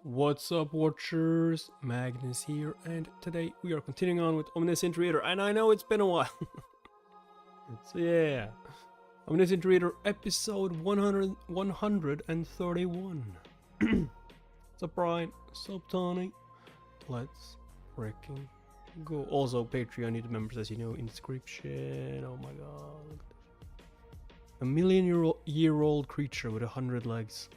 What's up, watchers? Magnus here, and today we are continuing on with Omniscient Reader, and I know it's been a while. So yeah, Omniscient Reader episode 131. Sup Brian, sup Tony, let's freaking go. Also Patreon need members, as you know, in description. Oh my god. A million-year-old creature with 100 legs.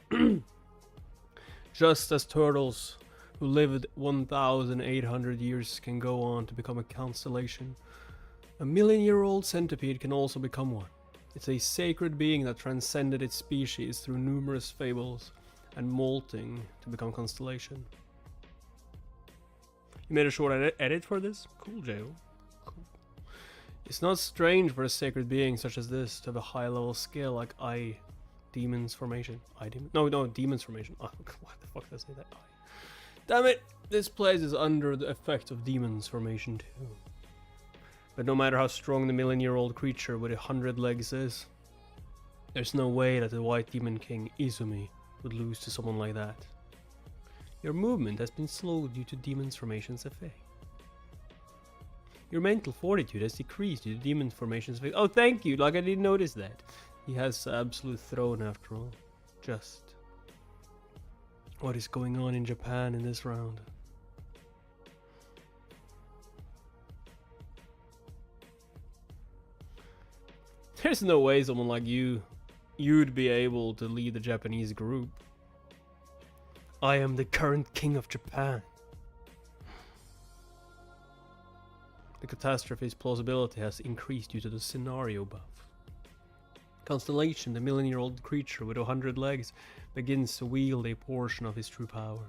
Just as turtles who lived 1,800 years can go on to become a constellation, a million-year-old centipede can also become one. It's a sacred being that transcended its species through numerous fables and molting to become constellation. You made a short edit for this? Cool, Joe. Cool. It's not strange for a sacred being such as this to have a high-level skill like Demon's formation. Demon's formation. Oh, what the fuck did I say that? Damn it! This place is under the effect of Demon's formation too. But no matter how strong the million-year-old creature with 100 legs is, there's no way that the White Demon King Izumi would lose to someone like that. Your movement has been slowed due to Demon's formation's effect. Your mental fortitude has decreased due to Demon's formation's effect. Oh, thank you! Like I didn't notice that. He has absolute throne after all. Just what is going on in Japan in this round? There's no way someone like you'd be able to lead the Japanese group. I am the current king of Japan. The catastrophe's plausibility has increased due to the scenario buff. Constellation, the million-year-old creature with 100 legs, begins to wield a portion of his true power.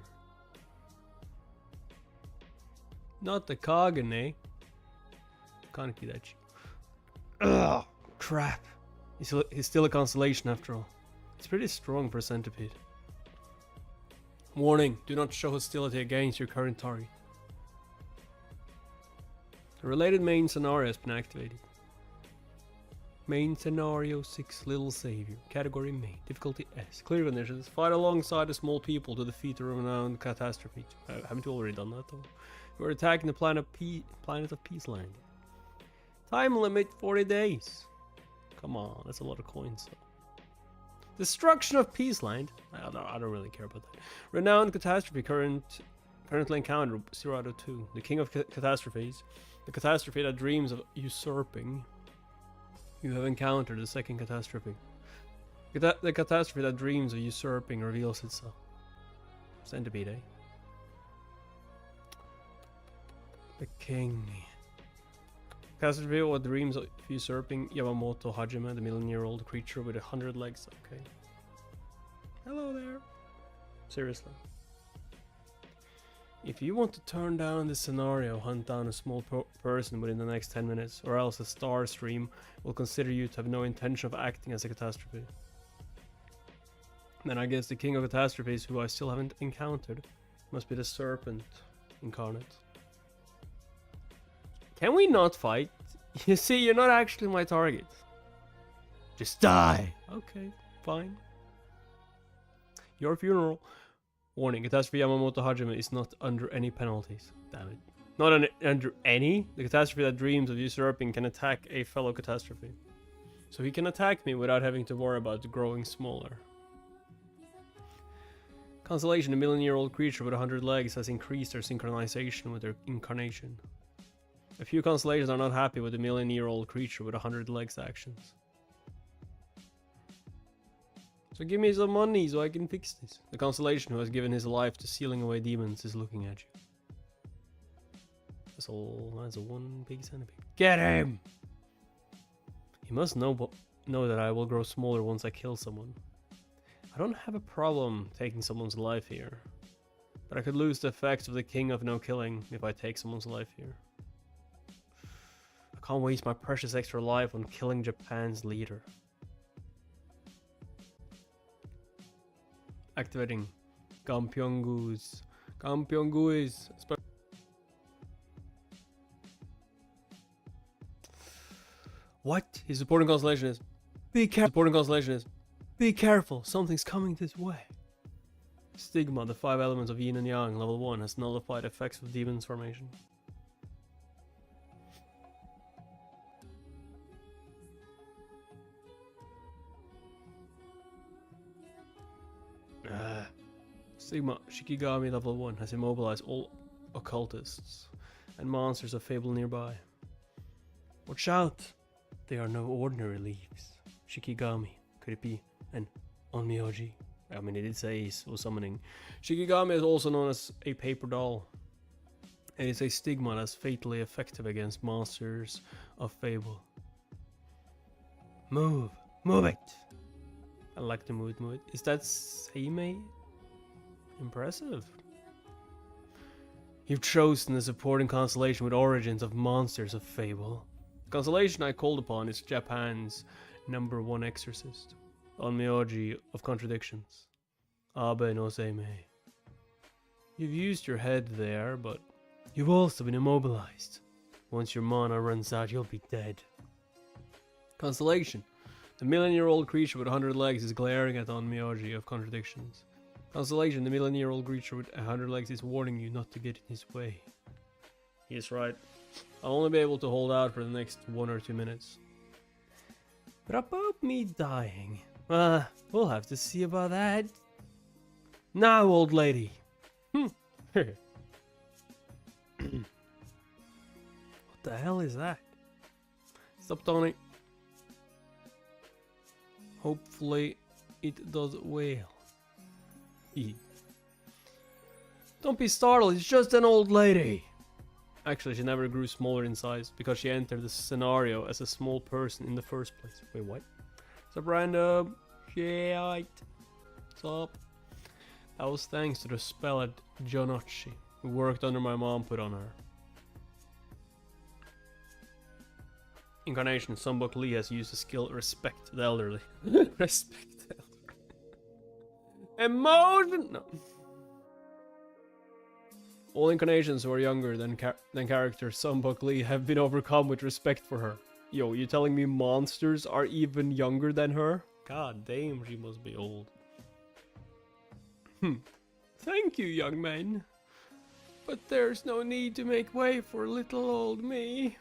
Not the Kagane. Can't be that cheap. Ugh, crap. He's still a constellation after all. It's pretty strong for a centipede. Warning, do not show hostility against your current target. The related main scenario has been activated. Main scenario 6 Little Savior. Category main. Difficulty S. Clear conditions. Fight alongside the small people to defeat the renowned catastrophe. Haven't you already done that though? We're attacking the planet of Peaceland. Time limit 40 days. Come on, that's a lot of coins though. Destruction of Peaceland. I don't really care about that. Renowned catastrophe currently encountered 0 out of 2. The king of catastrophes. The catastrophe that dreams of usurping. You have encountered the second catastrophe. The catastrophe that dreams of usurping reveals itself. Centipede, eh? The king. Catastrophe what dreams of usurping Yamamoto Hajime, the million-year-old creature with 100 legs. Okay. Hello there. Seriously. If you want to turn down this scenario, hunt down a small person within the next 10 minutes, or else the star stream will consider you to have no intention of acting as a catastrophe. Then I guess the king of catastrophes, who I still haven't encountered, must be the serpent incarnate. Can we not fight? You see, you're not actually my target. Just die! Okay, fine. Your funeral. Warning, catastrophe Yamamoto Hajime is not under any penalties. Damn it. Not under any? The catastrophe that dreams of usurping can attack a fellow catastrophe. So he can attack me without having to worry about growing smaller. Constellation, a million-year-old creature with 100 legs, has increased their synchronization with their incarnation. A few constellations are not happy with the million-year-old creature with 100 legs actions. So give me some money so I can fix this. The constellation who has given his life to sealing away demons is looking at you. That's a one big centipede. Get him! He must know that I will grow smaller once I kill someone. I don't have a problem taking someone's life here. But I could lose the effects of the king of no killing if I take someone's life here. I can't waste my precious extra life on killing Japan's leader. Activating Gampyongu's. What? His supporting constellation is. Be careful. Supporting constellation is. Be careful. Something's coming this way. Stigma, the 5 elements of yin and yang, level 1, has nullified effects of demon's formation. Stigma, Shikigami level 1, has immobilized all occultists and monsters of fable nearby. Watch out! They are no ordinary leaves. Shikigami, could it be an Onmyoji? I mean, it did say he was summoning. Shikigami is also known as a paper doll. And it's a stigma that's fatally effective against monsters of fable. Move! Move it! I like to move it. Is that Seimei? Impressive. You've chosen the supporting constellation with origins of monsters of fable. The constellation I called upon is Japan's #1 exorcist, Onmyoji of contradictions, Abe no Seimei. You've used your head there, but you've also been immobilized. Once your mana runs out, you'll be dead. Constellation. The million-year-old creature with 100 legs is glaring at Onmyoji of contradictions. Constellation, the million-year-old creature with 100 legs is warning you not to get in his way. He is right. I'll only be able to hold out for the next 1 or 2 minutes. But about me dying, we'll have to see about that. Now, old lady. What the hell is that? Stop, Tony. Hopefully it does well. Don't be startled, it's just an old lady. Actually, she never grew smaller in size because she entered the scenario as a small person in the first place. Wait, what? What's up, random? Shit. What's up? That was thanks to the spell at Jonochi, who worked under my mom put on her. Incarnation, Sunbok Lee has used the skill Respect the Elderly. Respect the Elderly. Emotion! No. All incarnations who are younger than character Sunbok Lee have been overcome with respect for her. Yo, you telling me monsters are even younger than her? God damn, she must be old. Thank you, young man. But there's no need to make way for little old me.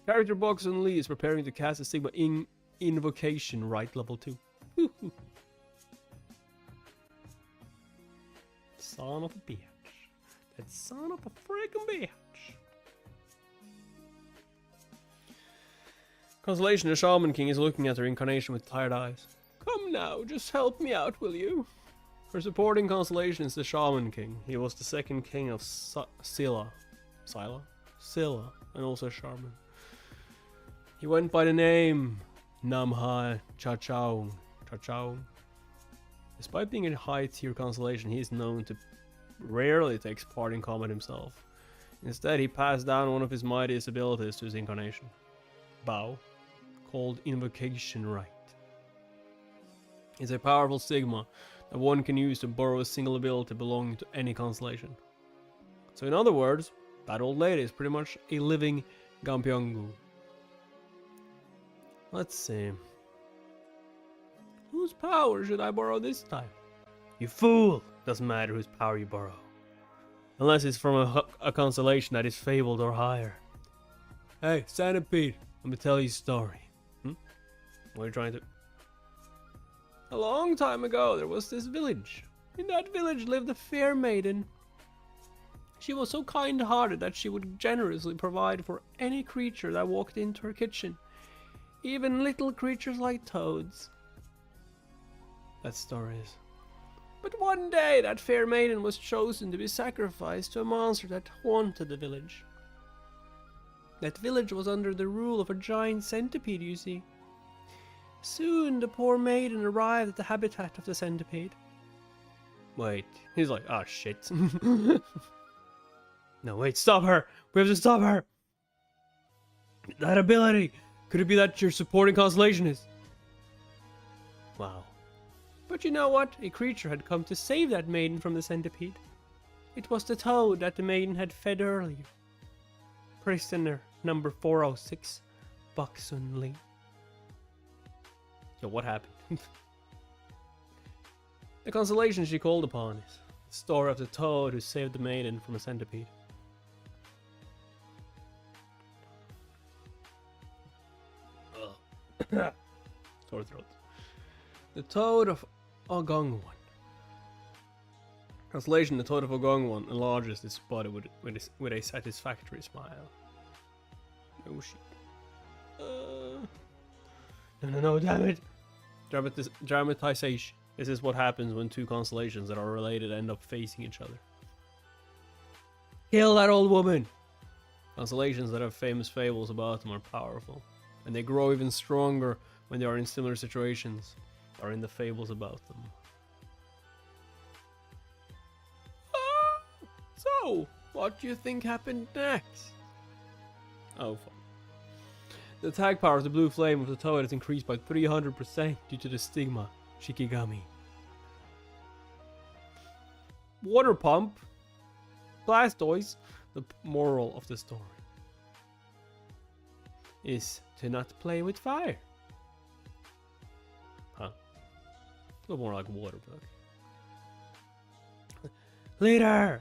Character Boxon Lee is preparing to cast a Sigma Invocation, right? Level 2. Son of a bitch. That son of a freaking bitch. Constellation, the Shaman King, is looking at her incarnation with tired eyes. Come now, just help me out, will you? Her supporting constellation is the Shaman King. He was the second king of Silla, and also Shaman. He went by the name Namha Chachaung. Despite being a high-tier constellation, he is known to rarely take part in combat himself. Instead, he passed down one of his mightiest abilities to his incarnation, Bao, called Invocation Right. It's a powerful stigma that one can use to borrow a single ability belonging to any constellation. So in other words, that old lady is pretty much a living Gampyongu. Let's see. Whose power should I borrow this time? You fool! Doesn't matter whose power you borrow. Unless it's from a constellation that is fabled or higher. Hey, centipede, let me tell you a story. What are you trying to... A long time ago, there was this village. In that village lived a fair maiden. She was so kind-hearted that she would generously provide for any creature that walked into her kitchen. Even little creatures like toads. That's stories. But one day, that fair maiden was chosen to be sacrificed to a monster that haunted the village. That village was under the rule of a giant centipede, you see. Soon, the poor maiden arrived at the habitat of the centipede. Wait, he's like, oh shit. No, wait, stop her! We have to stop her! That ability! Could it be that your supporting constellation is... Wow. But you know what? A creature had come to save that maiden from the centipede. It was the toad that the maiden had fed earlier. Prisoner number 406, Boxon Lee. Yo, what happened? The consolation she called upon is the story of the toad who saved the maiden from a centipede. Sore throat. The Toad of Ogongwon. Translation: the Toad of Ogongwon enlarges its body with a satisfactory smile. Oh shit. No, damn it! Dramatization. This is what happens when two constellations that are related end up facing each other. Kill that old woman! Constellations that have famous fables about them are powerful, and they grow even stronger when they are in similar situations or in the fables about them. So, what do you think happened next? Oh, fuck. The attack power of the blue flame of the toad is increased by 300% due to the stigma, Shikigami. Water pump. Blastoise. The moral of the story is to not play with fire. Huh. A little more like water, but okay. Leader!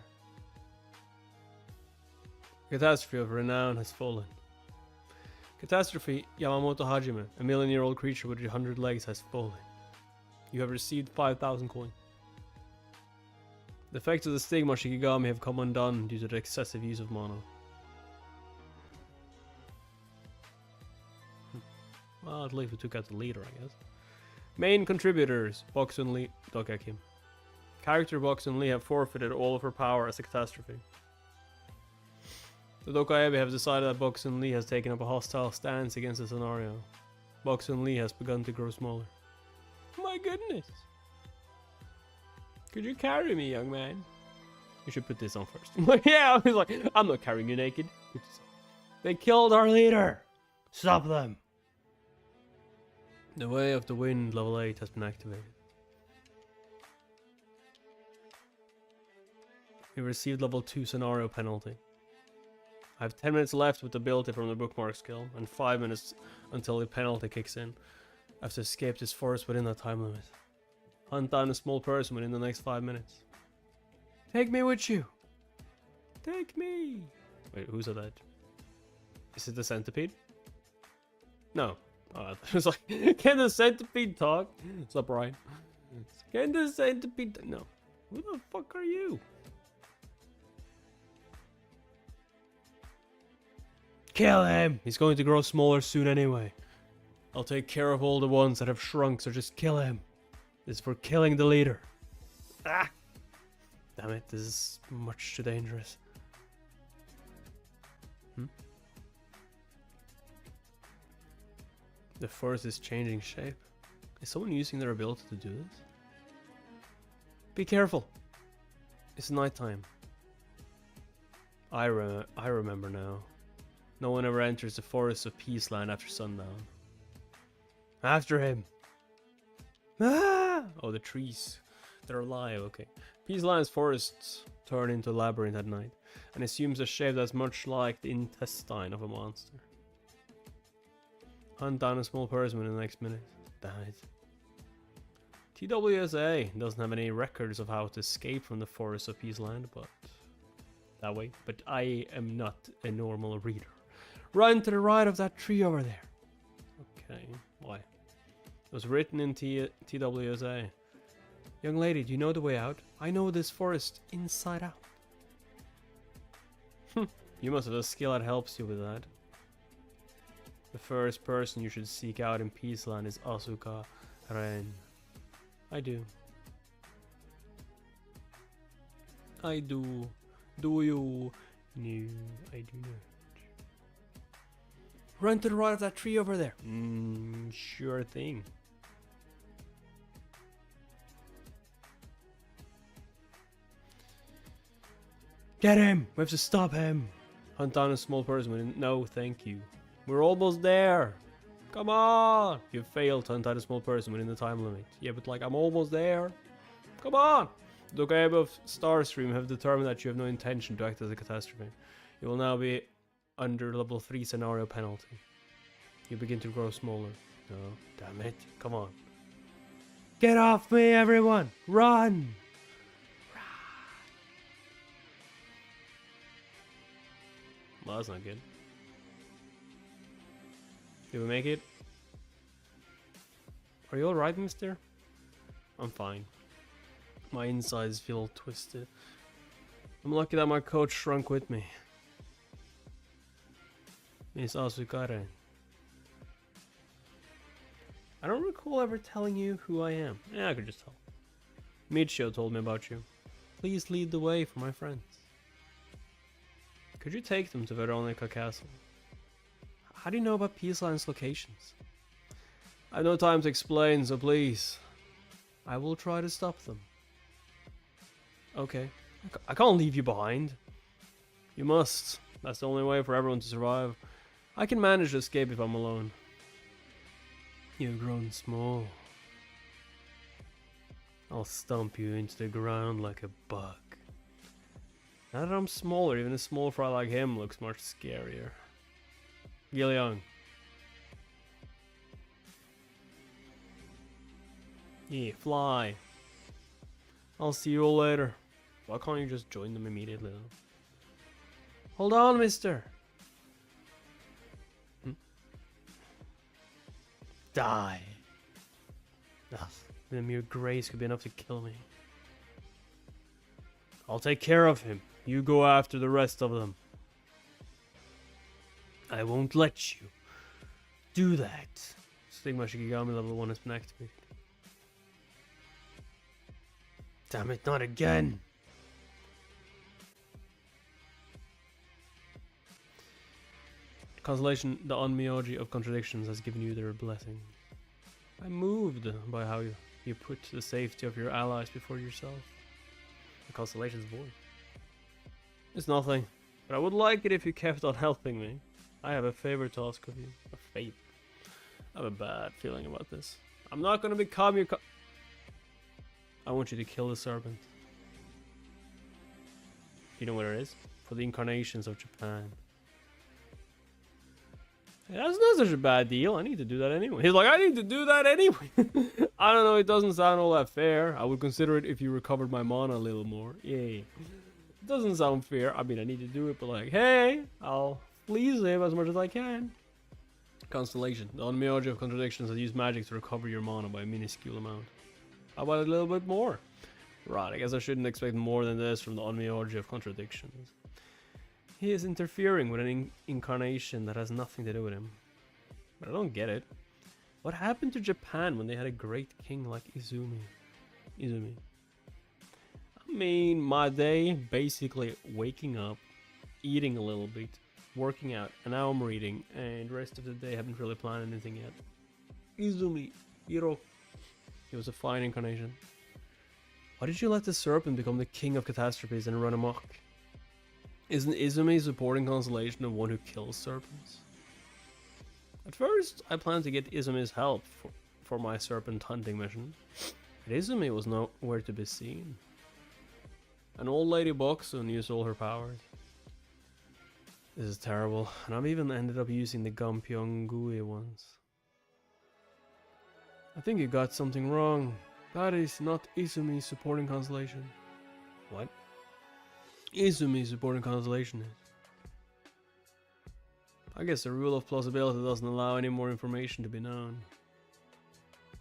Catastrophe of renown has fallen. Catastrophe Yamamoto Hajime, a million-year-old creature with 100 legs, has fallen. You have received 5,000 coins. The effects of the stigma Shikigami have come undone due to the excessive use of mana. Well, at least we took out the leader, I guess. Main contributors: Boxun Lee, Dogakim. Character Boxun Lee have forfeited all of her power as a catastrophe. The Dokaebe have decided that Boxun Lee has taken up a hostile stance against the scenario. Boxun Lee has begun to grow smaller. My goodness! Could you carry me, young man? You should put this on first. Yeah, I was like, I'm not carrying you naked. They killed our leader! Stop them! The Way of the Wind level 8 has been activated. We received level 2 scenario penalty. I have 10 minutes left with the ability from the bookmark skill, and 5 minutes until the penalty kicks in. I have to escape this forest within that time limit. Hunt down a small person within the next 5 minutes. Take me with you! Take me! Wait, who's that? Is it the centipede? No. Oh, it was like, can the centipede talk? What's up, Ryan? Can the centipede... No. Who the fuck are you? Kill him! He's going to grow smaller soon anyway. I'll take care of all the ones that have shrunk, so just kill him. This is for killing the leader. Ah! Damn it, this is much too dangerous. The forest is changing shape. Is someone using their ability to do this? Be careful! It's nighttime. I remember now. No one ever enters the forests of Peaceland after sundown. After him! Ah! Oh, the trees. They're alive, okay. Peaceland's forests turn into a labyrinth at night, and assumes a shape that's much like the intestine of a monster. Hunt down a small person in the next minute. Damn it. TWSA doesn't have any records of how to escape from the forests of Peaceland, but that way. But I am not a normal reader. Run to the right of that tree over there. Okay, why? It was written in TWSA. Young lady, do you know the way out? I know this forest inside out. You must have a skill that helps you with that. The first person you should seek out in Peaceland is Asuka Ren. I do. I do. Do you? No, I do not. Run to the right of that tree over there. Sure thing. Get him! We have to stop him! Hunt down a small person. No, thank you. We're almost there! Come on! You failed to hunt down a small person within the time limit. Yeah, but like, I'm almost there. Come on! The Dokaebe of Starstream have determined that you have no intention to act as a catastrophe. You will now be under level 3 scenario penalty. You begin to grow smaller. No, damn it. Come on. Get off me, everyone! Run! Well, that's not good. Did we make it? Are you alright, mister? I'm fine. My insides feel twisted. I'm lucky that my coach shrunk with me. Miss Asukare. I don't recall ever telling you who I am. Yeah, I could just tell. Michio told me about you. Please lead the way for my friends. Could you take them to Veronica Castle? How do you know about Peace Line's locations? I have no time to explain, so please. I will try to stop them. Okay. I can't leave you behind. You must. That's the only way for everyone to survive. I can manage to escape if I'm alone. You've grown small. I'll stomp you into the ground like a bug. Now that I'm smaller, even a small fry like him looks much scarier. Suyeong. Yeah, fly. I'll see you all later. Why can't you just join them immediately? Hold on, mister. Die. Ugh, the mere grace could be enough to kill me. I'll take care of him. You go after the rest of them. I won't let you do that. Stigma Shikigami level 1 has been activated. Damn it, not again. Constellation, the Onmyoji of contradictions has given you their blessing. I'm moved by how you put the safety of your allies before yourself. The constellation's void. It's nothing, but I would like it if you kept on helping me. I have a favor to ask of you. A fate. I have a bad feeling about this. I'm not gonna become your I want you to kill the serpent. You know where it is? For the incarnations of Japan. Hey, that's not such a bad deal. I need to do that anyway. He's like, I need to do that anyway. I don't know, it doesn't sound all that fair. I would consider it if you recovered my mana a little more. Yay. It doesn't sound fair. I mean, I need to do it, but like, hey, I'll please live as much as I can. Constellation. The Onmyoji of contradictions has used magic to recover your mana by a minuscule amount. How about a little bit more? Right, I guess I shouldn't expect more than this from the Onmyoji of contradictions. He is interfering with an incarnation that has nothing to do with him. But I don't get it. What happened to Japan when they had a great king like Izumi? I mean, my day, basically waking up, eating a little bit, working out, and now I'm reading, and the rest of the day I haven't really planned anything yet. Izumi, Hiro. He was a fine incarnation. Why did you let the serpent become the king of catastrophes and run amok? Isn't Izumi supporting constellation the one who kills serpents? At first, I planned to get Izumi's help for my serpent hunting mission, but Izumi was nowhere to be seen. An old lady Boxun used all her powers. This is terrible, and I've even ended up using the Gampyeong-gui ones. I think you got something wrong. That is not Izumi supporting constellation. What? Izumi supporting constellation is. I guess the rule of plausibility doesn't allow any more information to be known.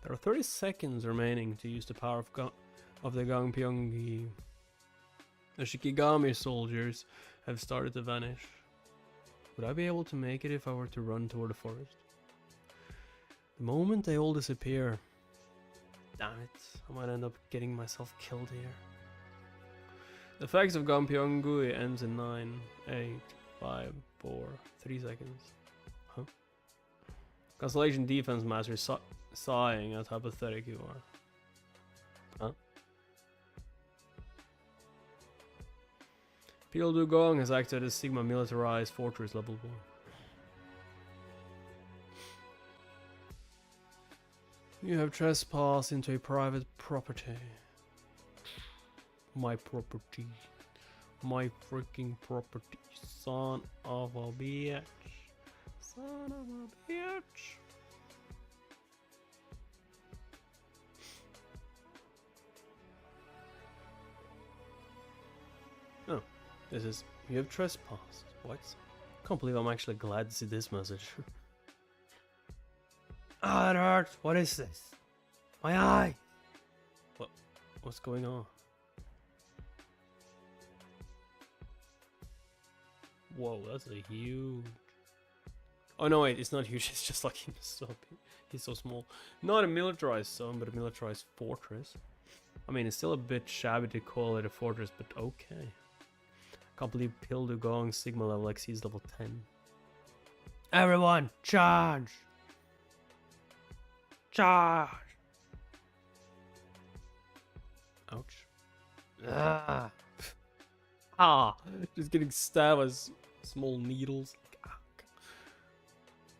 There are 30 seconds remaining to use the power of the Gampyeong-gui. The Shikigami soldiers have started to vanish. Would I be able to make it if I were to run toward the forest? The moment they all disappear... Damn it, I might end up getting myself killed here. The effects of Gampyeong-gui ends in 9, 8, 5, 4, 3 seconds. Huh? Constellation Defense Master sighing at how pathetic you are. Huh? Peel Dugong has activated Sigma Militarized Fortress Level 1. You have trespassed into a private property. My property. My freaking property. Son of a bitch. Son of a bitch. This is, you have trespassed. What? Can't believe I'm actually glad to see this message. Ah, it hurts. What is this? My eye. What's going on? Whoa, that's a huge... Oh no, wait, it's not huge. It's just like he's so small. Not a militarized zone, but a militarized fortress. I mean, it's still a bit shabby to call it a fortress, but okay. Can't believe Pildu Gong Sigma level exceeds level 10. Everyone, charge! Charge! Ouch. Ah! Ah! Just getting stabbed with small needles.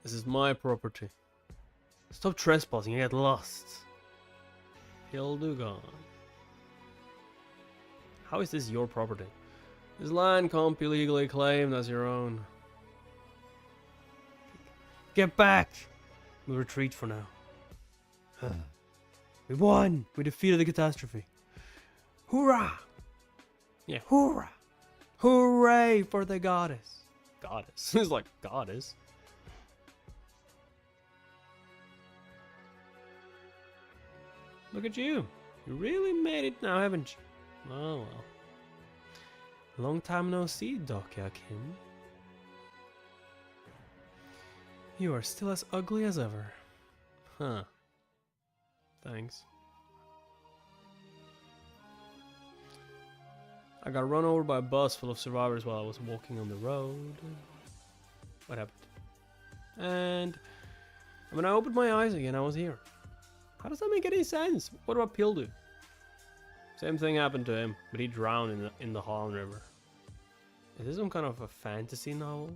This is my property. Stop trespassing, you get lost. Pildu Gong. How is this your property? This land can't be legally claimed as your own. Get back! We'll retreat for now. We won! We defeated the catastrophe. Hoorah! Yeah, hoorah! Hooray for the goddess. Goddess? It's like goddess. Look at you. You really made it now, haven't you? Oh well. Long time no see, Dokya Kim. You are still as ugly as ever. Huh. Thanks. I got run over by a bus full of survivors while I was walking on the road. What happened? And when I opened my eyes again, I was here. How does that make any sense? What about Pildu? Same thing happened to him, but he drowned in the Hwan River. Is this some kind of a fantasy novel?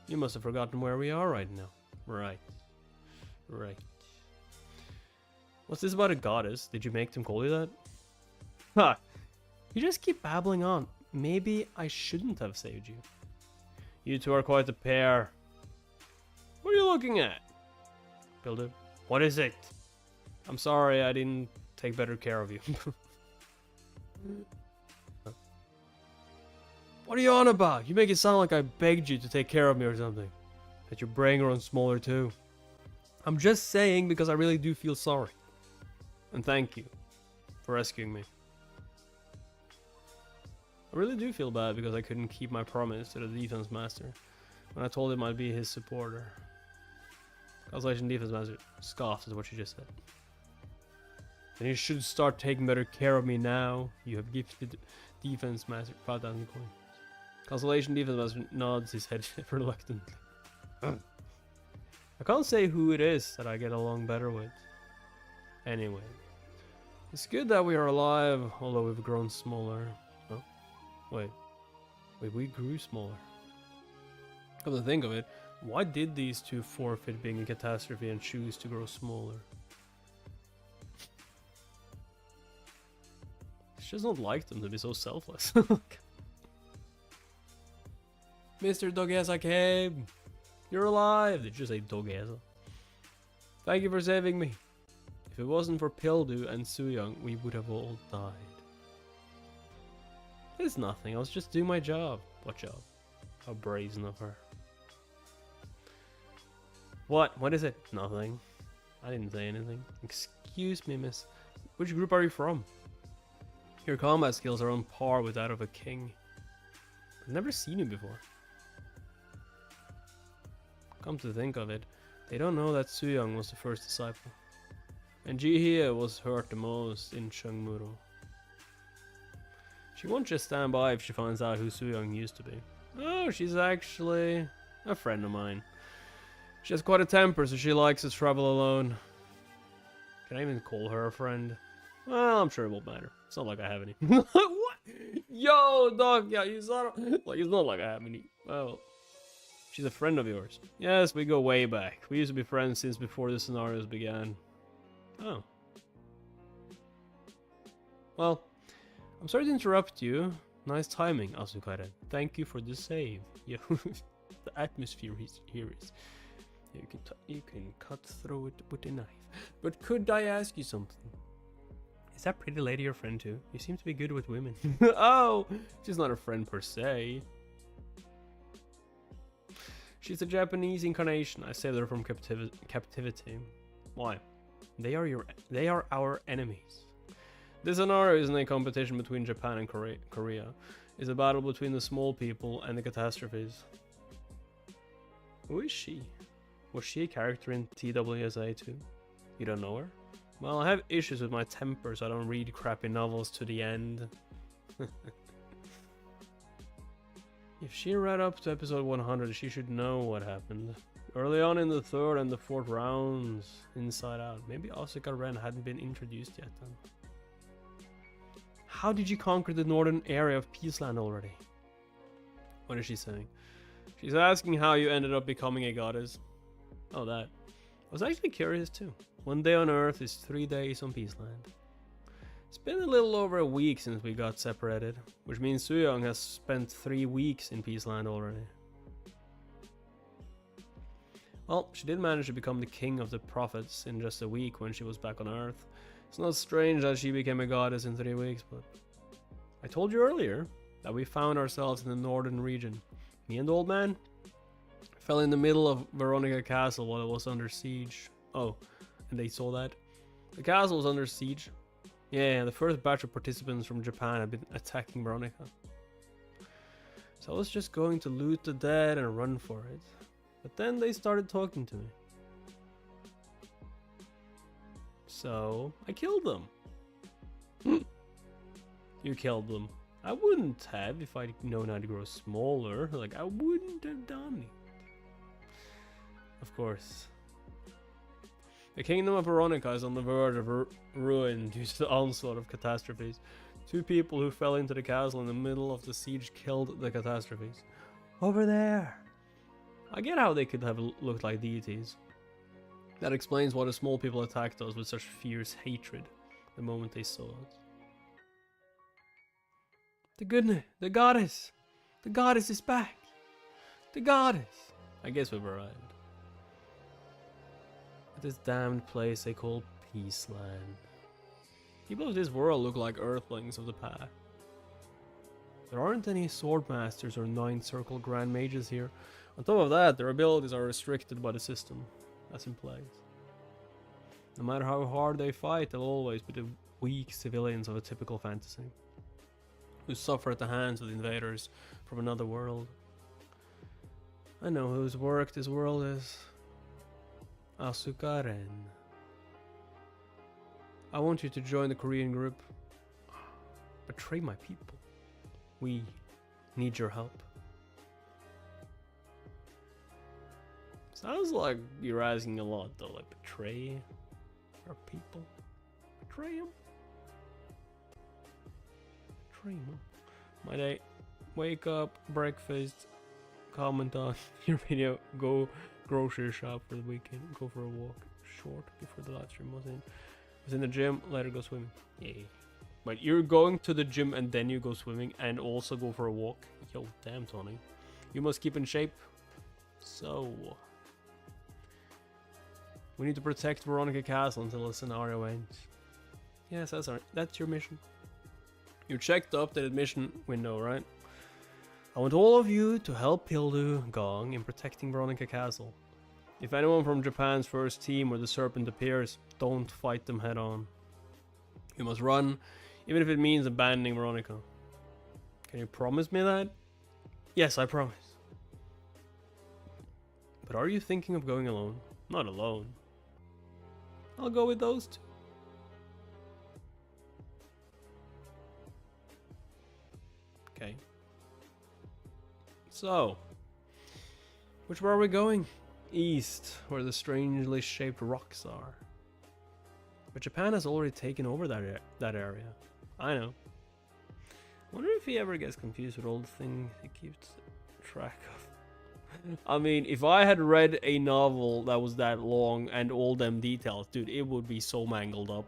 You must have forgotten where we are right now. Right. Right. What's this about a goddess? Did you make them call you that? Ha! You just keep babbling on. Maybe I shouldn't have saved you. You two are quite a pair. What are you looking at? Pildu. What is it? I'm sorry I didn't take better care of you. What are you on about? You make it sound like I begged you to take care of me or something. That your brain grows smaller too. I'm just saying because I really do feel sorry. And thank you for rescuing me. I really do feel bad because I couldn't keep my promise to the defense master when I told him I'd be his supporter. Constellation defense master scoffed is what she just said. Then you should start taking better care of me now. You have gifted defense master 5,000 coins. Constellation defense master nods his head reluctantly. I can't say who it is that I get along better with. Anyway, it's good that we are alive, although we've grown smaller. Oh, wait, we grew smaller. Come to think of it, why did these two forfeit being a catastrophe and choose to grow smaller? It's just not like them to be so selfless. Mr. Dogeza came! You're alive! Did you say Dogeza? Thank you for saving me. If it wasn't for Pildu and Suyeong, we would have all died. It's nothing, I was just doing my job. What job? How brazen of her. What? What is it? Nothing. I didn't say anything. Excuse me, miss. Which group are you from? Your combat skills are on par with that of a king. I've never seen you before. Come to think of it, they don't know that Suyeong was the first disciple. And Jihye was hurt the most in Chungmuro. She won't just stand by if she finds out who Suyeong used to be. Oh, she's actually a friend of mine. She has quite a temper, so she likes to travel alone. Can I even call her a friend? Well, I'm sure it won't matter. It's not like I have any. What? Yo, dog, yeah, you saw it. Like, it's not like I have any. Well, she's a friend of yours. Yes, we go way back. We used to be friends since before the scenarios began. Oh. Well, I'm sorry to interrupt you. Nice timing, Asukara. Thank you for the save. Yeah, the atmosphere here is... You can cut through it with a knife. But could I ask you something? Is that pretty lady your friend too? You seem to be good with women. Oh, she's not a friend per se. She's a Japanese incarnation. I saved her from captivity. Why? They are our enemies. This scenario isn't a competition between Japan and Korea. It's a battle between the small people and the catastrophes. Who is she? Was she a character in TWSA too? You don't know her? Well, I have issues with my temper, so I don't read crappy novels to the end. If she read up to episode 100, she should know what happened. Early on in the 3rd and the 4th rounds, Inside Out. Maybe Asuka Ren hadn't been introduced yet then. How did you conquer the northern area of Peaceland already? What is she saying? She's asking how you ended up becoming a goddess. Oh, that. I was actually curious too. 1 day on Earth is 3 days on Peaceland. It's been a little over a week since we got separated, which means Suyeong has spent 3 weeks in Peaceland already. Well, she did manage to become the king of the prophets in just a week when she was back on Earth. It's not strange that she became a goddess in 3 weeks, but... I told you earlier that we found ourselves in the northern region. Me and the old man fell in the middle of Veronica Castle while it was under siege. Oh, and they saw that? The castle was under siege. Yeah, the first batch of participants from Japan had been attacking Veronica. So I was just going to loot the dead and run for it. But then they started talking to me. So I killed them. You killed them. I wouldn't have if I'd known how to grow smaller. Like, I wouldn't have done it. Of course. The kingdom of Veronica is on the verge of ruin due to the onslaught of catastrophes. 2 people who fell into the castle in the middle of the siege killed the catastrophes. Over there! I get how they could have looked like deities. That explains why the small people attacked us with such fierce hatred the moment they saw us. The goddess! The goddess is back! The goddess! I guess we've arrived. This damned place they call Peaceland. People of this world look like earthlings of the past. There aren't any sword masters or 9th circle grand mages here. On top of that, their abilities are restricted by the system that's in place. No matter how hard they fight, they'll always be the weak civilians of a typical fantasy, who suffer at the hands of the invaders from another world. I know whose work this world is. Asuka Ren. I want you to join the Korean group. Betray my people. We need your help. Sounds like you're asking a lot though, like betray our people? Betray them? Betray them? My day. Wake up, breakfast, comment on your video, go grocery shop for the weekend, go for a walk, short before the live stream was in the gym, later go swimming. Yay. But you're going to the gym and then you go swimming and also go for a walk? Yo, damn Tony. You must keep in shape. So we need to protect Veronica Castle until the scenario ends. Yes, that's your mission. You checked the updated mission window, right? I want all of you to help Pildu Gong in protecting Veronica Castle. If anyone from Japan's first team or the Serpent appears, don't fight them head on. You must run, even if it means abandoning Veronica. Can you promise me that? Yes, I promise. But are you thinking of going alone? Not alone. I'll go with those two. Okay. So, which way are we going? East, where the strangely shaped rocks are. But Japan has already taken over that area. I know. Wonder if he ever gets confused with all the things he keeps track of. I mean, if I had read a novel that was that long and all them details, dude, it would be so mangled up.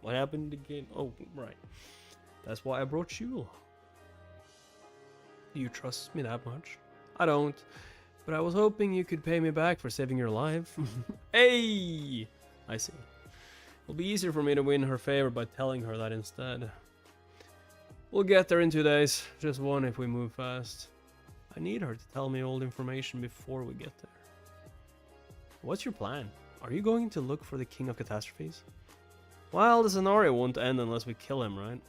What happened again? Oh, right. That's why I brought you along. Do you trust me that much? I don't. But I was hoping you could pay me back for saving your life. Hey! I see. It'll be easier for me to win her favor by telling her that instead. We'll get there in 2 days. Just one if we move fast. I need her to tell me all the information before we get there. What's your plan? Are you going to look for the King of Catastrophes? Well, the scenario won't end unless we kill him, right?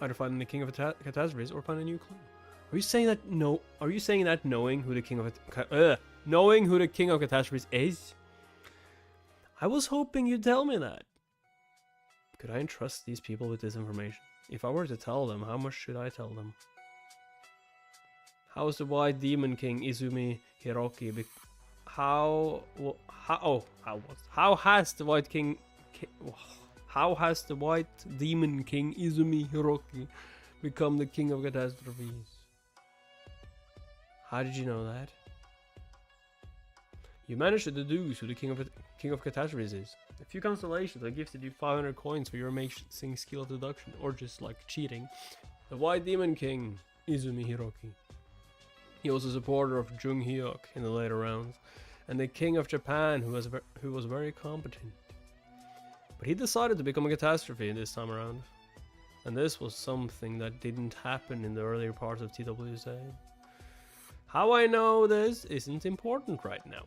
Either finding the King of Catastrophes or find a new clue. Are you saying that Are you saying that knowing who the King of Catastrophes is? I was hoping you'd tell me that. Could I entrust these people with this information? If I were to tell them, how much should I tell them? How is the White Demon King Izumi Hiroki? How has the White Demon King Izumi Hiroki become the King of Catastrophes? How did you know that? You managed to deduce who the King of Catastrophes is. A few constellations. I gifted you 500 coins for your amazing skill of deduction, or just like cheating. The White Demon King Izumi Hiroki. He was a supporter of Jung Hyuk in the later rounds, and the King of Japan, who was very competent. But he decided to become a catastrophe this time around, and this was something that didn't happen in the earlier parts of TW's day. How I know this isn't important right now.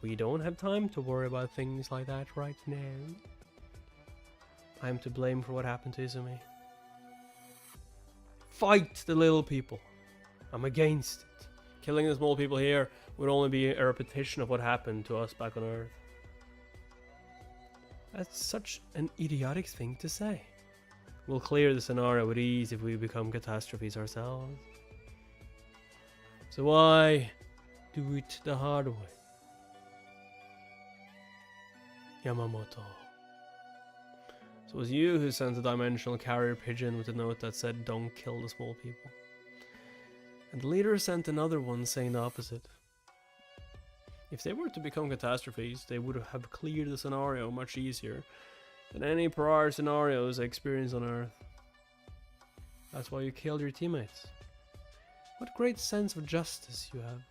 We don't have time to worry about things like that right now. I am to blame for what happened to Izumi. Fight the little people. I'm against it. Killing the small people here would only be a repetition of what happened to us back on Earth. That's such an idiotic thing to say. We'll clear the scenario with ease if we become catastrophes ourselves. So why do it the hard way? Yamamoto. So it was you who sent a dimensional carrier pigeon with a note that said, "Don't kill the small people." And the leader sent another one saying the opposite. If they were to become catastrophes, they would have cleared the scenario much easier than any prior scenarios I experienced on Earth. That's why you killed your teammates. What great sense of justice you have.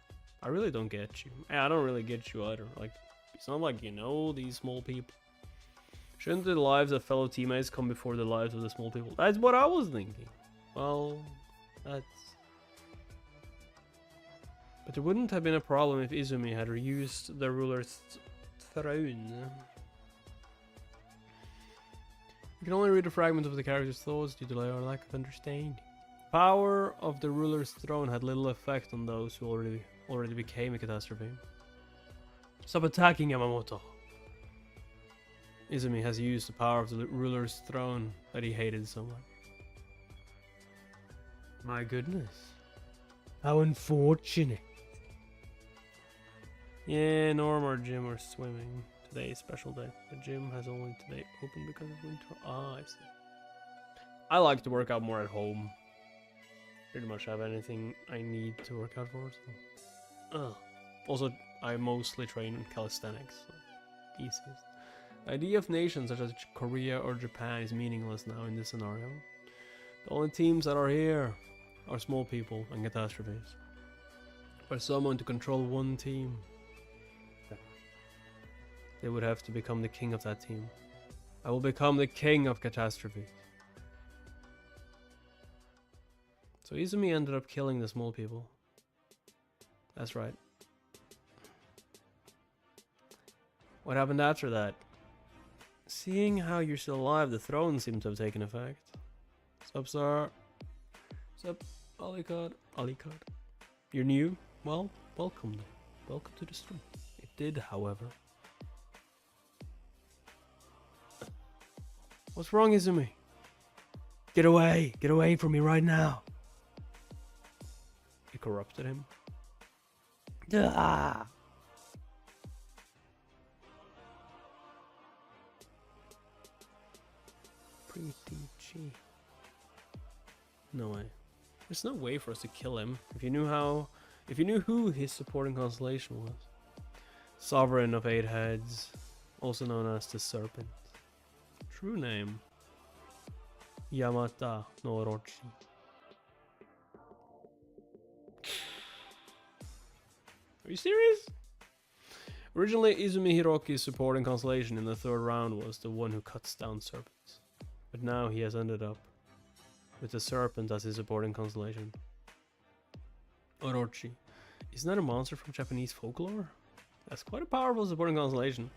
I really don't get you. I don't really get you either. Like, it's not like you know these small people. Shouldn't the lives of fellow teammates come before the lives of the small people? That's what I was thinking. Well, that's... But there wouldn't have been a problem if Izumi had reused the ruler's throne. You can only read a fragment of the character's thoughts due to their lack of understanding. Power of the ruler's throne had little effect on those who already became a catastrophe. Stop attacking Yamamoto. Izumi has used the power of the ruler's throne that he hated so much. My goodness. How unfortunate. Yeah, Norm or Jim are swimming. Today is a special day. The gym has only today open because of winter. Ah, I see. I like to work out more at home. Pretty much have anything I need to work out for. So. Also, I mostly train in calisthenics. So easiest. The idea of nations such as Korea or Japan is meaningless now in this scenario. The only teams that are here are small people and catastrophes. For someone to control one team, they would have to become the king of that team. I will become the king of catastrophes. So Izumi ended up killing the small people. That's right. What happened after that? Seeing how you're still alive, the throne seemed to have taken effect. Sup, sir? Sup, Alicard? Alicard? You're new? Well, welcome then. Welcome to the stream. It did, however. What's wrong, Izumi? Get away! Get away from me right now! You corrupted him? Ah! Pretty cheap. No way. There's no way for us to kill him. If you knew who his supporting constellation was. Sovereign of 8 heads, also known as the Serpent. True name. Yamata no Orochi. Are you serious? Originally, Izumi Hiroki's supporting constellation in the third round was the one who cuts down serpents. But now he has ended up with the serpent as his supporting constellation. Orochi. Isn't that a monster from Japanese folklore? That's quite a powerful supporting constellation.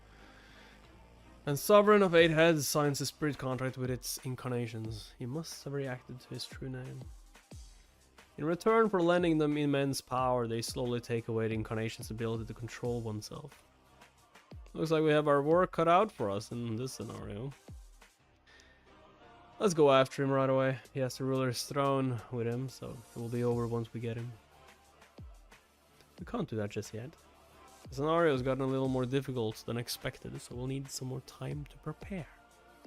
And Sovereign of 8 Heads signs a spirit contract with its incarnations. He must have reacted to his true name. In return for lending them immense power, they slowly take away the incarnation's ability to control oneself. Looks like we have our work cut out for us in this scenario. Let's go after him right away. He has the ruler's throne with him, so it will be over once we get him. We can't do that just yet. The scenario has gotten a little more difficult than expected, so we'll need some more time to prepare.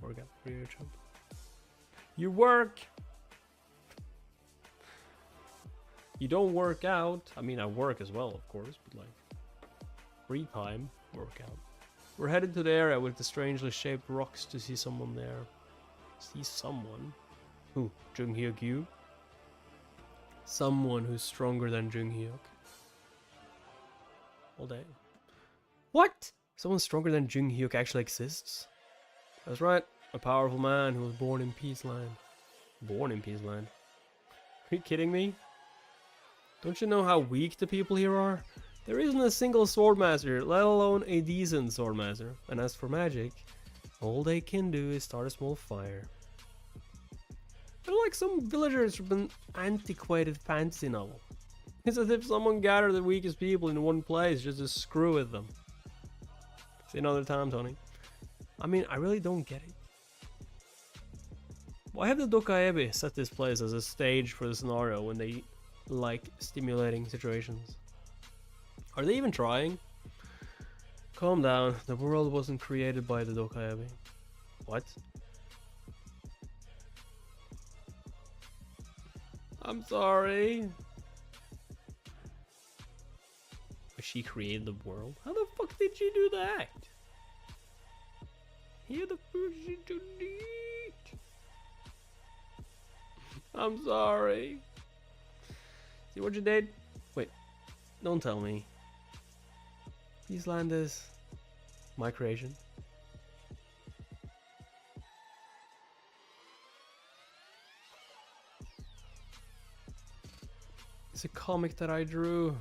Work out for your jump. You work! You don't work out. I mean, I work as well, of course, but like, free time, workout. We're headed to the area with the strangely shaped rocks to see someone there. See someone? Who? Jung Hyuk Yu? Someone who's stronger than Jung Hyuk. All day. What? Someone stronger than Jung Hyuk actually exists? That's right. A powerful man who was born in Peaceland. Born in Peaceland? Are you kidding me? Don't you know how weak the people here are? There isn't a single swordmaster, let alone a decent swordmaster. And as for magic, all they can do is start a small fire. They're like some villagers from an antiquated fantasy novel. It's as if someone gathered the weakest people in one place just to screw with them. See another time, Tony. I mean, I really don't get it. Why have the Dokaebi set this place as a stage for the scenario when they like stimulating situations? Are they even trying? Calm down, the world wasn't created by the Dokaebi. What? I'm sorry. She created the world? How the fuck did she do that? How the fuck did she do that? I'm sorry. See what you did? Wait, don't tell me. These land is my creation. It's a comic that I drew.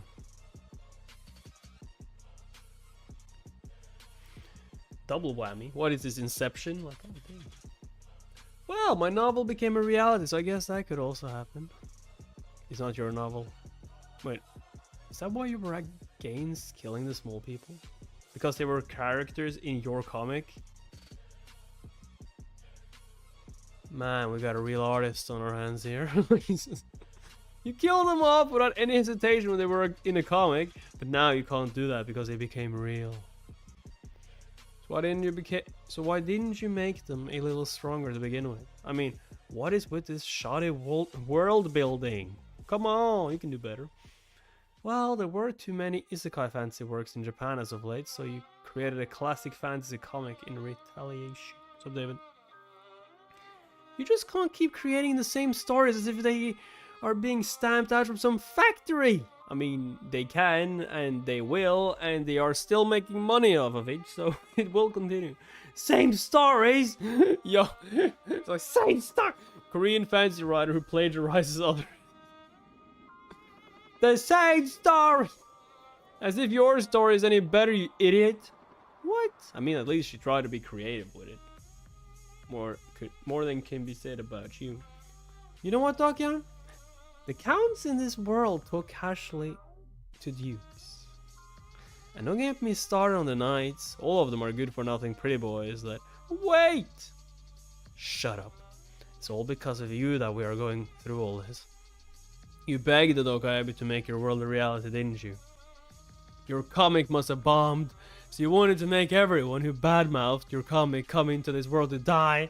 Double whammy. What is this, Inception? Like, oh, dang. Well, my novel became a reality, so I guess that could also happen. It's not your novel. Wait, is that why you were against killing the small people? Because they were characters in your comic? Man, we got a real artist on our hands here. You killed them off without any hesitation when they were in a comic, but now you can't do that because they became real. Why didn't you make them a little stronger to begin with? I mean, what is with this shoddy world building? Come on, you can do better. Well, there were too many isekai fantasy works in Japan as of late, so you created a classic fantasy comic in retaliation. So David, you just can't keep creating the same stories as if they are being stamped out from some factory. I mean, they can, and they will, and they are still making money off of it, so it will continue. Same stories! Yo, it's like, same stuff! Korean fantasy writer who plagiarizes others. The same story! As if your story is any better, you idiot. What? I mean, at least you try to be creative with it. More than can be said about you. You know what, Dokyan? The counts in this world talk casually to dukes. And don't get me started on the knights. All of them are good for nothing pretty boys that... Wait! Shut up. It's all because of you that we are going through all this. You begged the Dokaebi to make your world a reality, didn't you? Your comic must have bombed, so you wanted to make everyone who badmouthed your comic come into this world to die.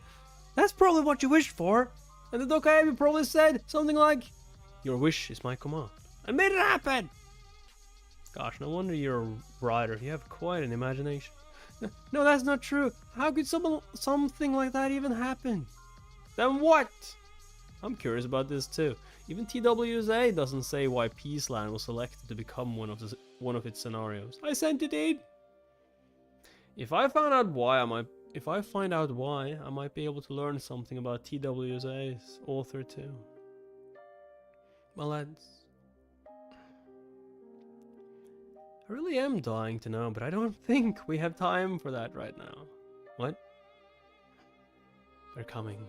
That's probably what you wished for. And the Dokaebi probably said something like, your wish is my command. And made it happen! Gosh, no wonder you're a writer. You have quite an imagination. No, that's not true. How could something like that even happen? Then what? I'm curious about this too. Even TWSA doesn't say why Peaceland was selected to become one of its scenarios. I sent it in. If I found out why, if I find out why, I might be able to learn something about TWSA's author too. My lads. I really am dying to know, but I don't think we have time for that right now. What? They're coming.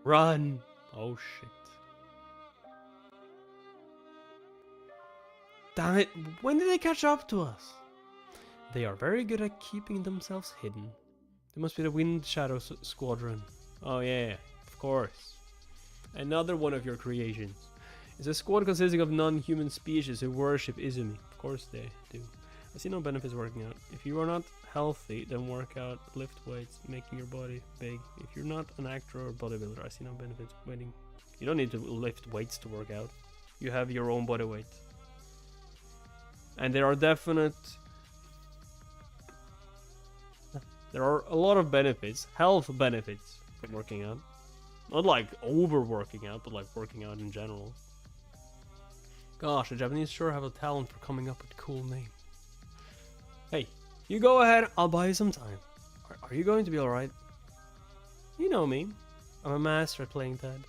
Run! Oh shit. Damn it, when did they catch up to us? They are very good at keeping themselves hidden. They must be the Wind Shadow Squadron. Oh yeah, of course. Another one of your creations. It's a squad consisting of non-human species who worship Izumi. Of course they do. I see no benefits working out. If you are not healthy, then work out, lift weights, making your body big. If you're not an actor or bodybuilder, I see no benefits waiting. You don't need to lift weights to work out. You have your own body weight. And there are a lot of benefits, health benefits from working out. Not like overworking out, but like working out in general. Gosh, the Japanese sure have a talent for coming up with cool names. Hey, you go ahead, I'll buy you some time. Are you going to be alright? You know me. I'm a master at playing Ted.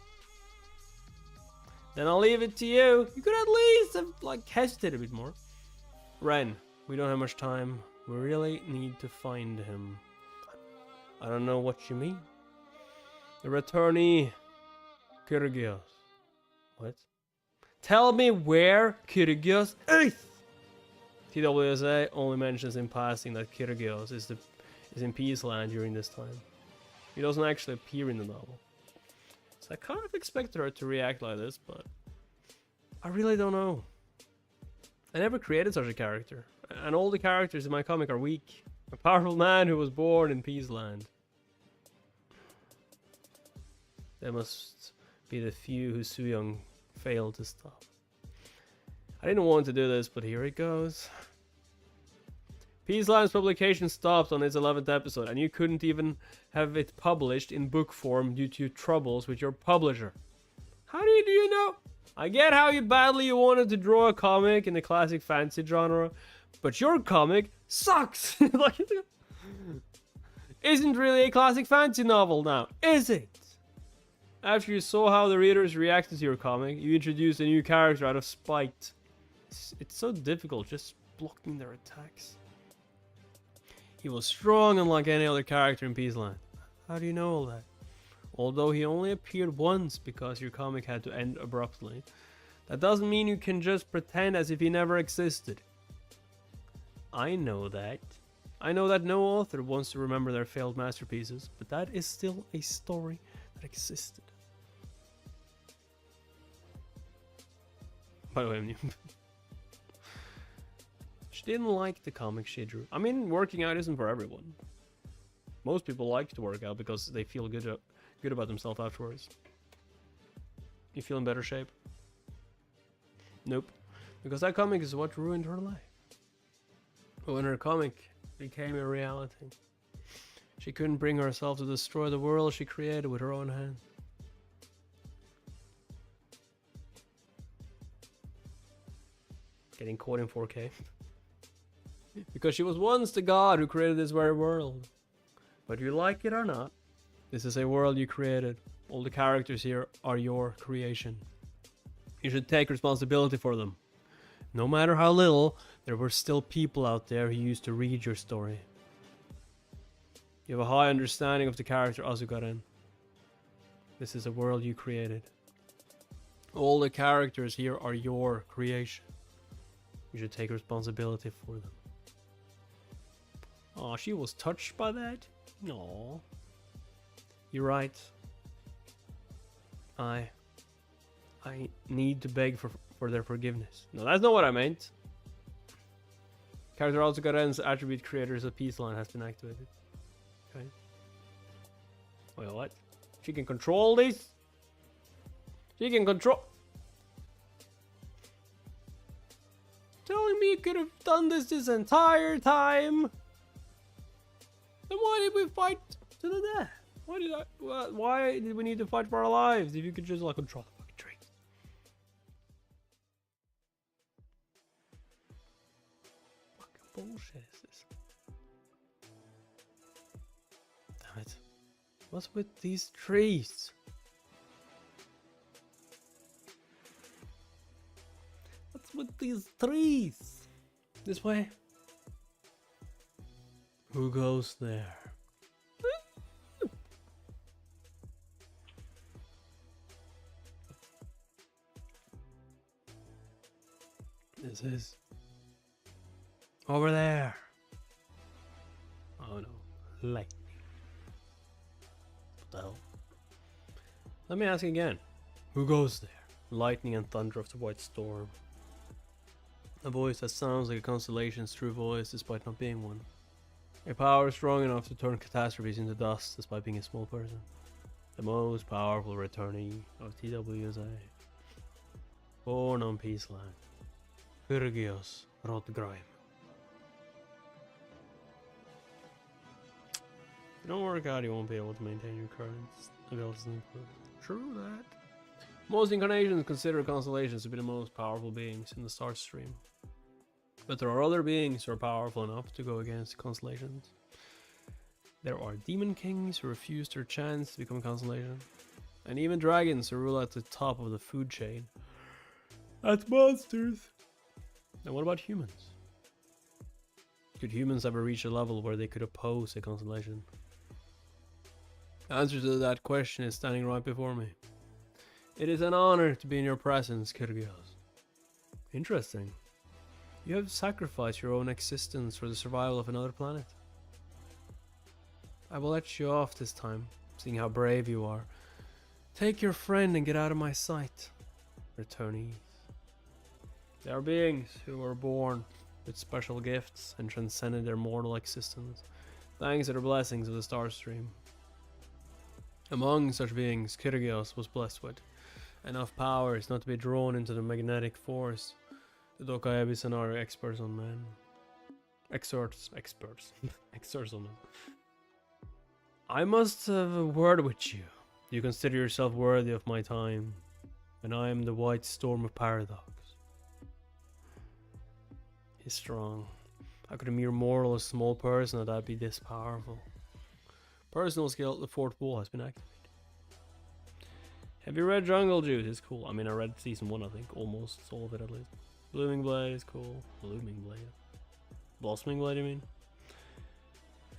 Then I'll leave it to you. You could at least have, like, hesitated a bit more. Ren, we don't have much time. We really need to find him. I don't know what you mean. The returnee, Kyrgios. What? Tell me where Kyrgios is! TWSA only mentions in passing that Kyrgios is in Peaceland during this time. He doesn't actually appear in the novel. So I kind of expected her to react like this, but I really don't know. I never created such a character, and all the characters in my comic are weak. A powerful man who was born in Peaceland. There must be the few who Suyeong failed to stop. I didn't want to do this, but here it goes. Peaceland's publication stopped on its 11th episode, and you couldn't even have it published in book form due to troubles with your publisher. How do you know? I get how badly you wanted to draw a comic in the classic fantasy genre, but your comic sucks! Like, isn't really a classic fantasy novel now, is it? After you saw how the readers reacted to your comic, you introduced a new character out of spite. It's so difficult just blocking their attacks. He was strong unlike any other character in Peaceland. How do you know all that? Although he only appeared once because your comic had to end abruptly, that doesn't mean you can just pretend as if he never existed. I know that. I know that no author wants to remember their failed masterpieces, but that is still a story that existed. By the way, she didn't like the comic she drew. I mean, working out isn't for everyone. Most people like to work out because they feel good about themselves afterwards. You feel in better shape? Nope. Because that comic is what ruined her life. When her comic became a reality, she couldn't bring herself to destroy the world she created with her own hands. Getting caught in 4K. Because she was once the god who created this very world. Whether you like it or not, this is a world you created. All the characters here are your creation. You should take responsibility for them. No matter how little, there were still people out there who used to read your story. You have a high understanding of the character Azukaren. This is a world you created. All the characters here are your creation. You should take responsibility for them. Aw, she was touched by that? No. You're right. I need to beg for their forgiveness. No, that's not what I meant. Character Azukaren's attribute creators of Peaceland has been activated. Okay. Wait, what? She can control this? She can control... Telling me you could have done this entire time? Then why did we fight to the death? Why did we need to fight for our lives if you could just like control the fucking tree? Fucking bullshit is this? What's with these trees? What's with these trees? This way? Who goes there? This is over there. Oh no, lightning. What the hell? Let me ask again. Who goes there? Lightning and thunder of the white storm. A voice that sounds like a constellation's true voice despite not being one. A power strong enough to turn catastrophes into dust despite being a small person. The most powerful returnee of TWSA. Born on Peaceland. Kyrgios Rotgrime. If you don't work out, you won't be able to maintain your current abilities. True that. Most incarnations consider constellations to be the most powerful beings in the star stream. But there are other beings who are powerful enough to go against constellations. There are demon kings who refuse their chance to become a constellation. And even dragons who rule at the top of the food chain. That's monsters! And what about humans? Could humans ever reach a level where they could oppose a constellation? The answer to that question is standing right before me. It is an honor to be in your presence, Kyrgios. Interesting. You have sacrificed your own existence for the survival of another planet. I will let you off this time, seeing how brave you are. Take your friend and get out of my sight. Returnees. They are beings who were born with special gifts and transcended their mortal existence, thanks to the blessings of the star stream. Among such beings, Kyrgios was blessed with enough powers not to be drawn into the magnetic force. The Dokaebis are experts on men. Experts on men. I must have a word with you. You consider yourself worthy of my time, and I am the white storm of paradox. He's strong. How could a mere mortal, a small person, that be this powerful? Personal skill, the fourth wall has been activated. Have you read Jungle Juice? It's cool. I mean, I read season 1, I think. Almost all of it, at least. Blooming Blade is cool. Blooming Blade. Blossoming Blade, I mean.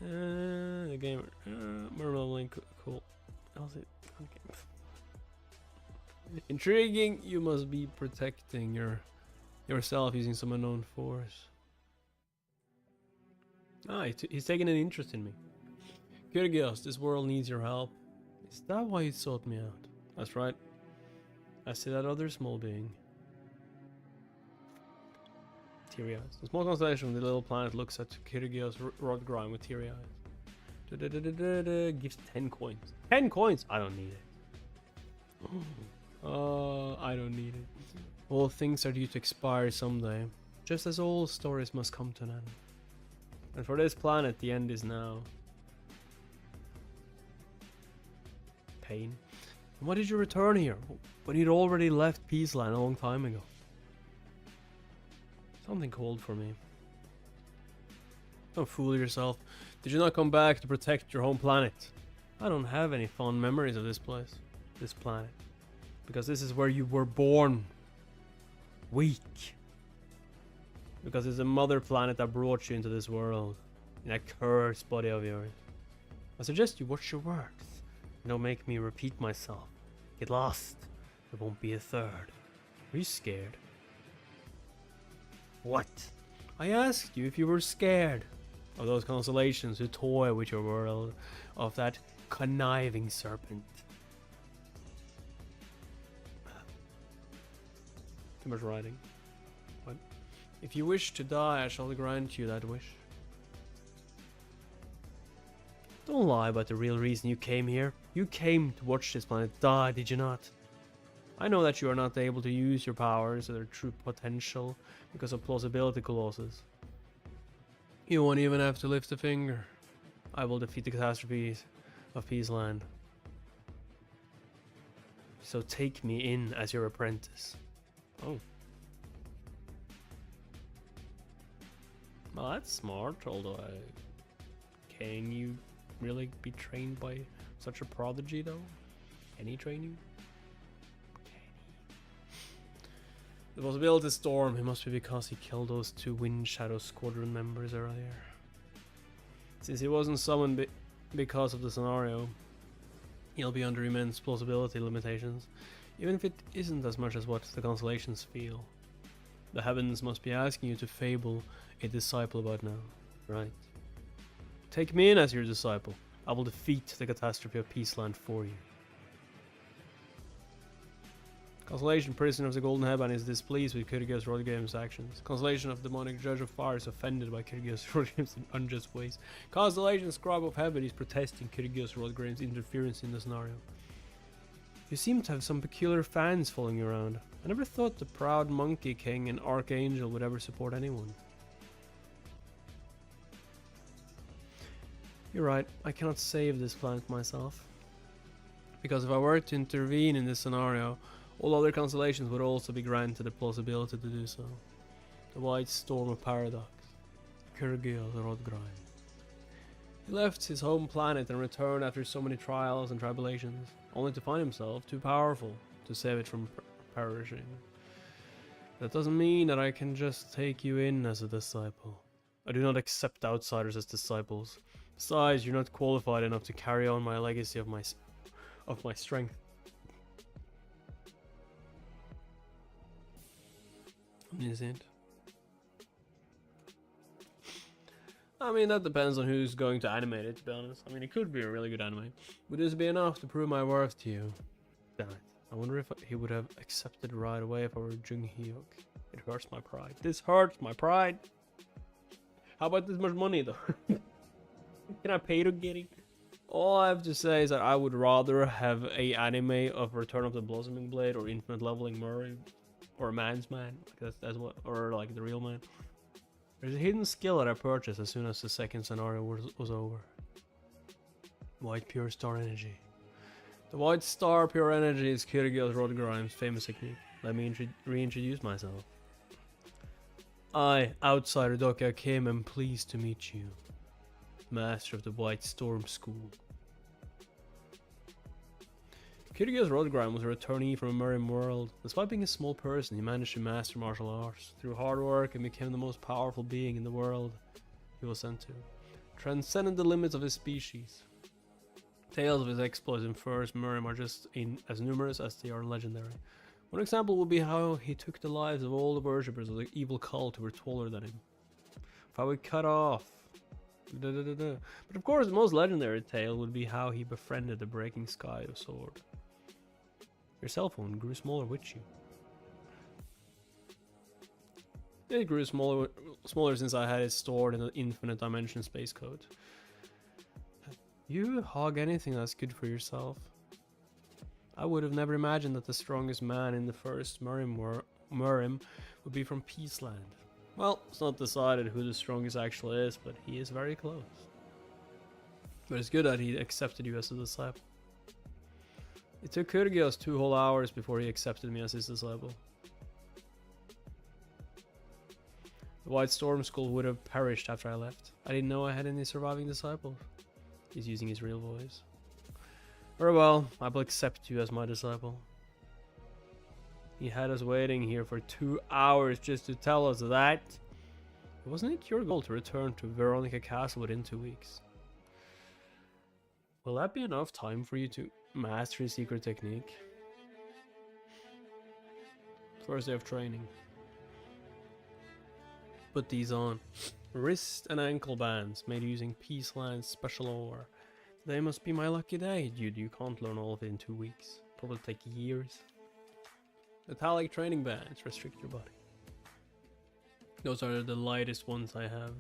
The game. Mermelin, cool. How's it? Okay. Intriguing. You must be protecting yourself using some unknown force. Ah, he's taking an interest in me. Kyrgios, this world needs your help. Is that why you sought me out? That's right. As to that other small being. Teary eyes. The small constellation of the little planet looks at Kyrgios Rodgrime with teary eyes. Gives 10 coins. 10 coins! I don't need it. I don't need it. All things are due to expire someday. Just as all stories must come to an end. And for this planet, the end is now. Pain. And why did you return here, when you'd already left Peaceland a long time ago? Something called for me. Don't fool yourself. Did you not come back to protect your home planet? I don't have any fond memories of this place, this planet. Because this is where you were born. Weak. Because it's a mother planet that brought you into this world. In that cursed body of yours. I suggest you watch your words. Don't make me repeat myself. Get lost. There won't be a third. Are you scared? What? I asked you if you were scared of those constellations who toy with your world, of that conniving serpent. Too much writing. What? If you wish to die, I shall grant you that wish. Don't lie about the real reason you came here. You came to watch this planet die, did you not? I know that you are not able to use your powers to their true potential because of plausibility clauses. You won't even have to lift a finger. I will defeat the catastrophes of Peaceland. So take me in as your apprentice. Oh. Well, that's smart, although can you really be trained by Such a prodigy, though. Can he train you? The possibility storm. It must be because he killed those 2 Wind Shadow Squadron members earlier. Since he wasn't summoned because of the scenario, he'll be under immense plausibility limitations, even if it isn't as much as what the constellations feel. The heavens must be asking you to fable a disciple about now, right? Take me in as your disciple. I will defeat the catastrophe of Peaceland for you. Constellation, prisoner of the Golden Heaven, is displeased with Kyrgios Rodgame's actions. Constellation of demonic judge of fire is offended by Kyrgios Rodgame's unjust ways. Constellation, scribe of heaven, is protesting Kyrgios Rodgame's interference in the scenario. You seem to have some peculiar fans following you around. I never thought the proud Monkey King and Archangel would ever support anyone. You're right, I cannot save this planet myself. Because if I were to intervene in this scenario, all other constellations would also be granted the plausibility to do so. The White Storm of Paradox. Kyrgios Rodgrime. He left his home planet and returned after so many trials and tribulations, only to find himself too powerful to save it from perishing. That doesn't mean that I can just take you in as a disciple. I do not accept outsiders as disciples. Besides, you're not qualified enough to carry on my legacy of my strength. Omniscient. I mean, that depends on who's going to animate it, to be honest. I mean, it could be a really good anime. Would this be enough to prove my worth to you? Damn it. I wonder if he would have accepted right away if I were Jung Hyuk. It hurts my pride. This hurts my pride. How about this much money, though? Can I pay to get it? All I have to say is that I would rather have a anime of Return of the Blossoming Blade or Infinite Leveling Murray or a Man's Man. Like that's what, or like the real man. There's a hidden skill that I purchased as soon as the second scenario was over. White Pure Star Energy. The White Star Pure Energy is Kyrgios Rodgrime's famous technique. Let me reintroduce myself. I, outsider Dokia Kim, am pleased to meet you. Master of the White Storm School. Kyrgios Rodgrime was a returnee from a Murrim world. Despite being a small person, he managed to master martial arts through hard work and became the most powerful being in the world he was sent to. Transcended the limits of his species. Tales of his exploits in first Murrim are just as numerous as they are legendary. One example would be how he took the lives of all the worshippers of the evil cult who were taller than him. If I would cut off... But of course, the most legendary tale would be how he befriended the breaking sky of sword. Your cell phone grew smaller with you. It grew smaller since I had it stored in an infinite dimension space code. You hog anything that's good for yourself. I would have never imagined that the strongest man in the first Murrim would be from Peaceland. Well, it's not decided who the strongest actually is, but he is very close. But it's good that he accepted you as a disciple. It took Kyrgios 2 whole hours before he accepted me as his disciple. The White Storm School would have perished after I left. I didn't know I had any surviving disciples. He's using his real voice. Very well, I will accept you as my disciple. He had us waiting here for 2 hours just to tell us that. Wasn't it your goal to return to Veronica Castle within 2 weeks? Will that be enough time for you to master his secret technique? First day of training. Put these on. Wrist and ankle bands made using Peaceland's special ore. Today must be my lucky day, dude. You can't learn all of it in 2 weeks. Probably take years. Metallic training bands restrict your body. Those are the lightest ones I have.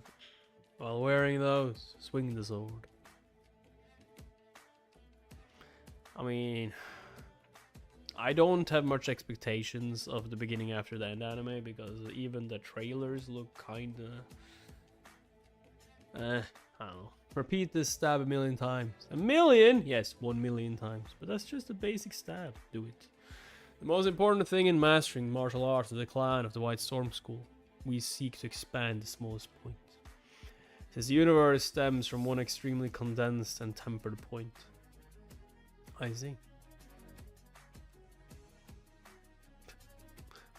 While wearing those, swing the sword. I mean, I don't have much expectations of the beginning after the end anime because even the trailers look kinda... I don't know. Repeat this stab 1,000,000 times. 1,000,000? Yes, 1,000,000 times. But that's just a basic stab. Do it. The most important thing in mastering martial arts is the clan of the White Storm School. We seek to expand the smallest point. Since the universe stems from one extremely condensed and tempered point. I see.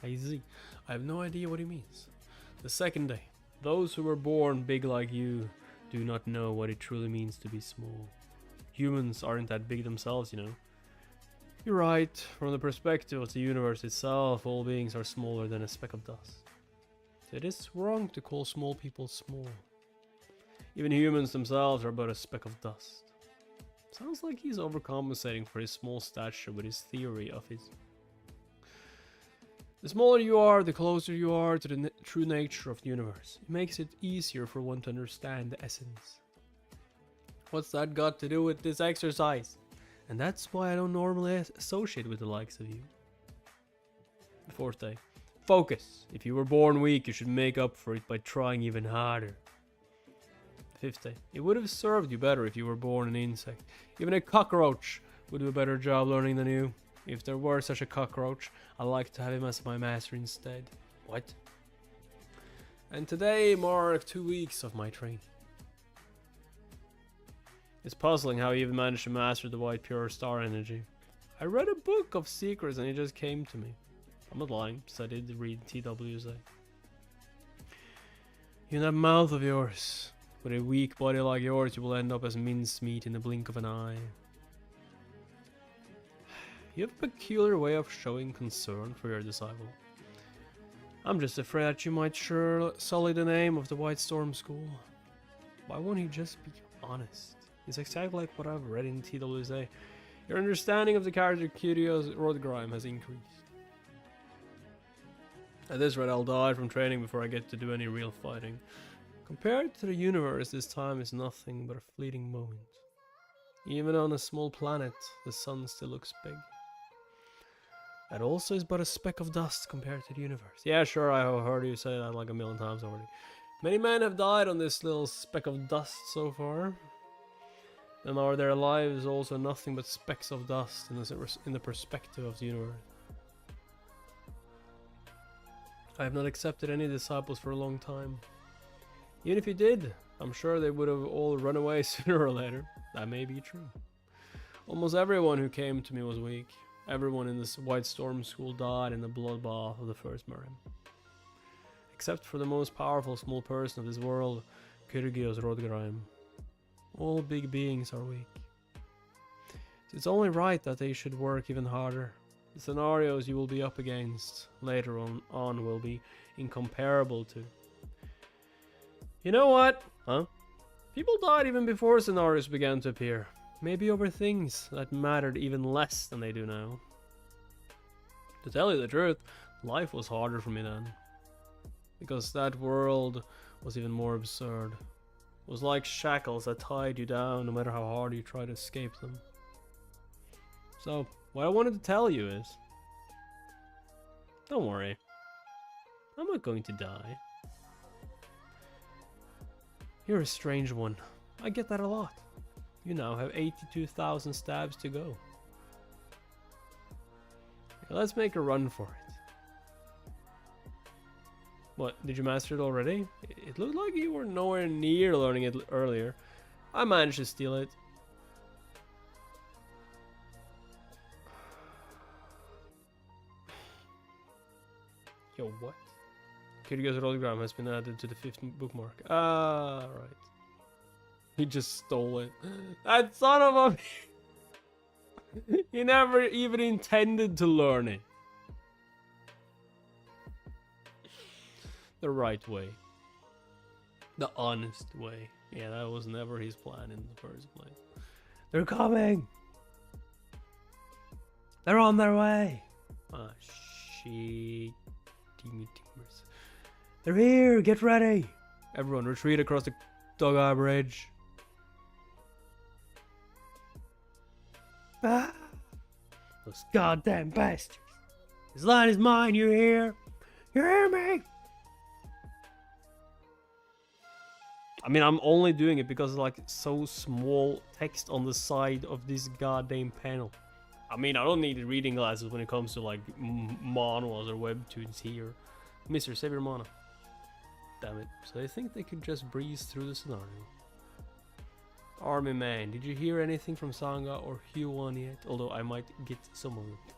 I see. I have no idea what he means. The second day. Those who were born big like you do not know what it truly means to be small. Humans aren't that big themselves, you know. You're right. From the perspective of the universe itself, all beings are smaller than a speck of dust. It is wrong to call small people small. Even humans themselves are but a speck of dust. Sounds like he's overcompensating for his small stature with his theory of his... The smaller you are, the closer you are to the true nature of the universe. It makes it easier for one to understand the essence. What's that got to do with this exercise? And that's why I don't normally associate with the likes of you. The fourth day. Focus. If you were born weak, you should make up for it by trying even harder. The fifth day. It would have served you better if you were born an insect. Even a cockroach would do a better job learning than you. If there were such a cockroach, I'd like to have him as my master instead. What? And today marked 2 weeks of my training. It's puzzling how he even managed to master the white pure star energy. I read a book of secrets and it just came to me. I'm not lying, because I did read TWSA. In that mouth of yours, with a weak body like yours, you will end up as mincemeat in the blink of an eye. You have a peculiar way of showing concern for your disciple. I'm just afraid that you might sully the name of the White Storm School. Why won't he just be honest? It's exactly like what I've read in TWSA. Your understanding of the character Kyrgios Rodgrime has increased. At this rate, I'll die from training before I get to do any real fighting. Compared to the universe, this time is nothing but a fleeting moment. Even on a small planet, the sun still looks big. That also is but a speck of dust compared to the universe. Yeah, sure, I have heard you say that like a million times already. Many men have died on this little speck of dust so far. And are their lives also nothing but specks of dust in the perspective of the universe? I have not accepted any disciples for a long time. Even if you did, I'm sure they would have all run away sooner or later. That may be true. Almost everyone who came to me was weak. Everyone in this White Storm School died in the bloodbath of the first Miriam. Except for the most powerful small person of this world, Kyrgios Rodgrime. All big beings are weak. It's only right that they should work even harder. The scenarios you will be up against later on will be incomparable to. You know what? Huh? People died even before scenarios began to appear. Maybe over things that mattered even less than they do now. To tell you the truth, life was harder for me then. Because that world was even more absurd. It was like shackles that tied you down no matter how hard you tried to escape them. So, what I wanted to tell you is... Don't worry. I'm not going to die. You're a strange one. I get that a lot. You now have 82,000 stabs to go. Let's make a run for it. What, did you master it already? It looked like you were nowhere near learning it earlier. I managed to steal it. Yo, what? Kyrgios Rodgram has been added to the 5th bookmark. Ah, right. He just stole it. That son of a... He never even intended to learn it. The right way. The honest way. Yeah, that was never his plan in the first place. They're coming! They're on their way! Ah, shit. Teamers. They're here! Get ready! Everyone retreat across the dugout bridge. Ah! Those goddamn bastards! This line is mine, you hear? You hear me? I mean, I'm only doing it because it's like so small text on the side of this goddamn panel. I mean, I don't need reading glasses when it comes to like manuals or webtoons here. Mister, save your mana. Damn it. So they think they could just breeze through the scenario. Army man, did you hear anything from Sanga or Hwan yet? Although I might get some of it.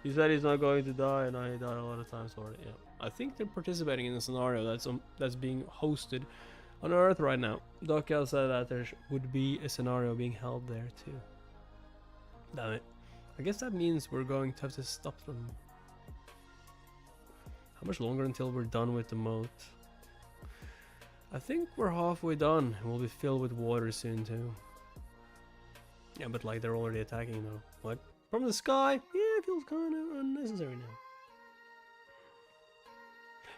He said he's not going to die, and I died a lot of times already. Yeah, I think they're participating in a scenario that's being hosted on Earth right now. Dokya said that there would be a scenario being held there too. Damn it! I guess that means we're going to have to stop them. How much longer until we're done with the moat? I think we're halfway done. We'll be filled with water soon too. Yeah, but like they're already attacking though. What? From the sky? Yeah, it feels kind of unnecessary now.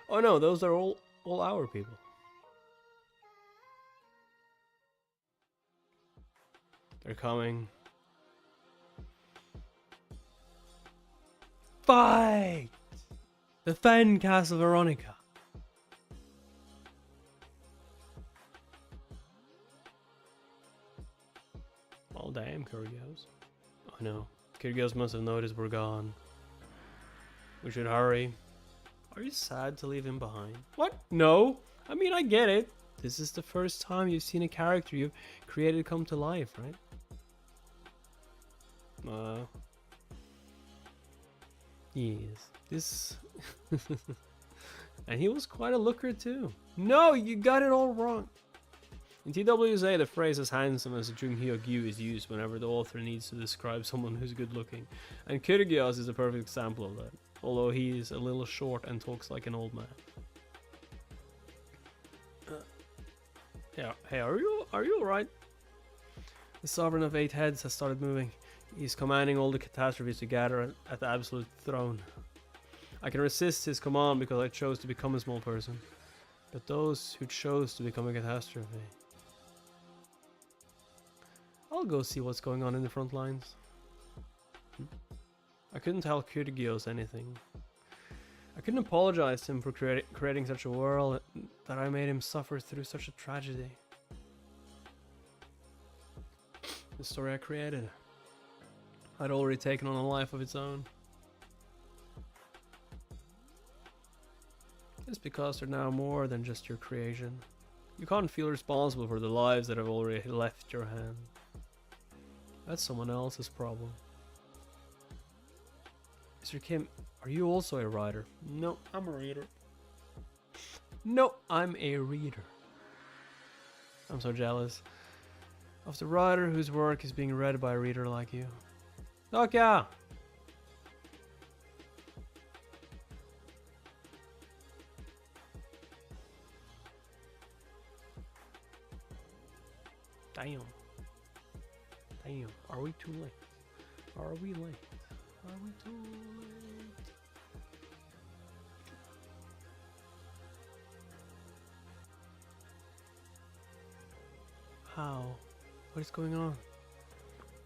Oh no, those are all our people. They're coming. Fight! Defend Castle Veronica. Oh damn, Kyrgios. Oh no. Kyrgios must have noticed we're gone. We should hurry. Are you sad to leave him behind? What? No. I mean, I get it. This is the first time you've seen a character you've created come to life, right? Yes. This... And he was quite a looker too. No, you got it all wrong. In TWSA, the phrase as handsome as Jung Hyuk Yu is used whenever the author needs to describe someone who's good looking. And Kyrgios is a perfect example of that, although he is a little short and talks like an old man. Yeah, hey, are you alright? The Sovereign of Eight Heads has started moving. He's commanding all the catastrophes to gather at the absolute throne. I can resist his command because I chose to become a small person. But those who chose to become a catastrophe... I'll go see what's going on in the front lines. I couldn't tell Kyrgios anything. I couldn't apologize to him for creating such a world that I made him suffer through such a tragedy. The story I created had already taken on a life of its own. It's because they're now more than just your creation. You can't feel responsible for the lives that have already left your hand. That's someone else's problem. Mr. Kim, are you also a writer? No, I'm a reader. No, I'm a reader. I'm so jealous of the writer whose work is being read by a reader like you. Dokya! Damn. Damn. Are we too late? Are we late? Are we too late? How? What is going on?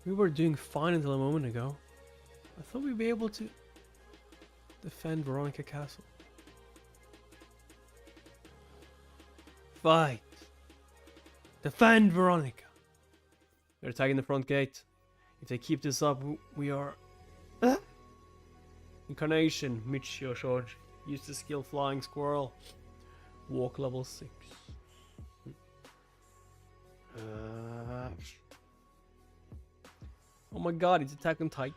We were doing fine until a moment ago. I thought we'd be able to defend Veronica Castle. Fight! Defend Veronica! They're attacking the front gate. If they keep this up, we are... Incarnation, Michio Shoji. Use the skill Flying Squirrel. Walk level 6. Oh my god, he's attacking Titan.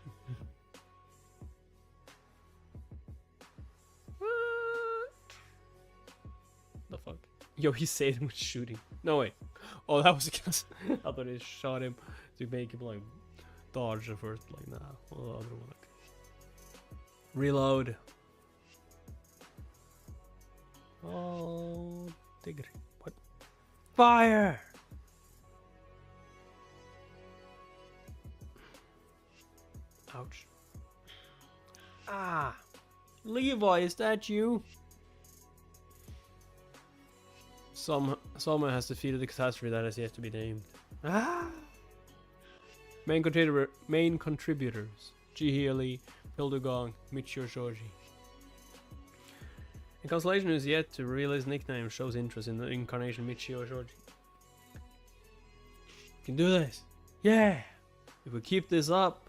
What? The fuck? Yo, he saved him with shooting. No, wait. Oh, that was because I thought he shot him to make him like dodge the first. Like, nah. Well, the other one. Okay. Reload. Oh, digger. What? Fire! Ouch. Ah! Levi, is that you? Someone has defeated the catastrophe that has yet to be named. Ah! Main contributors. Ji Lee, Hildegong, Michio Shoji. And Constellation, who's yet to reveal his nickname, shows interest in the incarnation Michio Shoji. Can do this. Yeah! If we keep this up,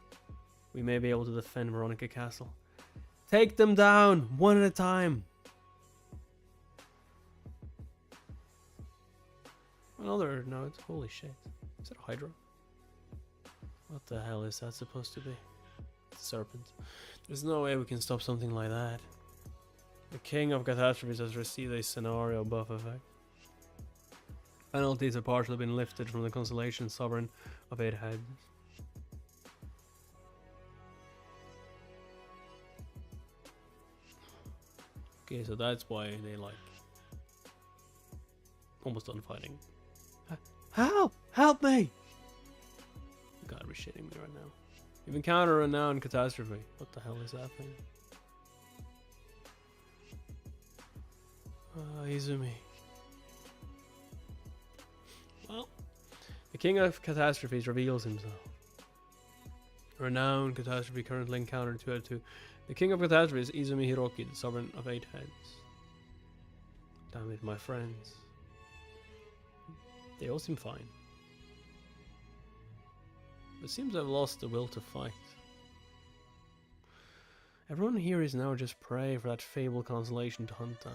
we may be able to defend Veronica Castle. Take them down, one at a time. Another note. Holy shit. Is it a Hydra? What the hell is that supposed to be? It's a serpent. There's no way we can stop something like that. The King of Catastrophes has received a scenario buff effect. Penalties have partially been lifted from the constellation Sovereign of 8 Heads. Okay, so that's why they like almost done fighting. Help! Help me! You gotta be shitting me right now. You've encountered a renowned catastrophe. What the hell is that thing? Izumi. Well, the King of Catastrophes reveals himself. Renowned catastrophe currently encountered 2 out of 2. The King of Catastrophes is Izumi Hiroki, the Sovereign of 8 Heads. Damn it, my friends. They all seem fine. But seems I've lost the will to fight. Everyone here is now just prey for that fable constellation to hunt down.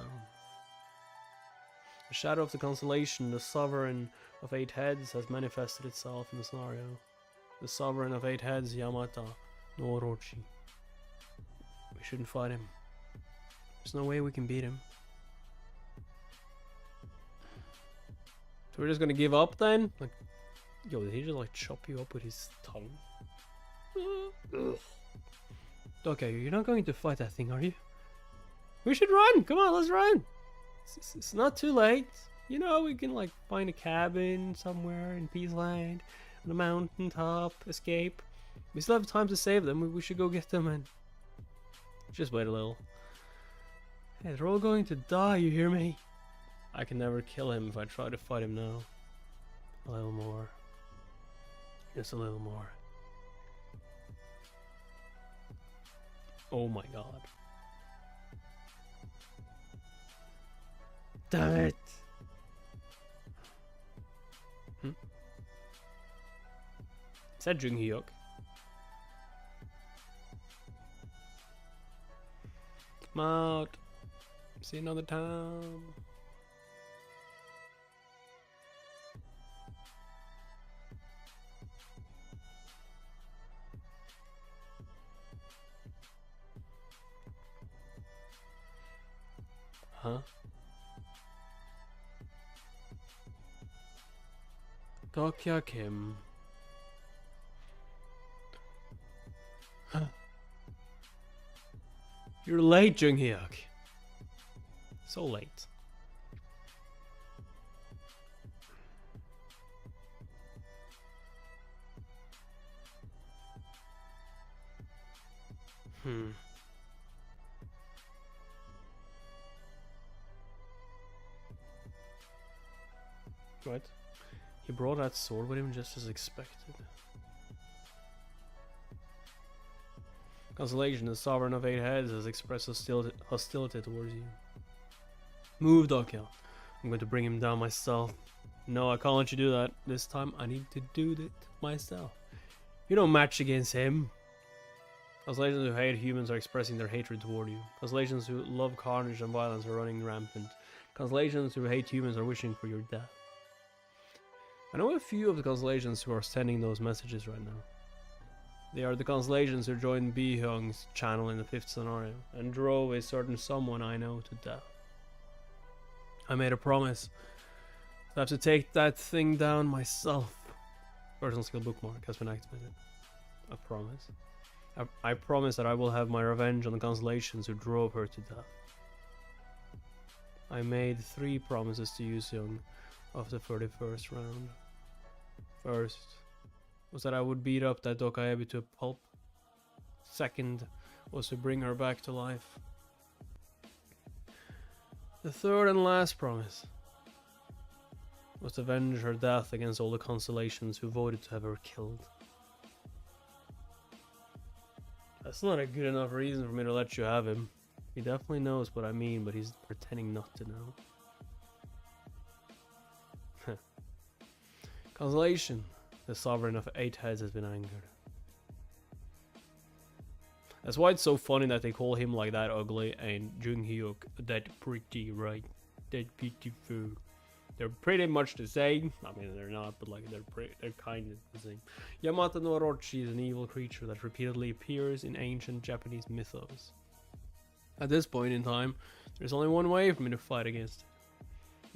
The shadow of the constellation, the Sovereign of 8 Heads, has manifested itself in the scenario. The Sovereign of 8 Heads, Yamata no Orochi. We shouldn't fight him. There's no way we can beat him. So we're just gonna give up then? Like, yo, did he just like chop you up with his tongue? Okay, you're not going to fight that thing, are you? We should run! Come on, let's run! It's not too late. You know, we can like find a cabin somewhere in Peaceland, on a mountain top, escape. We still have time to save them. We should go get them and just wait a little. Hey, they're all going to die, you hear me? I can never kill him if I try to fight him now. A little more. Just a little more. Oh my god. Damn it! Is that Jung Hyuk? I'm out. See you another time. Huh? Tokya Kim. Huh? You're late, Jung Hyuk. So late. What? He brought that sword with him just as expected. Constellation, the Sovereign of 8 Heads, has expressed hostility towards you. Move, Dokyo. I'm going to bring him down myself. No, I can't let you do that. This time I need to do it myself. You don't match against him. Constellations who hate humans are expressing their hatred toward you. Constellations who love carnage and violence are running rampant. Constellations who hate humans are wishing for your death. I know a few of the constellations who are sending those messages right now. They are the constellations who joined Bi-hyung's channel in the 5th scenario and drove a certain someone I know to death. I made a promise that I have to take that thing down myself. Personal skill bookmark has been activated. A promise. I promise that I will have my revenge on the constellations who drove her to death. I made 3 promises to Suyeong of the 31st round. First was that I would beat up that Dokaebi to a pulp. Second was to bring her back to life. The third and last promise was to avenge her death against all the constellations who voted to have her killed. That's not a good enough reason for me to let you have him. He definitely knows what I mean, but he's pretending not to know. Constellation, the Sovereign of 8 Heads, has been angered. That's why it's so funny that they call him like that ugly and Jung Hyuk that pretty, right? That beautiful. They're pretty much the same. I mean, they're not, but like they're kind of the same. Yamata no Orochi is an evil creature that repeatedly appears in ancient Japanese mythos. At this point in time, there's only one way for me to fight against it.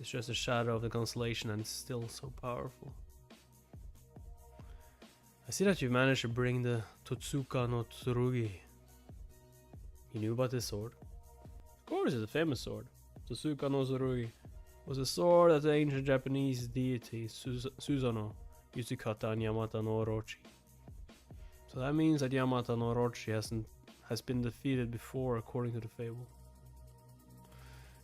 It's just a shadow of the constellation, and it's still so powerful. I see that you've managed to bring the Totsuka no Tsurugi. You knew about this sword? Of course, it's a famous sword. Totsuka no Tsurugi was a sword that the ancient Japanese deity Susanoo used to cut down Yamata no Orochi. So that means that Yamata no Orochi has been defeated before, according to the fable.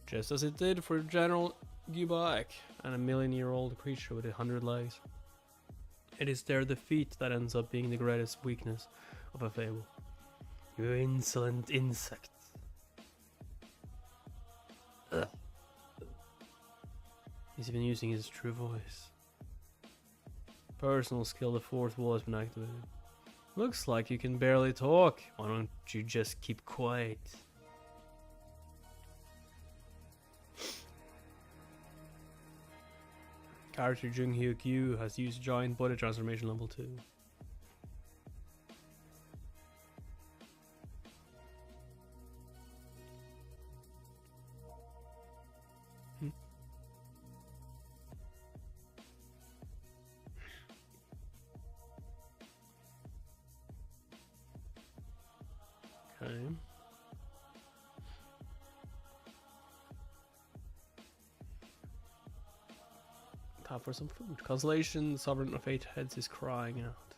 Just as it did for General Gibaek and a million-year-old creature with 100 legs. It is their defeat that ends up being the greatest weakness of a fable. You insolent insect. Ugh. He's even using his true voice. Personal skill, the fourth wall has been activated. Looks like you can barely talk. Why don't you just keep quiet? Character Jung-hyuk Yu has used giant body transformation level 2. Okay. Time for some food. Constellation, Sovereign of 8 Heads is crying out.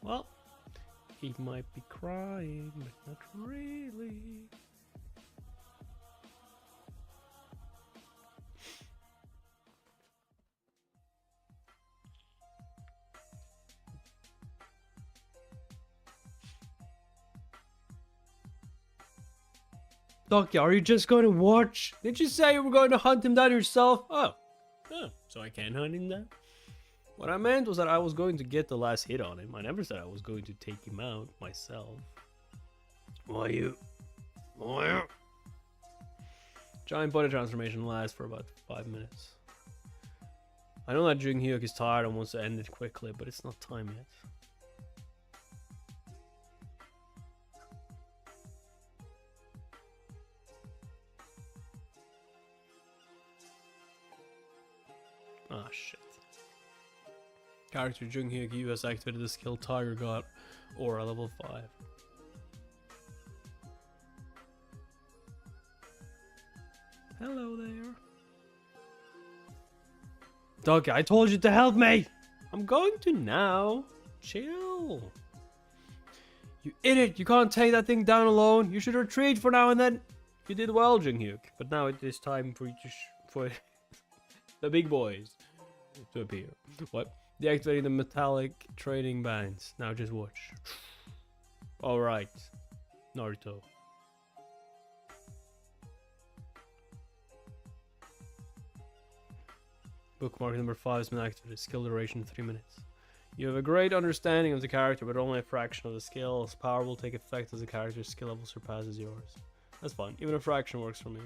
Well, he might be crying, but not really. Doki, are you just going to watch? Did you say you were going to hunt him down yourself? Oh, so I can't hunt him down? What I meant was that I was going to get the last hit on him. I never said I was going to take him out myself. Why you? Giant body transformation lasts for about 5 minutes. I know that Jung-hyuk is tired and wants to end it quickly, but it's not time yet. Ah, shit. Character Jung-hyuk Yu has activated the skill Tiger God Aura level 5. Hello there. Doug, I told you to help me! I'm going to now. Chill. You idiot! You can't take that thing down alone. You should retreat for now and then. You did well, Jung-hyuk, but now it is time for you to for the big boys to appear. What? Deactivating the metallic trading bands. Now just watch. Alright. Naruto. Bookmark number 5 has been activated. Skill duration 3 minutes. You have a great understanding of the character, but only a fraction of the skills. Power will take effect as the character's skill level surpasses yours. That's fine. Even a fraction works for me.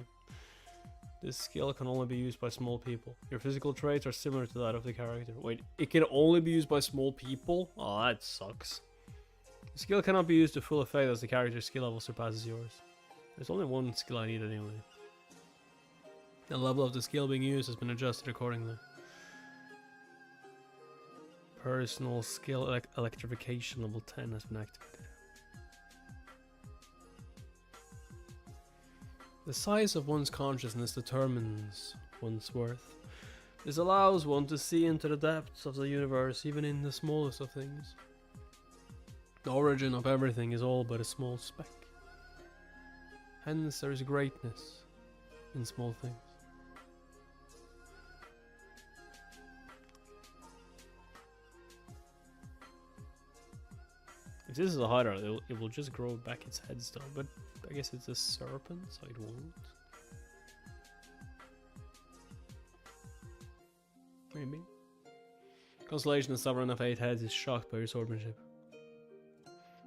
This skill can only be used by small people. Your physical traits are similar to that of the character. Wait, it can only be used by small people? Oh, that sucks. The skill cannot be used to full effect as the character's skill level surpasses yours. There's only one skill I need anyway. The level of the skill being used has been adjusted accordingly. Personal skill electrification level 10 has been activated. The size of one's consciousness determines one's worth. This allows one to see into the depths of the universe, even in the smallest of things. The origin of everything is all but a small speck. Hence there is greatness in small things. If this is a hider, it will just grow back its head still, but I guess it's a serpent, so it won't. Maybe. Constellation, the Sovereign of 8 Heads, is shocked by your swordsmanship.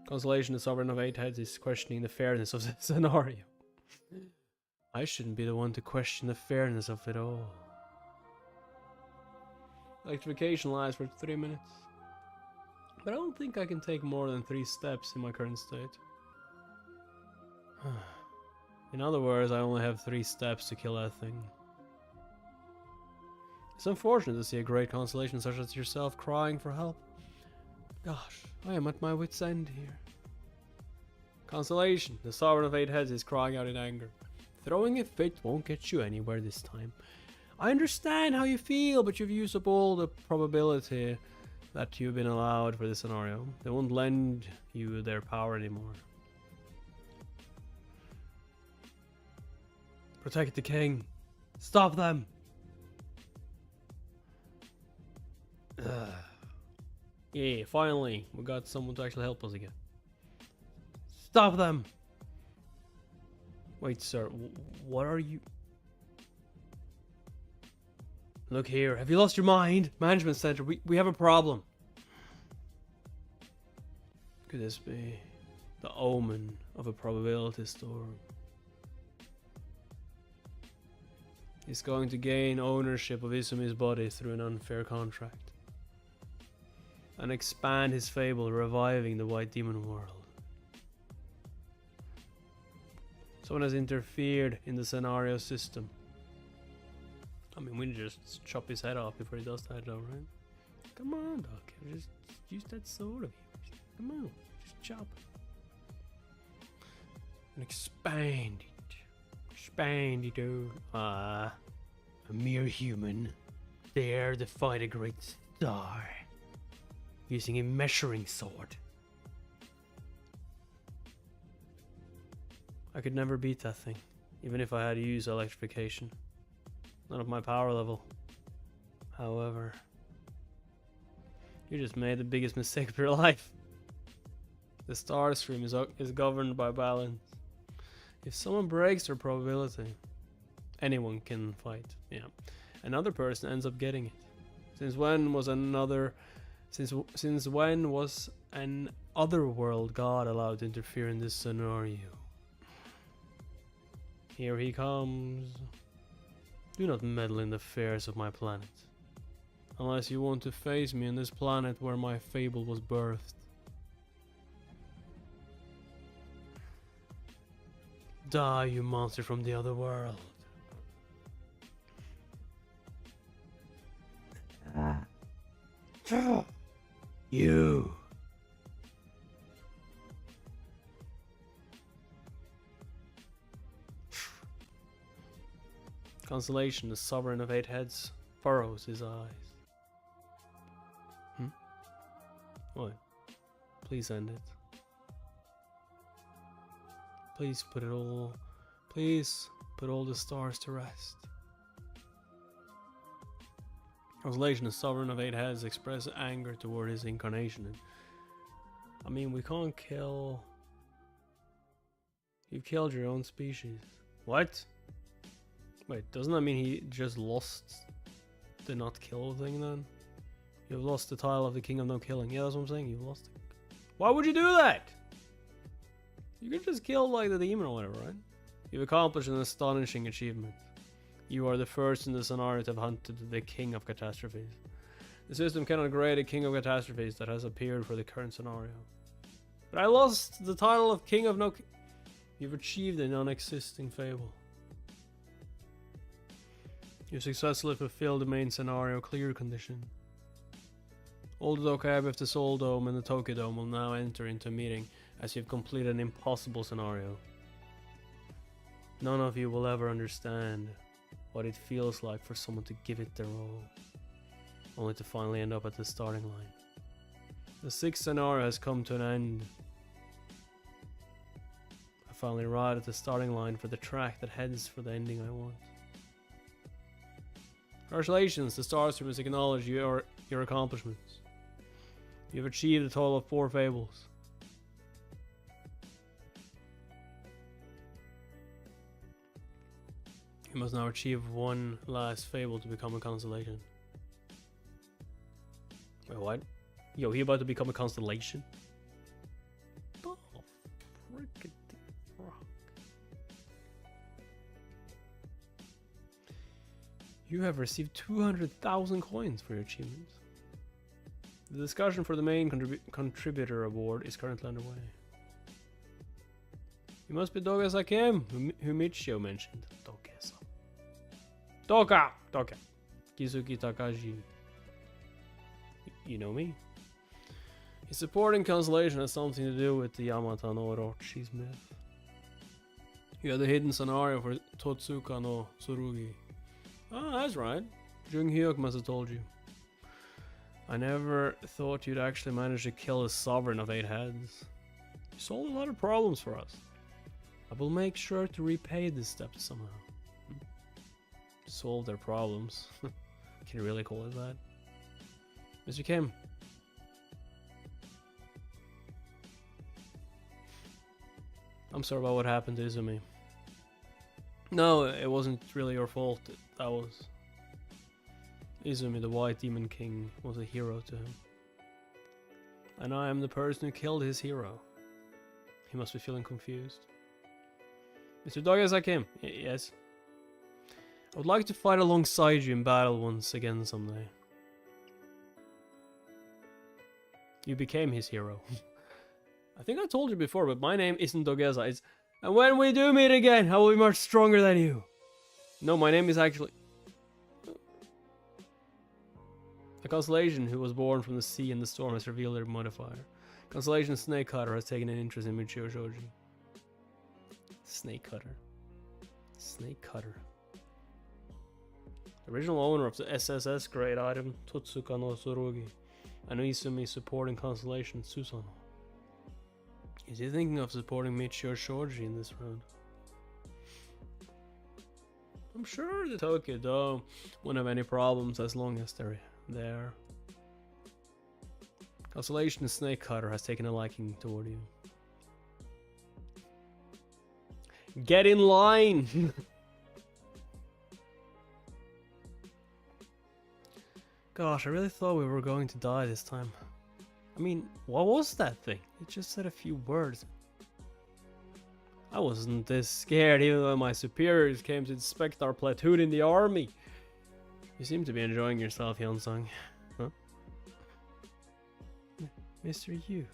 Constellation, the Sovereign of 8 Heads, is questioning the fairness of the scenario. I shouldn't be the one to question the fairness of it all. Electrification lasts for 3 minutes. But I don't think I can take more than 3 steps in my current state. In other words, I only have 3 steps to kill that thing. It's unfortunate to see a great constellation such as yourself crying for help. Gosh, I am at my wit's end here. Constellation, the Sovereign of 8 Heads, is crying out in anger. Throwing a fit won't get you anywhere this time. I understand how you feel, but you've used up all the probability that you've been allowed for this scenario. They won't lend you their power anymore. Protect the king. Stop them. Yeah, finally, we got someone to actually help us again. Stop them. Wait, sir, what are you? Look here, have you lost your mind? Management Center, we have a problem. Could this be the omen of a probability storm? He's going to gain ownership of Izumi's body through an unfair contract. And expand his fable, reviving the White Demon world. Someone has interfered in the scenario system. I mean, we just chop his head off before he does that, though, right? Come on, Doc. Just use that sword of yours. Come on, just chop it. And expand it. Expand it, dude. A mere human. Dare to fight a great star. Using a measuring sword. I could never beat that thing, even if I had to use electrification. Not at my power level. However, you just made the biggest mistake of your life. The star stream is governed by balance. If someone breaks their probability, anyone can fight. Yeah, another person ends up getting it. Since when was an otherworld god allowed to interfere in this scenario? Here he comes. Do not meddle in the affairs of my planet. Unless you want to face me on this planet where my fable was birthed. Die, you monster from the other world. You. Constellation, the Sovereign of 8 Heads, furrows his eyes. What? Please end it. Please put all the stars to rest. Constellation, the Sovereign of 8 Heads, express anger toward his incarnation. I mean, we can't kill. You've killed your own species. What? Wait, doesn't that mean he just lost the not kill thing then? You've lost the title of the King of No Killing. Yeah, that's what I'm saying. You've lost it. Why would you do that? You could just kill like the demon or whatever, right? You've accomplished an astonishing achievement. You are the first in the scenario to have hunted the King of Catastrophes. The system cannot grade a King of Catastrophes that has appeared for the current scenario. But I lost the title of King of No... You've achieved a non-existing fable. You successfully fulfilled the main scenario clear condition. All the Dokkaebi of the Soul Dome and the Tokyo Dome will now enter into a meeting as you've completed an impossible scenario. None of you will ever understand what it feels like for someone to give it their all, only to finally end up at the starting line. The 6th scenario has come to an end. I finally arrived at the starting line for the track that heads for the ending I want. Congratulations, the Starstream has acknowledged your accomplishments. You've achieved a total of 4 fables. You must now achieve one last fable to become a constellation. Wait, what? Yo, he about to become a constellation? Oh, frickety rock. You have received 200,000 coins for your achievements. The discussion for the main contributor award is currently underway. You must be Dogesa Kim, who Michio mentioned. Dogesa. Doka! Kizuki Takashi. You know me? His supporting constellation has something to do with the Yamata no Orochi's myth. You had the hidden scenario for Totsuka no Tsurugi. Oh, that's right. Jung Hyuk must have told you. I never thought you'd actually manage to kill a sovereign of 8 heads. You solved a lot of problems for us. I will make sure to repay this step somehow. Solve their problems. Can you really call it that? Mr. Kim. I'm sorry about what happened to Izumi. No, it wasn't really your fault. That was... Izumi, the White Demon King, was a hero to him. And I am the person who killed his hero. He must be feeling confused. Mr. Dogesa Kim. Yes? I would like to fight alongside you in battle once again someday. You became his hero. I think I told you before, but my name isn't Dogesa. It's... And when we do meet again, I will be much stronger than you. No, my name is actually... A constellation who was born from the sea and the storm has revealed their modifier. Constellation Snake Cutter has taken an interest in Michio Shoji. Snake Cutter. Snake Cutter. The original owner of the SSS grade item, Totsuka no Tsurugi, and Izumi supporting constellation Susanoo. Is he thinking of supporting Michio Shoji in this round? I'm sure the Tokyo Dome won't have any problems as long as they're there. Constellation Snake Cutter has taken a liking toward you. Get in line! Gosh, I really thought we were going to die this time. I mean, what was that thing? It just said a few words. I wasn't this scared even though my superiors came to inspect our platoon in the army. You seem to be enjoying yourself, Hyunsung. Huh? Mr. Yu,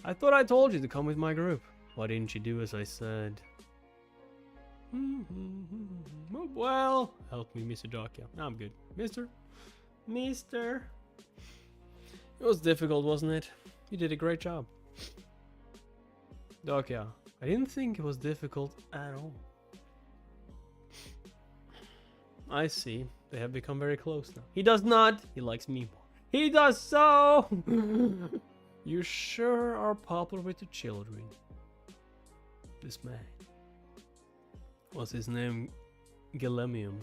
I thought I told you to come with my group. Why didn't you do as I said? Well, help me, Mr. Dakia. I'm good. Mister? It was difficult, wasn't it? You did a great job. Dakia, I didn't think it was difficult at all. I see. They have become very close now. He does not. He likes me more. He does so! You sure are popular with the children. This man. What's his name? Gilemium.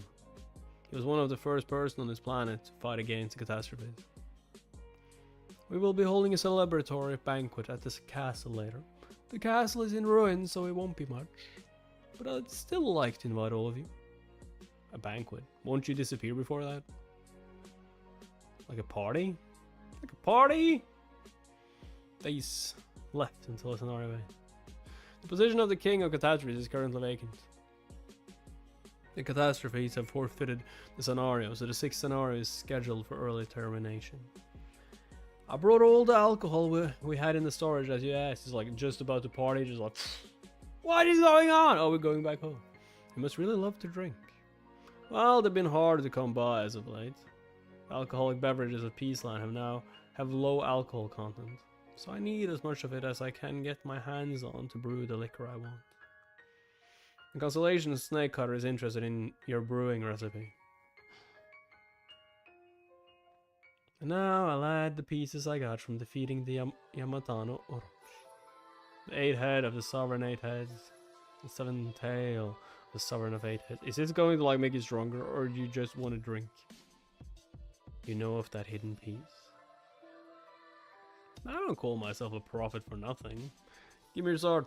He was one of the first person on this planet to fight against the catastrophes. We will be holding a celebratory banquet at this castle later. The castle is in ruins, so it won't be much. But I'd still like to invite all of you. A banquet? Won't you disappear before that? Like a party? Like a party? Days left until the scenario ends. The position of the King of Catastrophes is currently vacant. The catastrophes have forfeited the scenario, so the 6th scenario is scheduled for early termination. I brought all the alcohol we had in the storage as you asked. It's like just about to party, just like, what is going on? Oh, we're going back home. You must really love to drink. Well, they've been hard to come by as of late. Alcoholic beverages of Peaceland have low alcohol content, so I need as much of it as I can get my hands on to brew the liquor I want. The Constellation Snake Cutter is interested in your brewing recipe. And now I'll add the pieces I got from defeating the Yamatano Orochi. The 8 head of the Sovereign 8 heads. The 7 tail of the Sovereign of 8 heads. Is this going to like make you stronger, or do you just want to drink? You know of that hidden piece? I don't call myself a prophet for nothing. Give me your sword.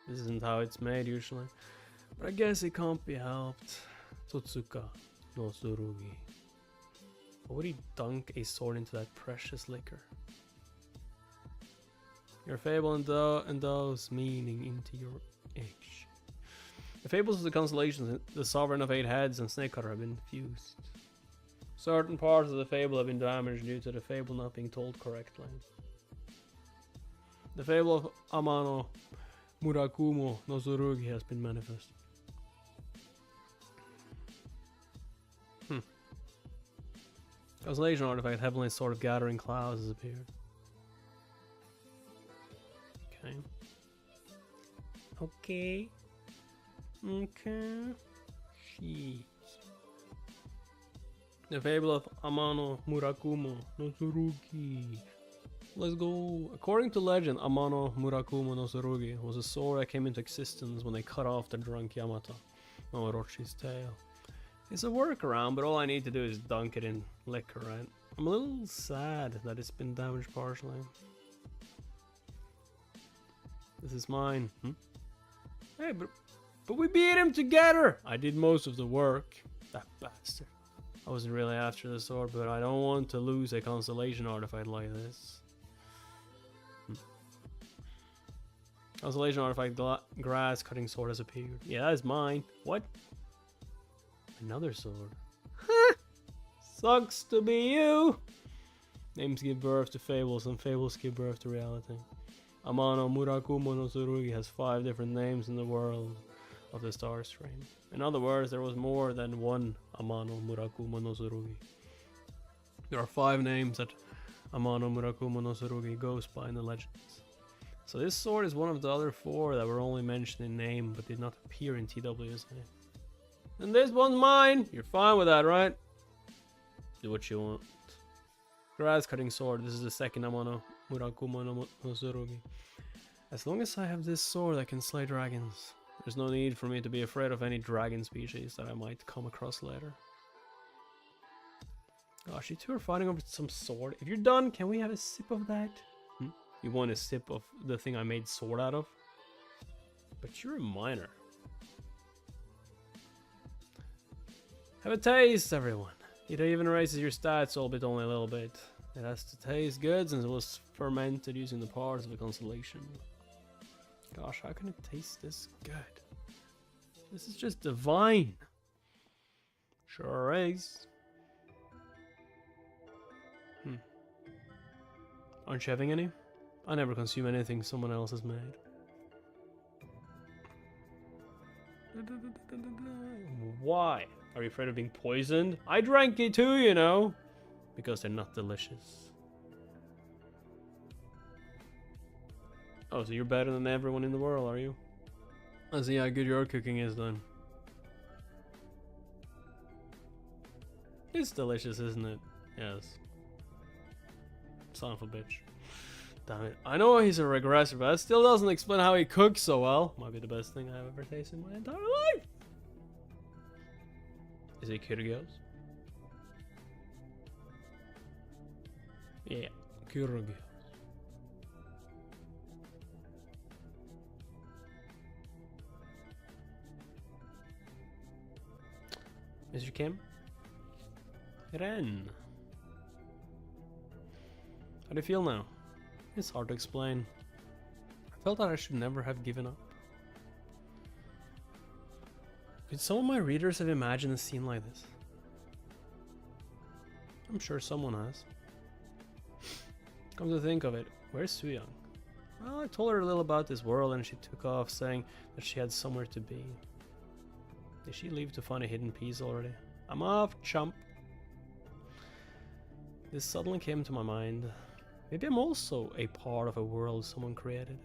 This isn't how it's made usually, but I guess it can't be helped. Totsuka no Tsurugi. Why would he dunk a sword into that precious liquor? Your fable endows meaning into your age. The fables of the constellations, the sovereign of 8 heads, and Snakecutter have been fused. Certain parts of the fable have been damaged due to the fable not being told correctly. The fable of Amano Murakumo no Tsurugi has been manifested. Constellation artifact, Heavenly Sword of Gathering Clouds, has appeared. Okay. Okay. Okay. Jeez. The fable of Amano Murakumo no Tsurugi. Let's go. According to legend, Amano Murakumo no Tsurugi was a sword that came into existence when they cut off the drunk Yamato no Orochi's tail. It's a workaround, but all I need to do is dunk it in liquor, right? I'm a little sad that it's been damaged partially. This is mine. Hey, but we beat him together! I did most of the work. That bastard. I wasn't really after the sword, but I don't want to lose a constellation artifact like this. Constellation artifact, grass cutting sword has appeared. Yeah, that is mine. What? Another sword. Sucks to be you! Names give birth to fables, and fables give birth to reality. Amano Murakumo no Tsurugi has 5 different names in the world of the star stream. In other words, there was more than one Amano Murakumo no Tsurugi. There are 5 names that Amano Murakumo no Tsurugi goes by in the legends. So this sword is one of the other 4 that were only mentioned in name but did not appear in TW's name. And this one's mine! You're fine with that, right? Do what you want. Grass cutting sword. This is the second Amano Murakumo no Tsurugi. As long as I have this sword I can slay dragons. There's no need for me to be afraid of any dragon species that I might come across later. Gosh, you two are fighting over some sword. If you're done, can we have a sip of that? You want a sip of the thing I made sword out of? But you're a miner. Have a taste, everyone. It even raises your stats, albeit only a little bit. It has to taste good since it was fermented using the parts of the constellation. Gosh, how can it taste this good? This is just divine. Sure is. Aren't you having any? I never consume anything someone else has made. Why? Are you afraid of being poisoned? I drank it too, you know. Because they're not delicious. Oh, so you're better than everyone in the world, are you? I see how good your cooking is then. It's delicious, isn't it? Yes. Son of a bitch. Damn it. I know he's a regressor, but that still doesn't explain how he cooks so well. Might be the best thing I've ever tasted in my entire life. Is it Kyrgios? Yeah, Kyrgios. Mr. Kim? Ren. How do you feel now? It's hard to explain. I felt that I should never have given up. Could some of my readers have imagined a scene like this? I'm sure someone has. Come to think of it, where's Suyeong? Well, I told her a little about this world and she took off saying that she had somewhere to be. Did she leave to find a hidden piece already? I'm off, chump. This suddenly came to my mind. Maybe I'm also a part of a world someone created.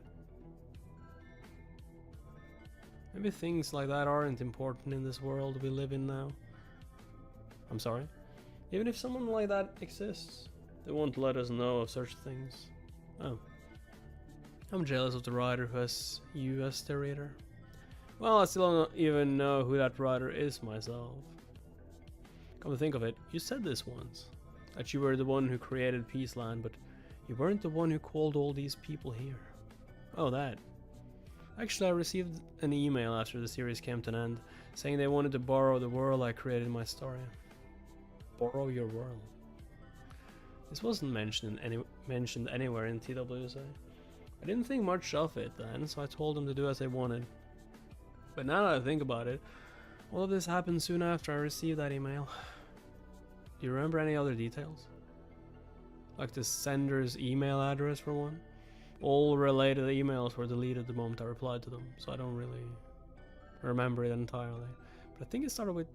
Maybe things like that aren't important in this world we live in now. I'm sorry. Even if someone like that exists, they won't let us know of such things. Oh. I'm jealous of the writer who has you as the reader. Well, I still don't even know who that writer is myself. Come to think of it, you said this once. That you were the one who created Peaceland, but you weren't the one who called all these people here. Oh, that. Actually, I received an email after the series came to an end, saying they wanted to borrow the world I created in my story. Borrow your world. This wasn't mentioned anywhere in TWSA. I didn't think much of it then, so I told them to do as they wanted. But now that I think about it, all of this happened soon after I received that email. Do you remember any other details? Like the sender's email address for one? All related emails were deleted the moment I replied to them, so I don't really remember it entirely. But I think it started with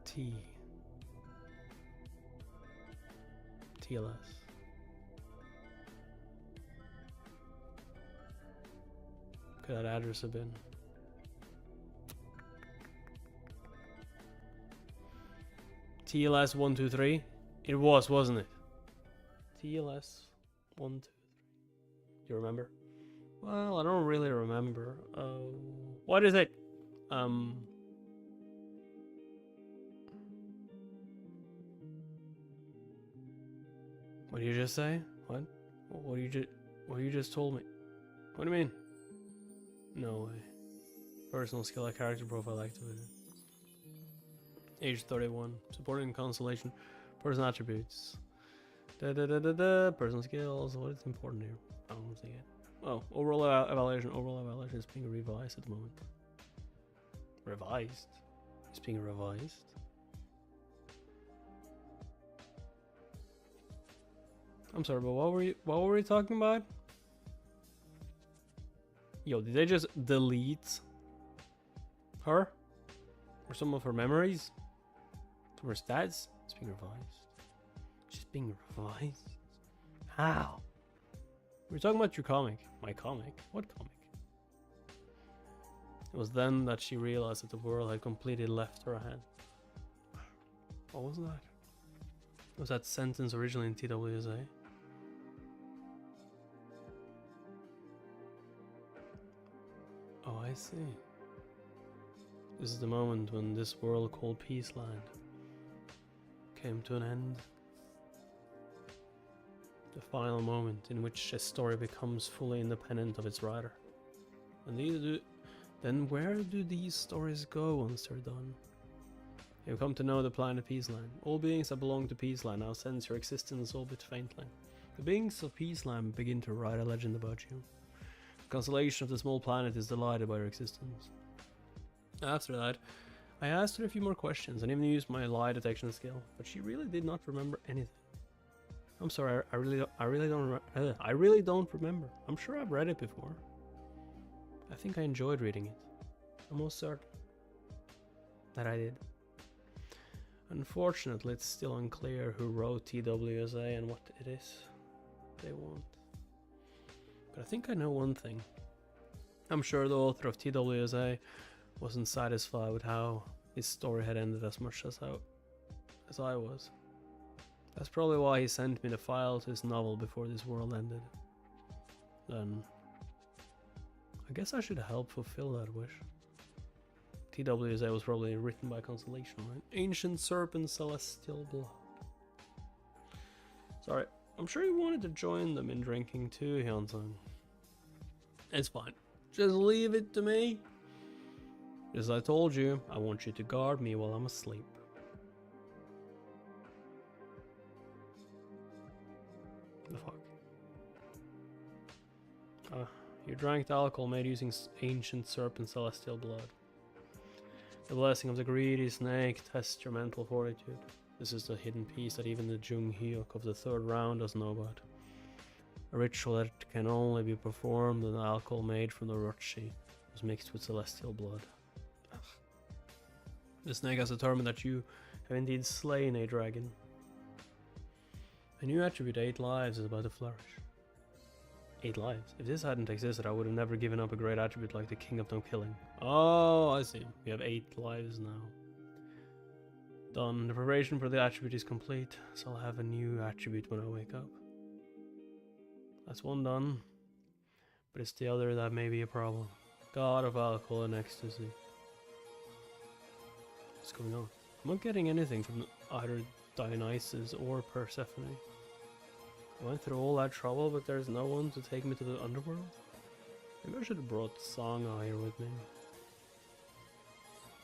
T. TLS. Could that address have been? TLS 123? It was, wasn't it? TLS 123. Do you remember? Well, I don't really remember. What is it? What did you just say? What? What you just told me? What do you mean? No way. Personal skill at character profile activated. Age 31. Supporting constellation. Personal attributes. Personal skills. What is important here? I don't see it. Oh, overall evaluation. Overall evaluation is being revised at the moment. Revised? It's being revised? I'm sorry, but what were we talking about? Yo, did they just delete her? Or some of her memories? Some of her stats? It's being revised. She's being revised? How? We're talking about your comic. My comic? What comic? It was then that she realized that the world had completely left her hand. What was that? Was that sentence originally in TWSA? Oh, I see. This is the moment when this world called Peaceland came to an end. The final moment in which a story becomes fully independent of its writer. And then where do these stories go once they're done? You've come to know the planet Peaceland. All beings that belong to Peaceland now sense your existence, albeit faintly. The beings of Peaceland begin to write a legend about you. The constellation of the small planet is delighted by your existence. After that, I asked her a few more questions and even used my lie detection skill, but she really did not remember anything. I'm sorry, I really don't remember. I'm sure I've read it before. I think I enjoyed reading it. I'm almost certain that I did. Unfortunately, it's still unclear who wrote TWSA and what it is they want. But I think I know one thing. I'm sure the author of TWSA wasn't satisfied with how his story had ended as much as I was. That's probably why he sent me the file to his novel before this world ended. Then I guess I should help fulfill that wish. TWSA was probably written by Constellation, right? Ancient Serpent, Celestial Blood. Sorry, I'm sure you wanted to join them in drinking too, Hyun-sung. It's fine. Just leave it to me. As I told you, I want you to guard me while I'm asleep. The fuck? You drank the alcohol made using Ancient Serpent Celestial Blood. The blessing of the greedy snake tests your mental fortitude. This is the hidden piece that even the Jung Hyuk of the third round doesn't know about. A ritual that can only be performed when the alcohol made from the Rochi was mixed with celestial blood. Ugh. The snake has determined that you have indeed slain a dragon. A new attribute, 8 lives, is about to flourish. 8 lives? If this hadn't existed, I would have never given up a great attribute like the King of No Killing. Oh, I see. We have 8 lives now. Done. The preparation for the attribute is complete, so I'll have a new attribute when I wake up. That's one done. But it's the other that may be a problem. God of alcohol and ecstasy. What's going on? I'm not getting anything from either Dionysus or Persephone. I went through all that trouble, but there's no one to take me to the underworld? Maybe I should have brought Sangha here with me.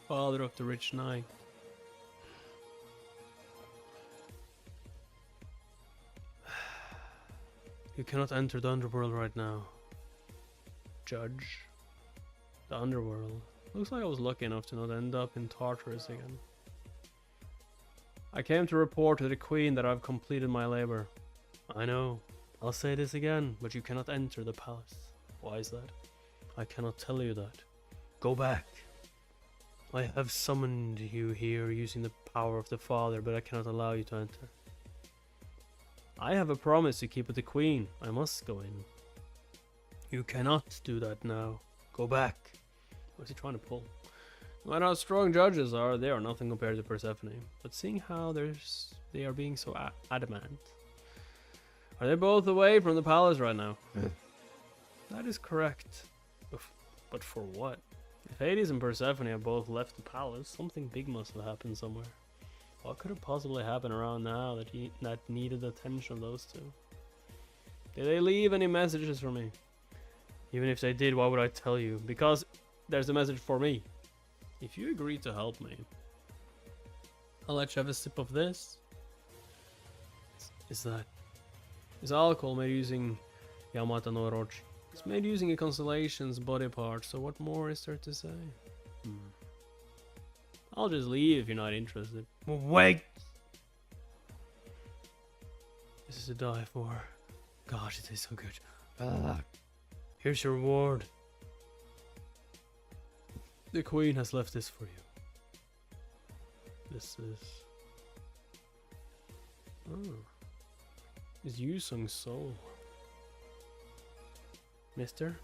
Father of the rich knight. You cannot enter the underworld right now. Judge. The underworld. Looks like I was lucky enough to not end up in Tartarus again. I came to report to the queen that I've completed my labor. I know. I'll say this again, but you cannot enter the palace. Why is that? I cannot tell you that. Go back. I have summoned you here using the power of the Father, but I cannot allow you to enter. I have a promise to keep with the queen. I must go in. You cannot do that now. Go back. What's he trying to pull? No matter how strong judges are, they are nothing compared to Persephone. But seeing how they are being so adamant. Are they both away from the palace right now? That is correct. But for what? If Hades and Persephone have both left the palace, something big must have happened somewhere. What could have possibly happened around now that needed the attention of those two? Did they leave any messages for me? Even if they did, why would I tell you? Because there's a message for me. If you agree to help me, I'll let you have a sip of this. Is alcohol made using Yamata no Orochi. It's made using a constellation's body part, so what more is there to say? I'll just leave if you're not interested. Wait! This is to die for. Gosh, it tastes so good. Here's your reward. The queen has left this for you. This is... Oh. Is Yuseong's soul. Mister?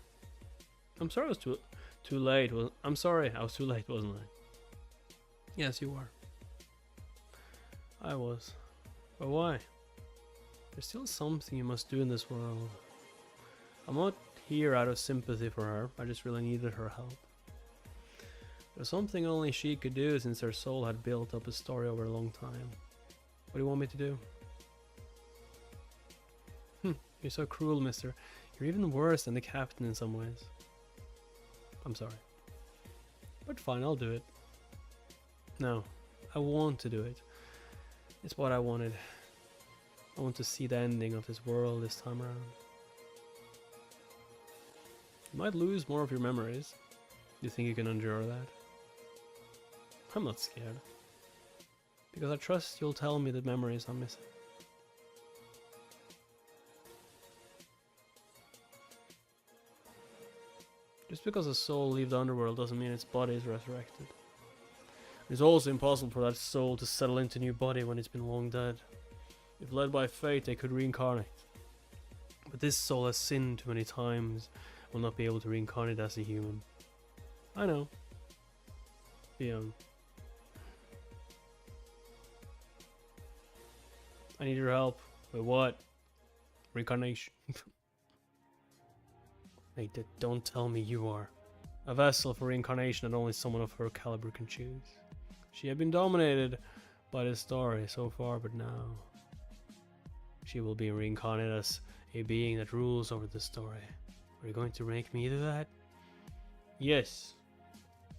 I'm sorry I was too late. I'm sorry I was too late, wasn't I? Yes, you were. I was. But why? There's still something you must do in this world. I'm not here out of sympathy for her. I just really needed her help. There's something only she could do since her soul had built up a story over a long time. What do you want me to do? You're so cruel, mister. You're even worse than the captain in some ways. I'm sorry. But fine, I'll do it. No, I want to do it. It's what I wanted. I want to see the ending of this world this time around. You might lose more of your memories. Do you think you can endure that? I'm not scared. Because I trust you'll tell me the memories I'm missing. Just because a soul leaves the underworld doesn't mean its body is resurrected. It's also impossible for that soul to settle into a new body when it's been long dead. If led by fate, they could reincarnate. But this soul has sinned too many times, will not be able to reincarnate as a human. I know. Suyeong. I need your help. With what? Reincarnation. Hey, don't tell me you are. A vessel for reincarnation that only someone of her caliber can choose. She had been dominated by the story so far, but now she will be reincarnated as a being that rules over the story. Are you going to make me do that? Yes.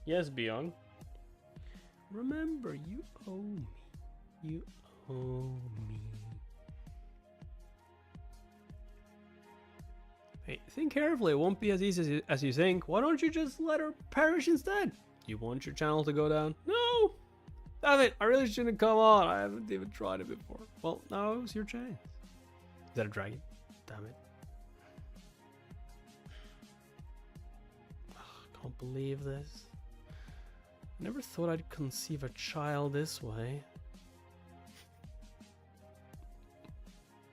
Yes, Byung. Remember, you owe me. You owe me. Hey, think carefully. It won't be as easy as you think. Why don't you just let her perish instead? You want your channel to go down? No! Damn it! I really shouldn't come on. I haven't even tried it before. Well, now it's your chance. Is that a dragon? Damn it. Can't believe this. I never thought I'd conceive a child this way.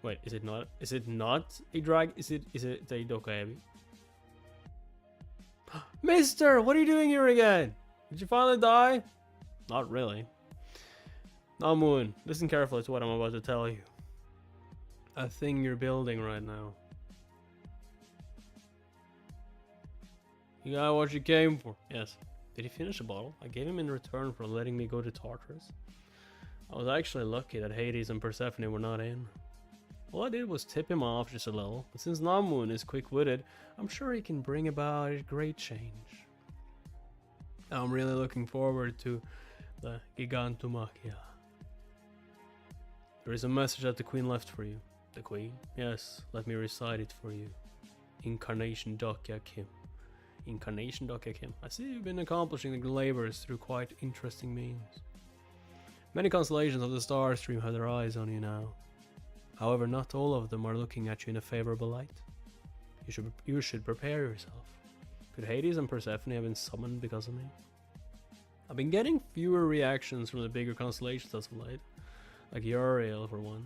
Wait, is it not? Is it not a drag? Is it a dokaebi? Mister, what are you doing here again? Did you finally die? Not really. Namun, listen carefully to what I'm about to tell you. A thing you're building right now. You got what you came for. Yes. Did he finish the bottle? I gave him in return for letting me go to Tartarus. I was actually lucky that Hades and Persephone were not in. All I did was tip him off just a little, but since Namun is quick-witted, I'm sure he can bring about a great change. I'm really looking forward to the Gigantomachia. There is a message that the Queen left for you. The Queen? Yes, let me recite it for you. Incarnation Dokya Kim. Incarnation Kim. I see you've been accomplishing the labors through quite interesting means. Many constellations of the star stream have their eyes on you now. However, not all of them are looking at you in a favorable light. You should prepare yourself. Could Hades and Persephone have been summoned because of me? I've been getting fewer reactions from the bigger constellations as of late. Like Uriel for one.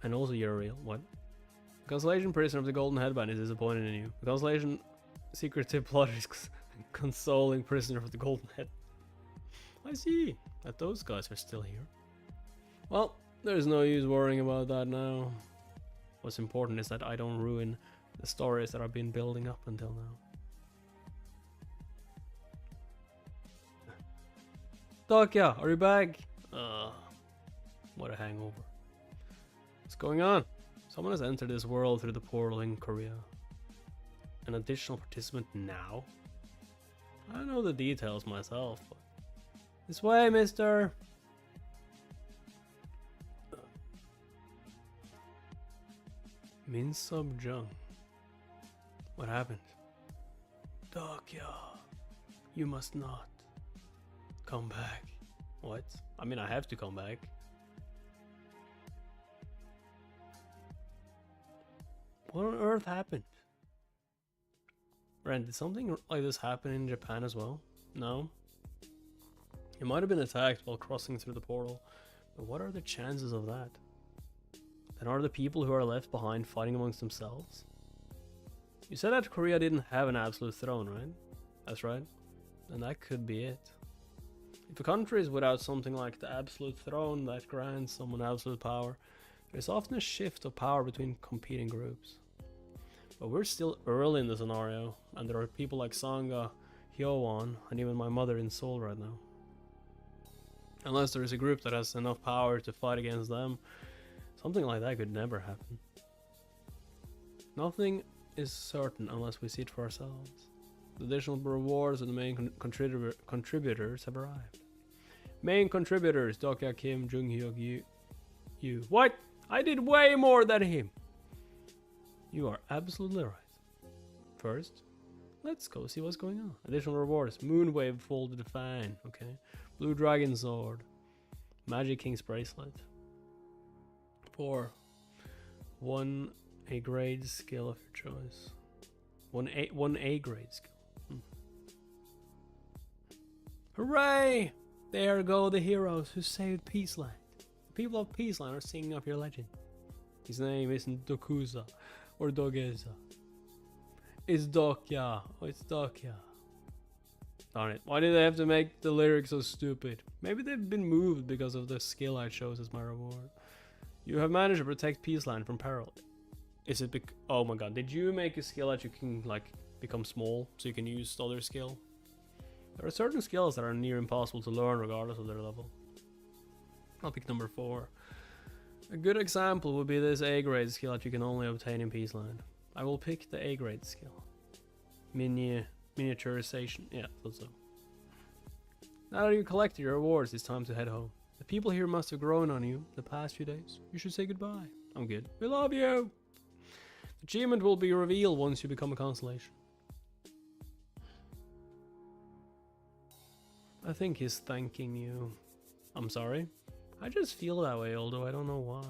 And also Uriel, what? The constellation prisoner of the golden headband is disappointed in you. The constellation secretive plotter is consoling prisoner of the golden head. I see that those guys are still here. Well, there's no use worrying about that now. What's important is that I don't ruin the stories that I've been building up until now. Dokya, are you back? What a hangover. What's going on? Someone has entered this world through the portal in Korea. An additional participant now? I don't know the details myself, but... This way, mister! Min Sub Jung. What happened? Dokya, you must not come back. What? I mean, I have to come back. What on earth happened? Ren, did something like this happen in Japan as well? No? It might have been attacked while crossing through the portal, but what are the chances of that? And are the people who are left behind fighting amongst themselves? You said that Korea didn't have an absolute throne, right? That's right. Then that could be it. If a country is without something like the absolute throne that grants someone absolute power, there's often a shift of power between competing groups. But we're still early in the scenario, and there are people like Sangha, Hwan, and even my mother in Seoul right now. Unless there is a group that has enough power to fight against them, something like that could never happen. Nothing is certain unless we see it for ourselves. The additional rewards of the main contributors have arrived. Main contributors, Dokya Kim, Jung Hyuk, you. What? I did way more than him! You are absolutely right. First, let's go see what's going on. Additional rewards, Moonwave folded fan, okay. Blue Dragon Sword, Magic King's Bracelet. 4. 1 A grade skill of your choice. 1 A grade skill. Hooray! There go the heroes who saved Peaceland. The people of Peaceland are singing up your legend. His name isn't Dokusa or Dogeza. It's Dokya. Oh, it's Dokya. Darn it. Why did they have to make the lyrics so stupid? Maybe they've been moved because of the skill I chose as my reward. You have managed to protect Peaceland from peril. Is it oh my god, did you make a skill that you can like become small so you can use the other skill? There are certain skills that are near impossible to learn regardless of their level. I'll pick number 4. A good example would be this A grade skill that you can only obtain in Peaceland. I will pick the A grade skill. Miniaturization. Yeah, thought so. Now that you collected your rewards, it's time to head home. The people here must have grown on you the past few days. You should say goodbye. I'm good. We love you! The achievement will be revealed once you become a constellation. I think he's thanking you. I'm sorry. I just feel that way, although I don't know why.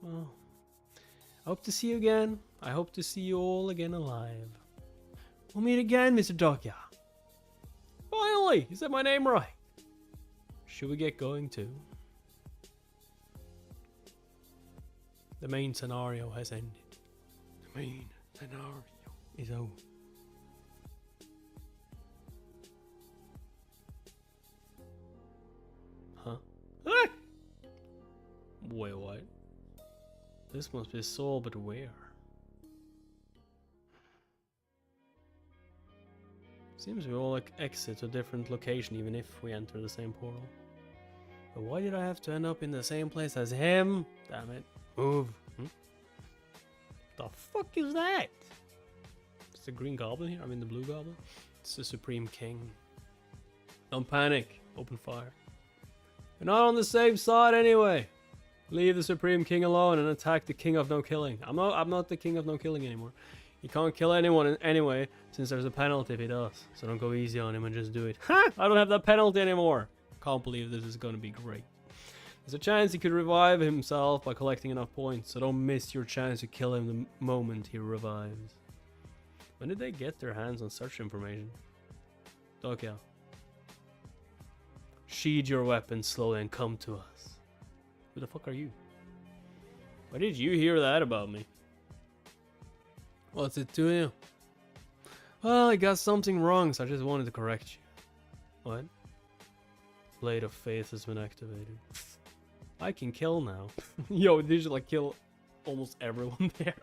Well, I hope to see you again. I hope to see you all again alive. We'll meet again, Mr. Dokya. Finally! You said my name right. Should we get going too? The main scenario has ended. The main scenario is over. Huh? Ah! Wait, what? This must be Seoul, but where? Seems we all exit to a different location even if we enter the same portal. But why did I have to end up in the same place as him? Damn it. Move. The fuck is that? It's the green goblin here? I mean the blue goblin? It's the Supreme King. Don't panic. Open fire. You're not on the same side anyway. Leave the Supreme King alone and attack the King of No Killing. I'm not the King of No Killing anymore. He can't kill anyone anyway, since there's a penalty if he does. So don't go easy on him and just do it. Ha! I don't have that penalty anymore. Can't believe this is going to be great. There's a chance he could revive himself by collecting enough points, so don't miss your chance to kill him the moment he revives. When did they get their hands on such information? Okay. Sheathe your weapon slowly and come to us. Who the fuck are you? Why did you hear that about me? What's it to you? Well, I got something wrong, so I just wanted to correct you. What? Blade of Faith has been activated. I can kill now. Yo, did you like kill almost everyone there?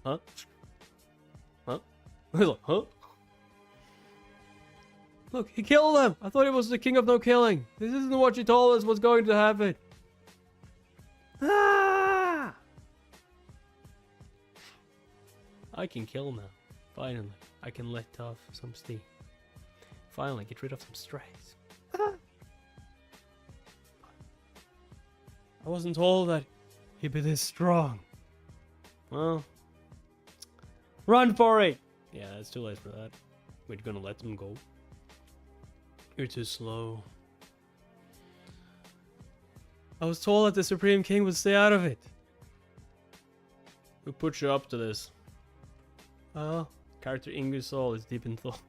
Huh? Huh? Huh? Look, he killed them! I thought he was the King of No Killing. This isn't what you told us was going to happen. Ah! I can kill now. Finally, I can let off some steam. Finally, get rid of some stress. Ah! I wasn't told that he'd be this strong. Well, run for it! Yeah, it's too late for that. We're gonna let them go. You're too slow. I was told that the Supreme King would stay out of it. Who put you up to this? Character Ingusol is deep in thought.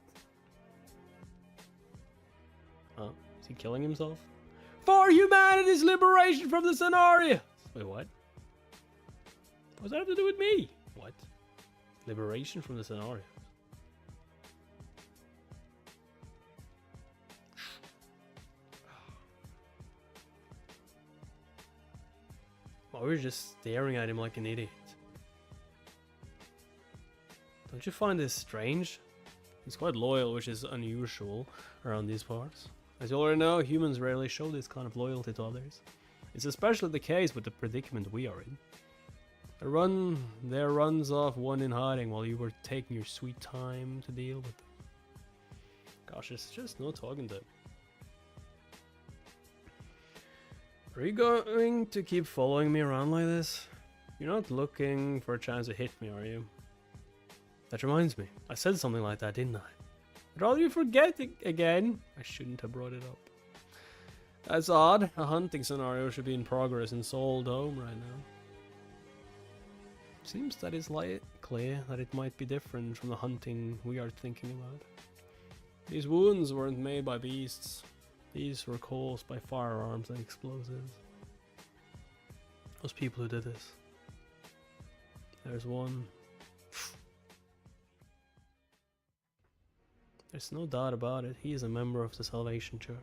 Is he killing himself? For humanity's liberation from the scenario! Wait, what? What's that have to do with me? What? Liberation from the scenario? Why were you just staring at him like an idiot? Don't you find this strange? He's quite loyal, which is unusual around these parts. As you already know, humans rarely show this kind of loyalty to others. It's especially the case with the predicament we are in. There runs off one in hiding while you were taking your sweet time to deal with them. Gosh, it's just no talking to him. Are you going to keep following me around like this? You're not looking for a chance to hit me, are you? That reminds me, I said something like that, didn't I? I'd rather you forget it again. I shouldn't have brought it up. That's odd. A hunting scenario should be in progress in Seoul Dome right now. Seems that it's likely that it might be different from the hunting we are thinking about. These wounds weren't made by beasts. These were caused by firearms and explosives. Those people who did this. There's one. There's no doubt about it. He is a member of the Salvation Church.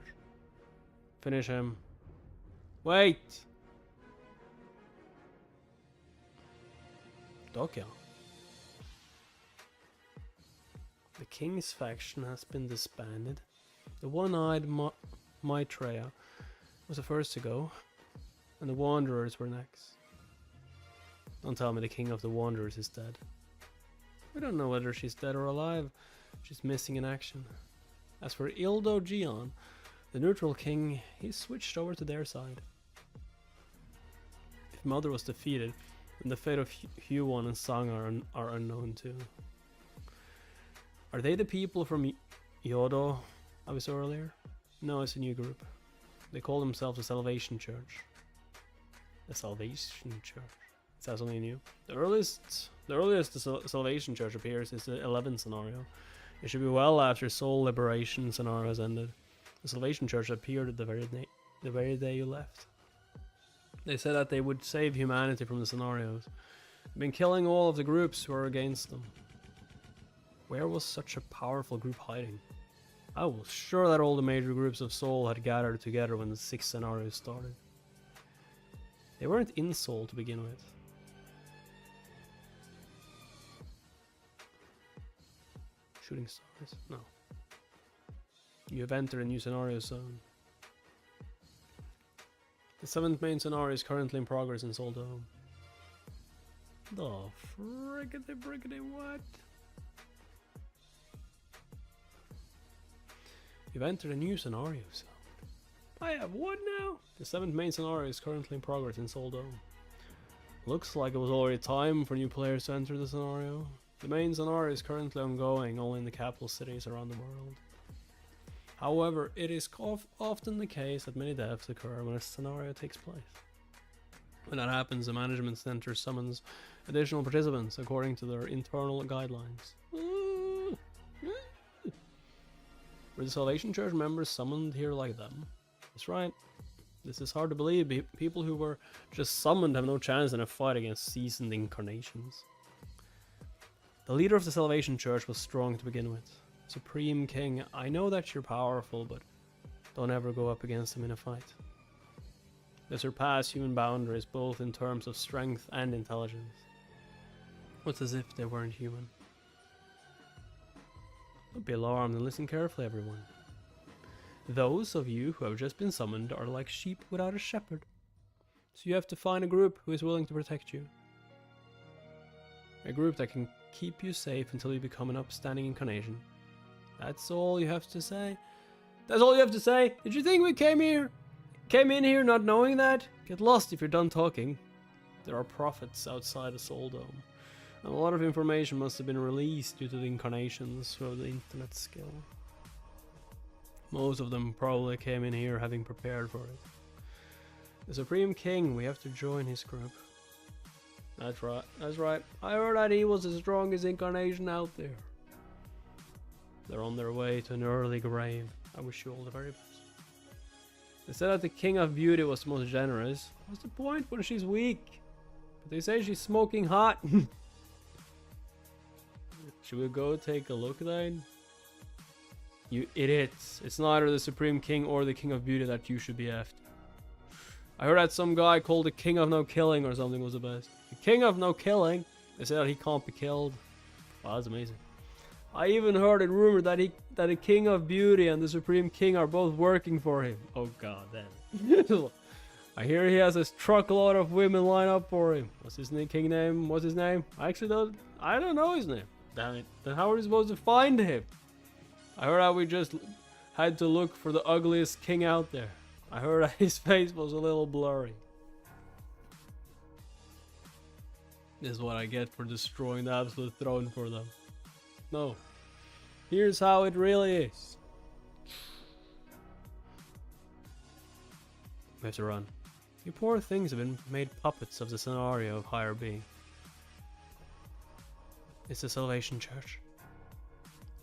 Finish him. Wait! Dokyo. The King's faction has been disbanded. The one-eyed Maitreya was the first to go, and the Wanderers were next. Don't tell me the King of the Wanderers is dead. We don't know whether she's dead or alive. She's missing in action. As for Ildo Jion, the neutral king, he switched over to their side. If Mother was defeated, then the fate of Hwan and Sang are unknown too. Are they the people from Yodo I was earlier? No, it's a new group. They call themselves the Salvation Church. The Salvation Church. Sounds something new. The earliest the Salvation Church appears is the 11th scenario. It should be well after Soul Liberation scenario has ended. The Salvation Church appeared at the very day you left. They said that they would save humanity from the scenarios. They've been killing all of the groups who are against them. Where was such a powerful group hiding? I was sure that all the major groups of Soul had gathered together when the 6th scenario started. They weren't in Soul to begin with. Shooting stars? No. You have entered a new scenario zone. The 7th main scenario is currently in progress in Seoul Dome. The friggity what? You've entered a new scenario zone. I have one now. The 7th main scenario is currently in progress in Seoul Dome. Looks like it was already time for new players to enter the scenario. The main scenario is currently ongoing only in the capital cities around the world. However, it is often the case that many deaths occur when a scenario takes place. When that happens, the management center summons additional participants according to their internal guidelines. Were the Salvation Church members summoned here like them? That's right. This is hard to believe. People who were just summoned have no chance in a fight against seasoned incarnations. The leader of the Salvation Church was strong to begin with. Supreme King, I know that you're powerful, but don't ever go up against him in a fight. They surpass human boundaries both in terms of strength and intelligence. It's as if they weren't human. Don't be alarmed and listen carefully, everyone. Those of you who have just been summoned are like sheep without a shepherd. So you have to find a group who is willing to protect you. A group that can keep you safe until you become an upstanding incarnation. That's all you have to say. That's all you have to say? Did you think we came in here not knowing that? Get lost if you're done talking. There are prophets outside the Soul Dome. And a lot of information must have been released due to the incarnations who have the internet skill. Most of them probably came in here having prepared for it. The Supreme King, we have to join his group. That's right, that's right. I heard that he was the strongest incarnation out there. They're on their way to an early grave. I wish you all the very best. They said that the King of Beauty was the most generous. What's the point when she's weak? But they say she's smoking hot. Should we go take a look then? You idiots. It's neither the Supreme King or the King of Beauty that you should be after. I heard that some guy called the King of No Killing or something was the best. The King of No Killing? They said that he can't be killed. Wow, that's amazing. I even heard it rumored that the King of Beauty and the Supreme King are both working for him. Oh god damn. I hear he has a truckload of women lined up for him. What's his king name? What's his name? I don't know his name. Damn it. Then how are we supposed to find him? I heard how we just had to look for the ugliest king out there. I heard that his face was a little blurry. This is what I get for destroying the absolute throne for them. No. Here's how it really is. We have to run. You poor things have been made puppets of the scenario of higher being. It's the Salvation Church.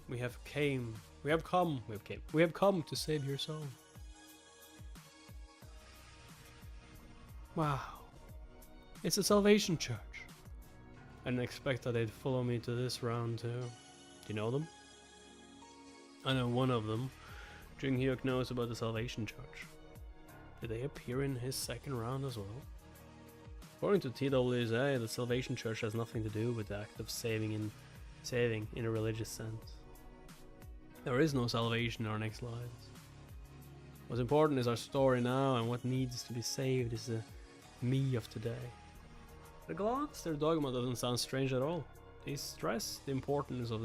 We have come to save your soul. Wow. It's the Salvation Church. I didn't expect that they'd follow me to this round too. Do you know them? I know one of them. Jung-hyuk knows about the Salvation Church. Did they appear in his second round as well? According to TWSA, the Salvation Church has nothing to do with the act of saving in a religious sense. There is no salvation in our next lives. What's important is our story now, and what needs to be saved is the me of today. At a glance, their dogma doesn't sound strange at all. They stress the importance of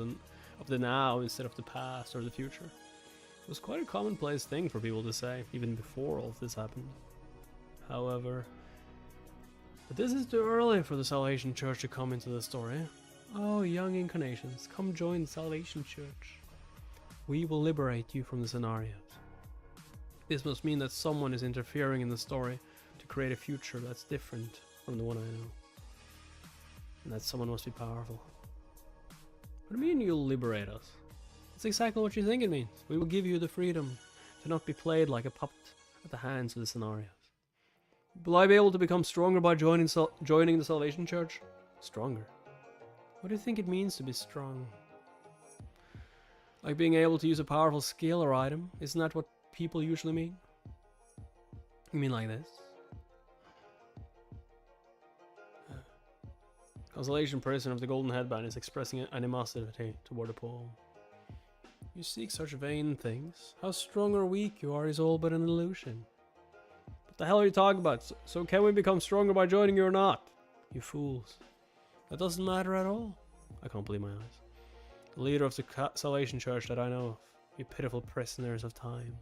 the now instead of the past or the future. It was quite a commonplace thing for people to say, even before all of this happened. However, but this is too early for the Salvation Church to come into the story. Oh, young incarnations, come join the Salvation Church. We will liberate you from the scenarios. This must mean that someone is interfering in the story to create a future that's different from the one I know. And that someone must be powerful. What do you mean you'll liberate us? That's exactly what you think it means. We will give you the freedom to not be played like a puppet at the hands of the scenarios. Will I be able to become stronger by joining the Salvation Church? Stronger? What do you think it means to be strong? Like being able to use a powerful skill or item? Isn't that what people usually mean? You mean like this? Constellation Person of the Golden Headband is expressing animosity toward the poem. You seek such vain things. How strong or weak you are is all but an illusion. What the hell are you talking about? So can we become stronger by joining you or not? You fools. That doesn't matter at all. I can't believe my eyes. The leader of the Salvation Church that I know of. You pitiful prisoners of time.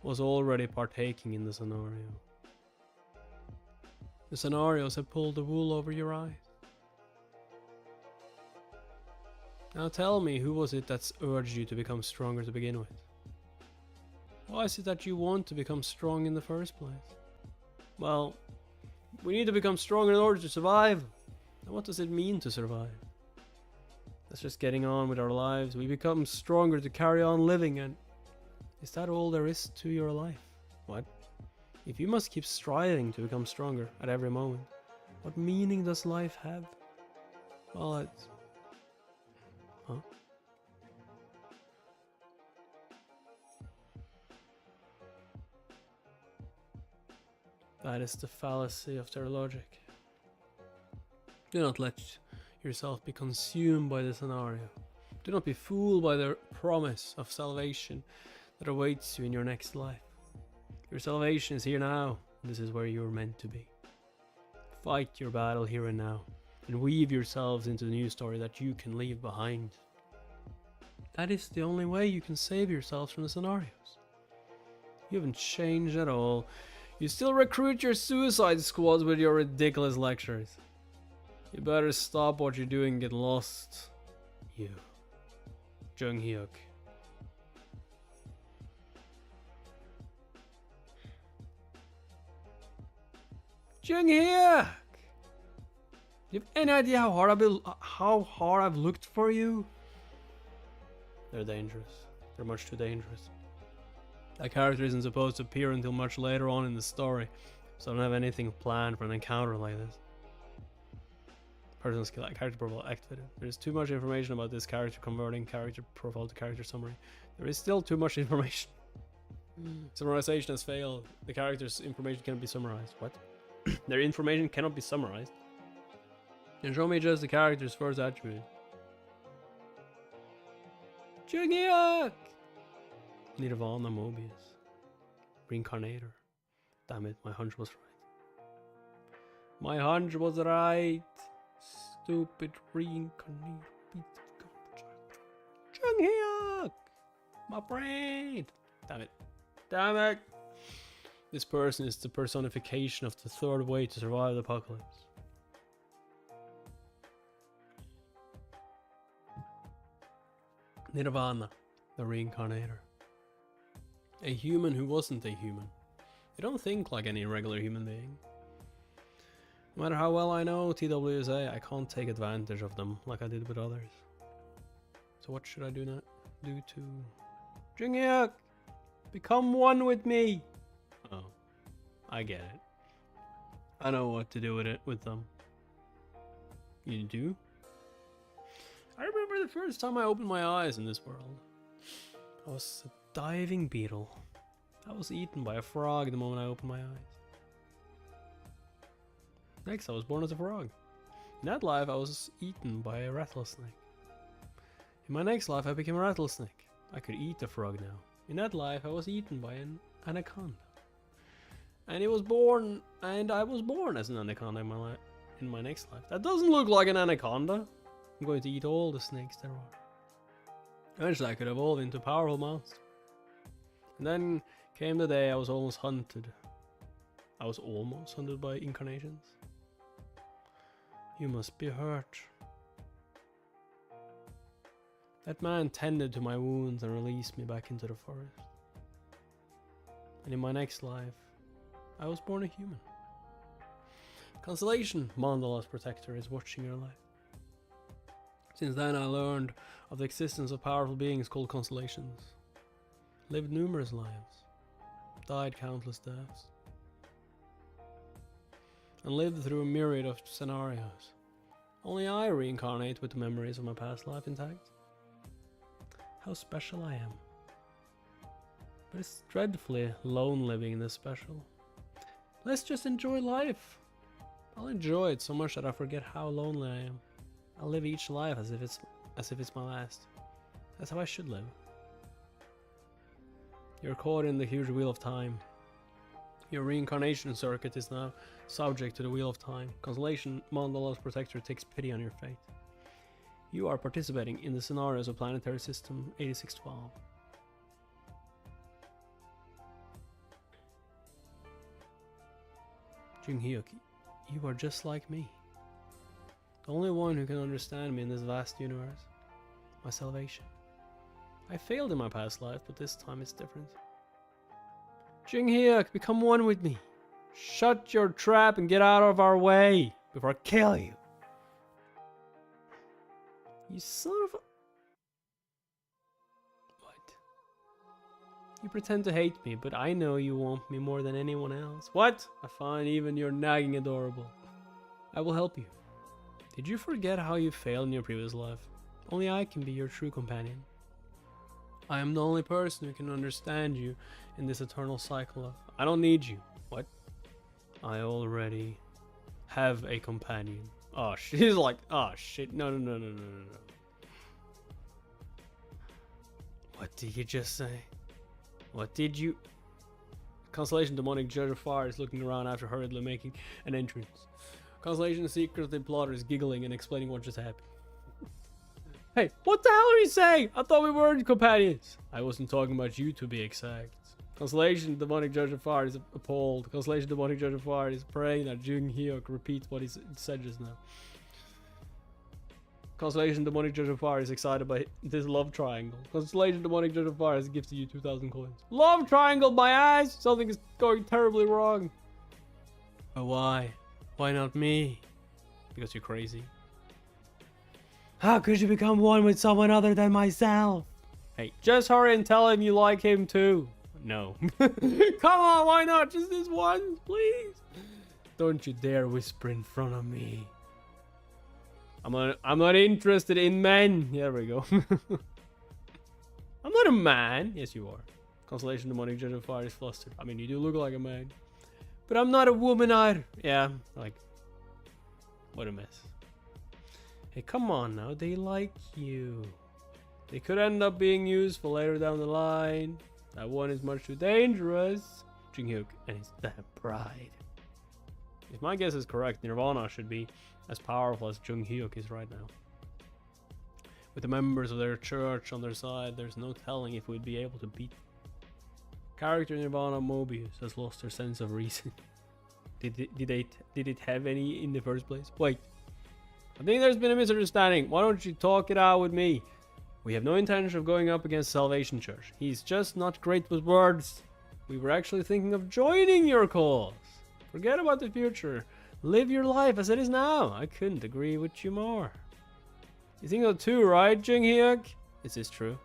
was already partaking in the scenario. The scenarios had pulled the wool over your eyes. Now tell me, who was it that's urged you to become stronger to begin with? Why is it that you want to become strong in the first place? Well, we need to become stronger in order to survive. And what does it mean to survive? That's just getting on with our lives. We become stronger to carry on living, and is that all there is to your life? What? If you must keep striving to become stronger at every moment, what meaning does life have? Well, it's... Huh? That is the fallacy of their logic. Do not let yourself be consumed by the scenario. Do not be fooled by the promise of salvation that awaits you in your next life. Your salvation is here now, and this is where you are meant to be. Fight your battle here and now, and weave yourselves into the new story that you can leave behind. That is the only way you can save yourselves from the scenarios. You haven't changed at all. You still recruit your suicide squads with your ridiculous lectures. You better stop what you're doing and get lost. You. Jung-hyuk. Jung-hyuk! Do you have any idea how hard I've looked for you? They're dangerous. They're much too dangerous. That character isn't supposed to appear until much later on in the story, so I don't have anything planned for an encounter like this. Personal skill, character profile activated. There's too much information about this character. Converting character profile to character summary. There is still too much information. Summarization has failed. The character's information cannot be summarized. What? Their information cannot be summarized. Then show me just the character's first attribute. Jung-hyuk! Nirvana Mobius. Reincarnator. Damn it, my hunch was right. My hunch was right. Stupid reincarnator. Jung-hyuk! My brain! Damn it. Damn it! This person is the personification of the third way to survive the apocalypse. Nirvana, the reincarnator. A human who wasn't a human. They don't think like any regular human being. No matter how well I know TWSA, I can't take advantage of them like I did with others. So what should I do now? Do to... Jung-hyuk! Become one with me! Oh, I get it. I know what to do with them. You do? I remember the first time I opened my eyes in this world. I was a diving beetle. I was eaten by a frog the moment I opened my eyes. Next, I was born as a frog. In that life, I was eaten by a rattlesnake. In my next life, I became a rattlesnake. I could eat the frog now. In that life, I was eaten by an anaconda. And I was born as an anaconda in my next life. That doesn't look like an anaconda. I'm going to eat all the snakes there are. Eventually, I could evolve into a powerful monster. And then came the day I was almost hunted. I was almost hunted by incarnations. You must be hurt. That man tended to my wounds and released me back into the forest. And in my next life, I was born a human. Constellation, Mandala's protector, is watching your life. Since then, I learned of the existence of powerful beings called constellations. Lived numerous lives. Died countless deaths. And lived through a myriad of scenarios. Only I reincarnate with the memories of my past life intact. How special I am. But it's dreadfully lone living in this special. Let's just enjoy life. I'll enjoy it so much that I forget how lonely I am. I'll live each life as if it's my last. That's how I should live. You're caught in the huge wheel of time. Your reincarnation circuit is now subject to the wheel of time. Constellation, Mandala's protector, takes pity on your fate. You are participating in the scenarios of planetary system 8612. Hyuk, you are just like me. The only one who can understand me in this vast universe. My salvation. I failed in my past life, but this time it's different. Hyuk, become one with me. Shut your trap and get out of our way before I kill you. You son of a... What? You pretend to hate me, but I know you want me more than anyone else. What? I find even your nagging adorable. I will help you. Did you forget how you failed in your previous life? Only I can be your true companion. I am the only person who can understand you in this eternal cycle of... I don't need you. What? I already have a companion. Oh, she's like, oh shit, no. What did you just say? What did you... Constellation, demonic judge of fire, is looking around after hurriedly making an entrance. Constellation, secretly plotter, is giggling and explaining what just happened. Hey, what the hell are you saying? I thought we weren't companions. I wasn't talking about you, to be exact. Constellation, demonic judge of fire, is appalled. Constellation, demonic judge of fire, is praying that Hyuk repeats what he said just now. Constellation, demonic judge of fire, is excited by this love triangle. Constellation, demonic judge of fire, has gifted you 2,000 coins. Love triangle, my ass! Something is going terribly wrong. But why? Why not me? Because you're crazy. How could you become one with someone other than myself? Hey, just hurry and tell him you like him too. No. Come on, why not? Just this once, please. Don't you dare whisper in front of me. I'm not interested in men. There we go. I'm not a man. Yes, you are. Constellation, demonic judge of fire, is flustered. I mean, you do look like a man. But I'm not a woman either. Yeah, like... What a mess. Hey, come on now. They like you. They could end up being useful later down the line. That one is much too dangerous. Hyuk and his damn pride. If my guess is correct, Nirvana should be as powerful as Hyuk is right now. With the members of their church on their side, there's no telling if we'd be able to beat them. Character Nirvana Mobius has lost her sense of reason. Did it have any in the first place? Wait. I think there's been a misunderstanding. Why don't you talk it out with me? We have no intention of going up against Salvation Church. He's just not great with words. We were actually thinking of joining your cause. Forget about the future. Live your life as it is now. I couldn't agree with you more. You think so too, right, Hyuk? Is this true?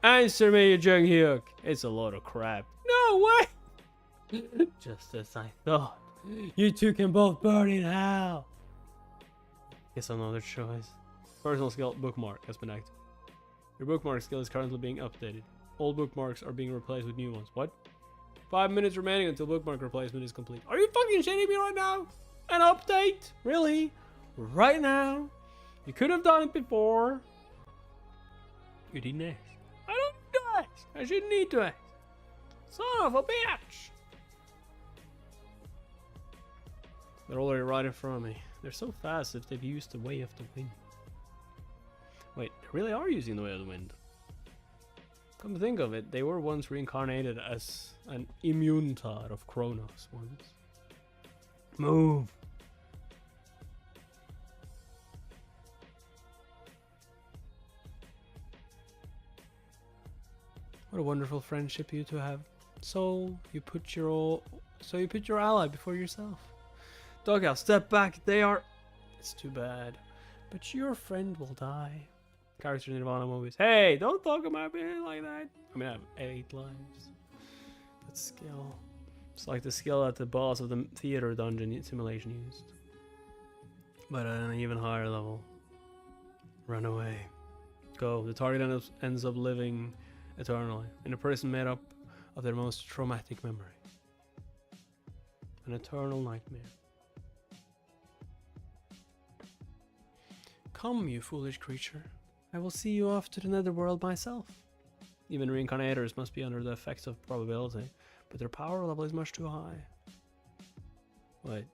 Answer me, Hyuk. It's a load of crap. No way! Just as I thought. You two can both burn in hell. Guess another choice. Personal skill bookmark has been activated. Your bookmark skill is currently being updated. Old bookmarks are being replaced with new ones. What? 5 minutes remaining until bookmark replacement is complete. Are you fucking shitting me right now? An update? Really? Right now? You could have done it before. You didn't ask. I don't need to ask. I shouldn't need to ask. Son of a bitch. They're already right in front of me. They're so fast if they've used the way of the wind. Wait, they really are using the way of the wind. Come to think of it, they were once reincarnated as an immuntar of Kronos once. Move! What a wonderful friendship you two have. So you put your ally before yourself. Doghouse, step back. They are... It's too bad. But your friend will die. Character Nirvana movies. Hey, don't talk about me like that. I mean, I have 8 lives. That skill. It's like the skill that the boss of the theater dungeon simulation used. But at an even higher level. Run away. Go. The target ends up living eternally. In a person made up of their most traumatic memory. An eternal nightmare. Come, you foolish creature. I will see you off to the netherworld myself. Even reincarnators must be under the effects of probability, but their power level is much too high. Wait.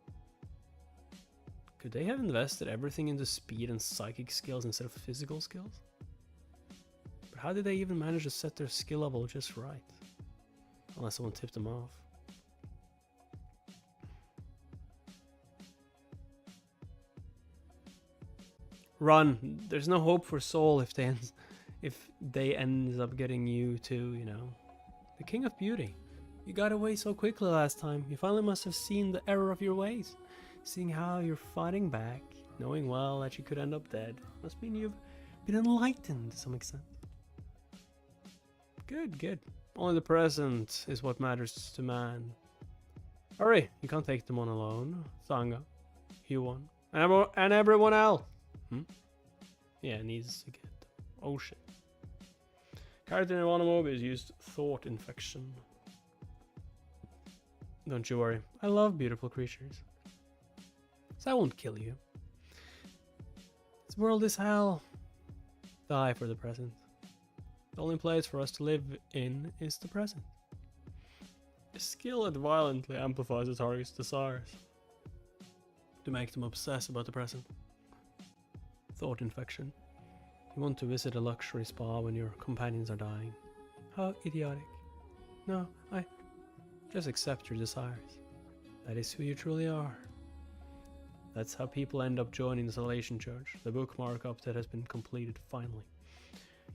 Could they have invested everything into speed and psychic skills instead of physical skills? But how did they even manage to set their skill level just right? Unless someone tipped them off. Run. There's no hope for Soul if they ends up getting you too, you know. The King of Beauty. You got away so quickly last time. You finally must have seen the error of your ways. Seeing how you're fighting back, knowing well that you could end up dead, must mean you've been enlightened to some extent. Good, good. Only the present is what matters to man. Hurry, you can't take them on alone. Sangha, Hwan, and everyone else. Yeah, needs to get. Oh shit. Character in Onmyoji is used thought infection. Don't you worry. I love beautiful creatures. So I won't kill you. This world is hell. Die for the present. The only place for us to live in is the present. A skill that violently amplifies the target's desires to make them obsess about the present. Thought infection. You want to visit a luxury spa when your companions are dying. How idiotic. No, I just accept your desires. That is who you truly are. That's how people end up joining the Salvation Church. The bookmark update has been completed finally.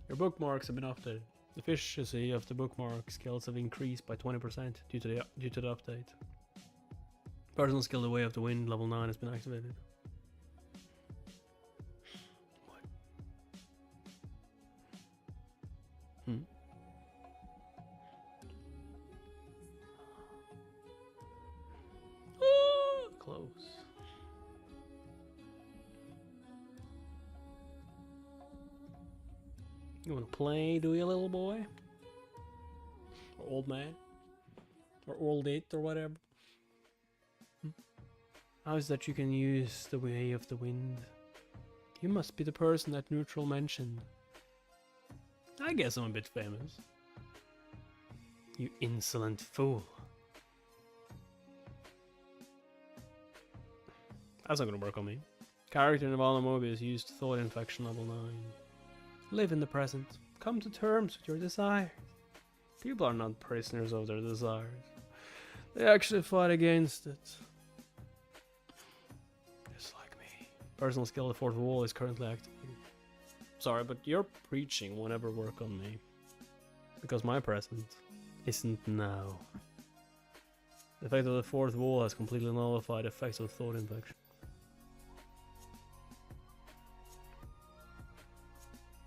Your bookmarks have been updated. The efficiency of the bookmark skills have increased by 20% due to the update. Personal skill The Way of the Wind level 9 has been activated. What? Close. You wanna play, do you, little boy? Or old man? Or old it, or whatever? How is that you can use the Way of the Wind? You must be the person that Neutral mentioned. I guess I'm a bit famous. You insolent fool. That's not gonna work on me. Character in Onmyoji is used thought infection level 9. Live in the present. Come to terms with your desires. People are not prisoners of their desires. They actually fight against it. Just like me. Personal skill The Fourth Wall is currently activated. Sorry, but your preaching won't ever work on me. Because my present isn't now. The effect of the Fourth Wall has completely nullified the effects of thought infection.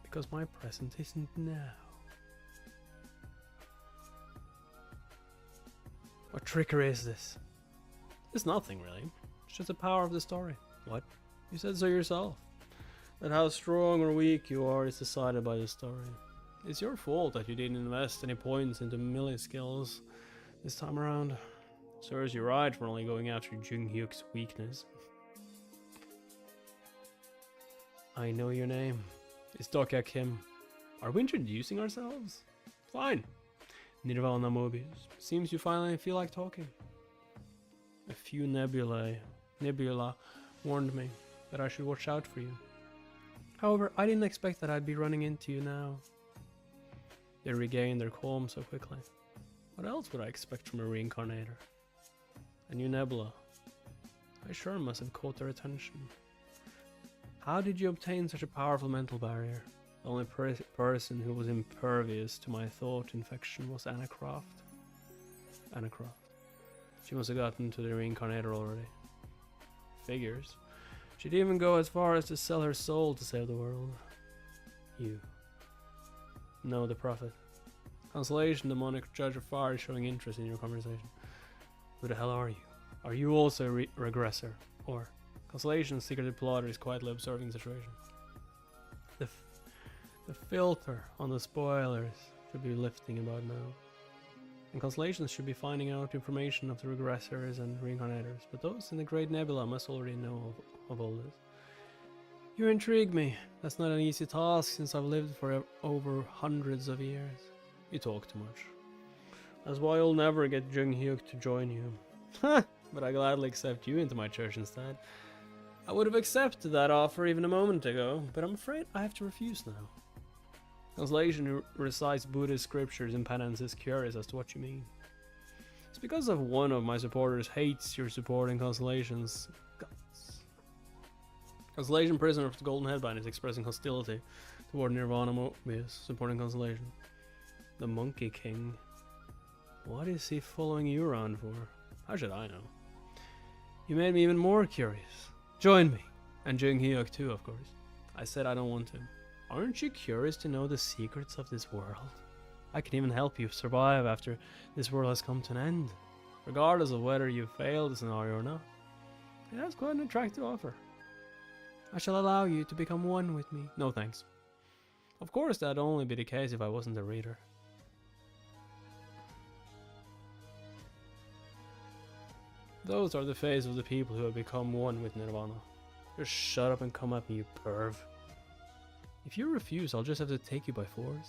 Because my present isn't now. What trickery is this? It's nothing really. It's just the power of the story. What? You said so yourself. That how strong or weak you are is decided by the story. It's your fault that you didn't invest any points into melee skills this time around. Serves you right for only going after Jung-hyuk's weakness. I know your name. It's Dokya Kim. Are we introducing ourselves? Fine. Nirvana Mobius. Seems you finally feel like talking. A few nebula warned me that I should watch out for you. However, I didn't expect that I'd be running into you now. They regained their calm so quickly. What else would I expect from a reincarnator? A new nebula. I sure must have caught their attention. How did you obtain such a powerful mental barrier? The only person who was impervious to my thought infection was Anna Croft. Anna Croft. She must have gotten to the reincarnator already. Figures. She'd even go as far as to sell her soul to save the world. You. No, the prophet. Consolation, demonic judge of fire, is showing interest in your conversation. Who the hell are you? Are you also a regressor? Or... Consolation's secret plotter is quietly observing the situation. The filter on the spoilers should be lifting about now. And Consolation should be finding out information of the regressors and reincarnators, but those in the Great Nebula must already know of all this. You intrigue me. That's not an easy task since I've lived for over hundreds of years. You talk too much. That's why you'll never get Jung-hyuk to join you. But I gladly accept you into my church instead. I would have accepted that offer even a moment ago, but I'm afraid I have to refuse now. Consolation, who recites Buddhist scriptures in penance, is curious as to what you mean. It's because of one of my supporters hates your supporting Consolation's guts. Constellation prisoner of the Golden Headband is expressing hostility toward Nirvana Mobius, supporting Constellation. The Monkey King. What is he following you around for? How should I know? You made me even more curious. Join me. And Jung Hyuk too, of course. I said I don't want to. Aren't you curious to know the secrets of this world? I can even help you survive after this world has come to an end, regardless of whether you fail the scenario or not. It has quite an attractive offer. I shall allow you to become one with me. No thanks. Of course, that'd only be the case if I wasn't a reader. Those are the fates of the people who have become one with Nirvana. Just shut up and come at me, you perv. If you refuse, I'll just have to take you by force.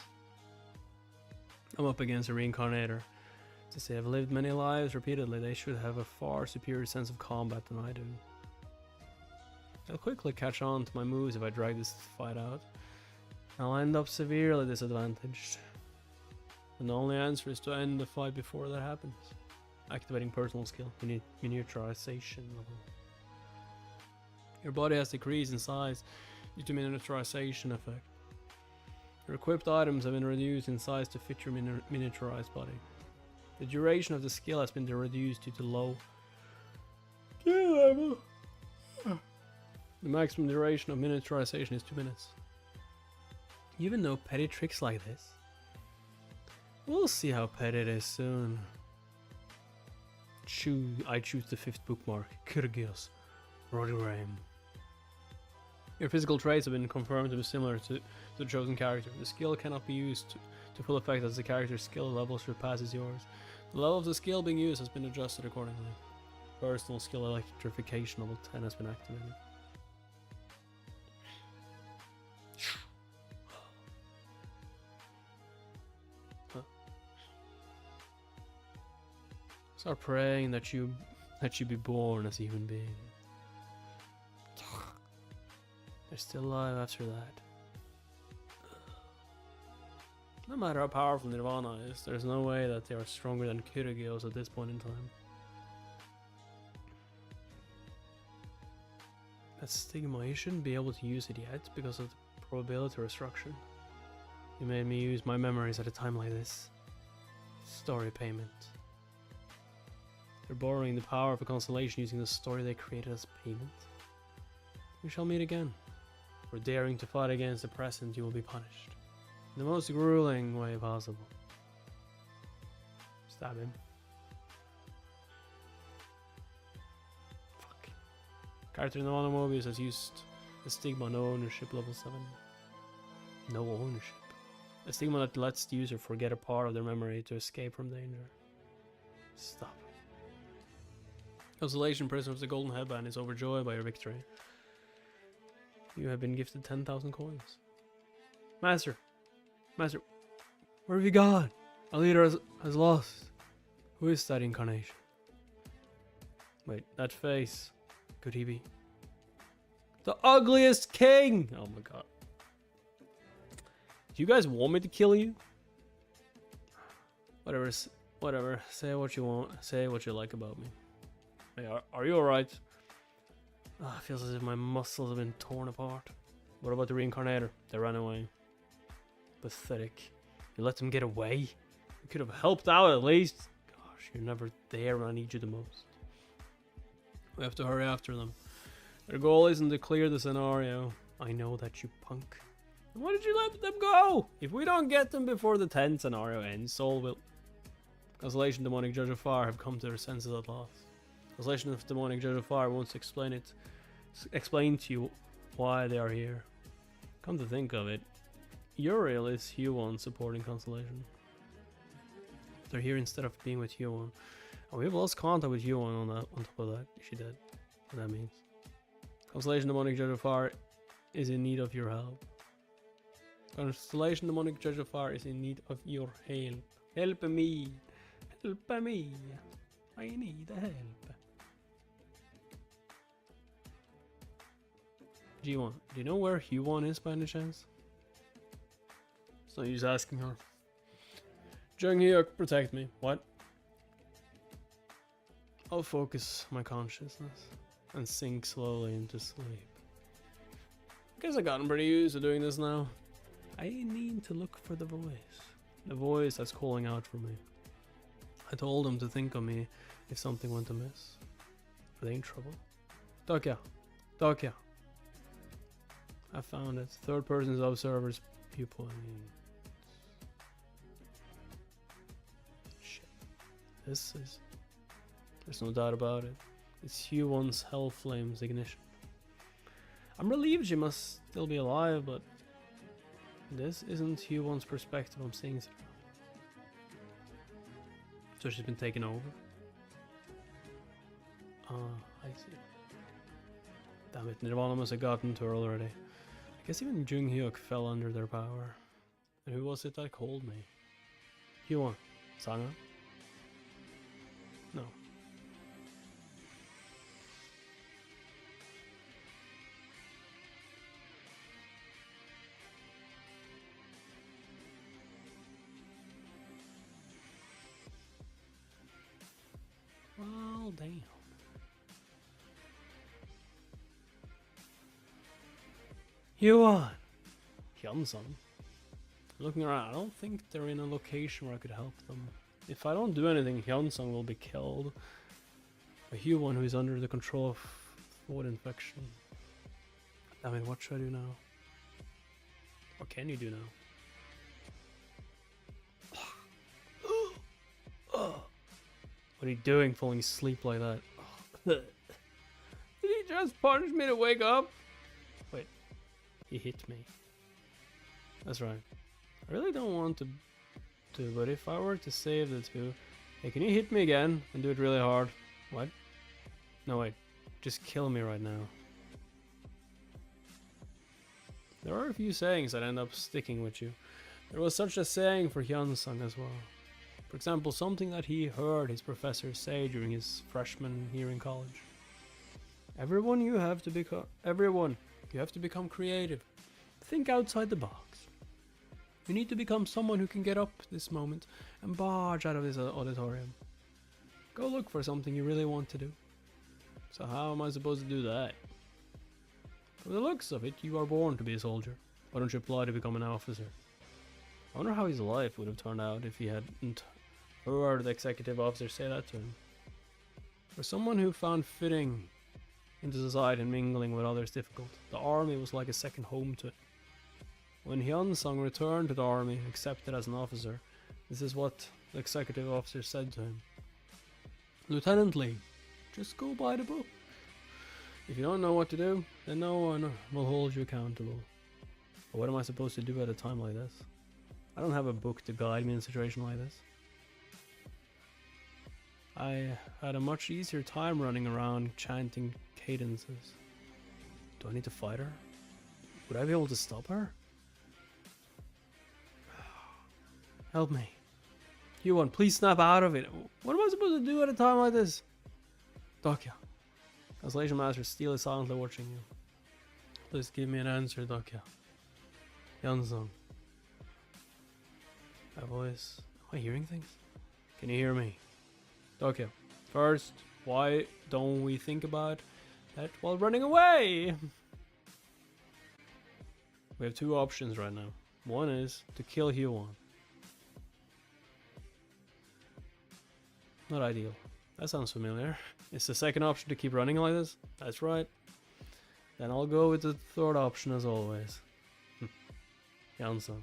I'm up against a reincarnator. To say I've lived many lives repeatedly, they should have a far superior sense of combat than I do. I'll quickly catch on to my moves if I drag this fight out. I'll end up severely disadvantaged. And the only answer is to end the fight before that happens. Activating personal skill, miniaturization level. Your body has decreased in size due to miniaturization effect. Your equipped items have been reduced in size to fit your miniaturized body. The duration of the skill has been reduced due to low skill level. The maximum duration of miniaturization is 2 minutes. You even know petty tricks like this? We'll see how petty it is soon. I choose the 5th bookmark, Kyrgios, Rodiram. Your physical traits have been confirmed to be similar to the chosen character. The skill cannot be used to full effect as the character's skill level surpasses yours. The level of the skill being used has been adjusted accordingly. Personal skill Electrification level 10 has been activated. Start praying that you be born as a human being. They're still alive after that. No matter how powerful Nirvana is, there's no way that they are stronger than Kyrgios at this point in time. That stigma, you shouldn't be able to use it yet because of the probability restriction. You made me use my memories at a time like this. Story payment. They're borrowing the power of a constellation using the story they created as payment. We shall meet again. For daring to fight against the present, you will be punished. In the most grueling way possible. Stab him. Fuck. Character in the Onmyoji has used the stigma no ownership level 7. No ownership. A stigma that lets the user forget a part of their memory to escape from danger. Stop. Constellation prisoner of the Golden Headband is overjoyed by your victory. You have been gifted 10,000 coins. Master, where have you gone? Our leader has lost. Who is that incarnation? Wait, that face. Could he be the ugliest king? Oh my god. Do you guys want me to kill you? Whatever. Say what you want. Say what you like about me. Hey, are you alright? Oh, it feels as if my muscles have been torn apart. What about the Reincarnator? They ran away. Pathetic. You let them get away? You could have helped out at least. Gosh, you're never there when I need you the most. We have to hurry after them. Their goal isn't to clear the scenario. I know that, you punk. Why did you let them go? If we don't get them before the 10th scenario ends, Soul will... Constellation Demonic Judge of Fire have come to their senses at last. Constellation of Demonic Judge of Fire wants to explain to you why they are here. Come to think of it, Uriel is Hwan supporting Constellation. They're here instead of being with Hwan. And we've lost contact with Hwan on top of that. She did. What that means. Constellation Demonic Judge of Fire is in need of your help. Constellation Demonic Judge of Fire is in need of your help. Help me. Help me. I need help. G1, do you know where Hwan is by any chance? It's no use asking her. Jung Hyuk, protect me. What? I'll focus my consciousness and sink slowly into sleep. Guess I've gotten pretty used to doing this now. I need to look for the voice. The voice that's calling out for me. I told him to think of me if something went amiss. Are they in trouble? Dokya. Dokya. I found it. Third person's observer's viewpoint. Shit. This is... There's no doubt about it. It's Hwan's Hell Flame's ignition. I'm relieved she must still be alive, but this isn't Hwan's perspective I'm seeing through. So she's been taken over? I see. Damn it, Nirvana must have gotten to her already. I guess even Junghyuk fell under their power. And who was it that called me? Hwan. Sanga? No. Well, damn. Hwan! Hyunsung. Looking around, I don't think they're in a location where I could help them. If I don't do anything, Hyunsung will be killed. A Hwan who is under the control of thought infection. I mean, what should I do now? What can you do now? What are you doing falling asleep like that? Did he just punch me to wake up? Wait, he hit me. That's right. I really don't want to, but if I were to save the two... Hey, can you hit me again and do it really hard? What? No, wait. Just kill me right now. There are a few sayings that end up sticking with you. There was such a saying for Hyunsung as well. For example, something that he heard his professor say during his freshman year in college. Everyone, you have to become creative. Think outside the box. You need to become someone who can get up this moment and barge out of this auditorium. Go look for something you really want to do. So how am I supposed to do that? From the looks of it, you are born to be a soldier. Why don't you apply to become an officer? I wonder how his life would have turned out if he hadn't heard the executive officer say that to him. For someone who found fitting into society and mingling with others difficult, the army was like a second home to it. When Hyunsung returned to the army, accepted as an officer, this is what the executive officer said to him. Lieutenant Lee, just go by the book. If you don't know what to do, then no one will hold you accountable. But what am I supposed to do at a time like this? I don't have a book to guide me in a situation like this. I had a much easier time running around chanting cadences. Do I need to fight her? Would I be able to stop her? Help me. Hwan, please snap out of it. What am I supposed to do at a time like this? Dokya. Translation Master Steel is silently watching you. Please give me an answer, Dokya. Hyunsung. That voice. Am I hearing things? Can you hear me? Okay. First, why don't we think about that while running away? We have two options right now. One is to kill Hwan. Not ideal. That sounds familiar. Is the second option to keep running like this? That's right. Then I'll go with the third option as always. Hyunsung.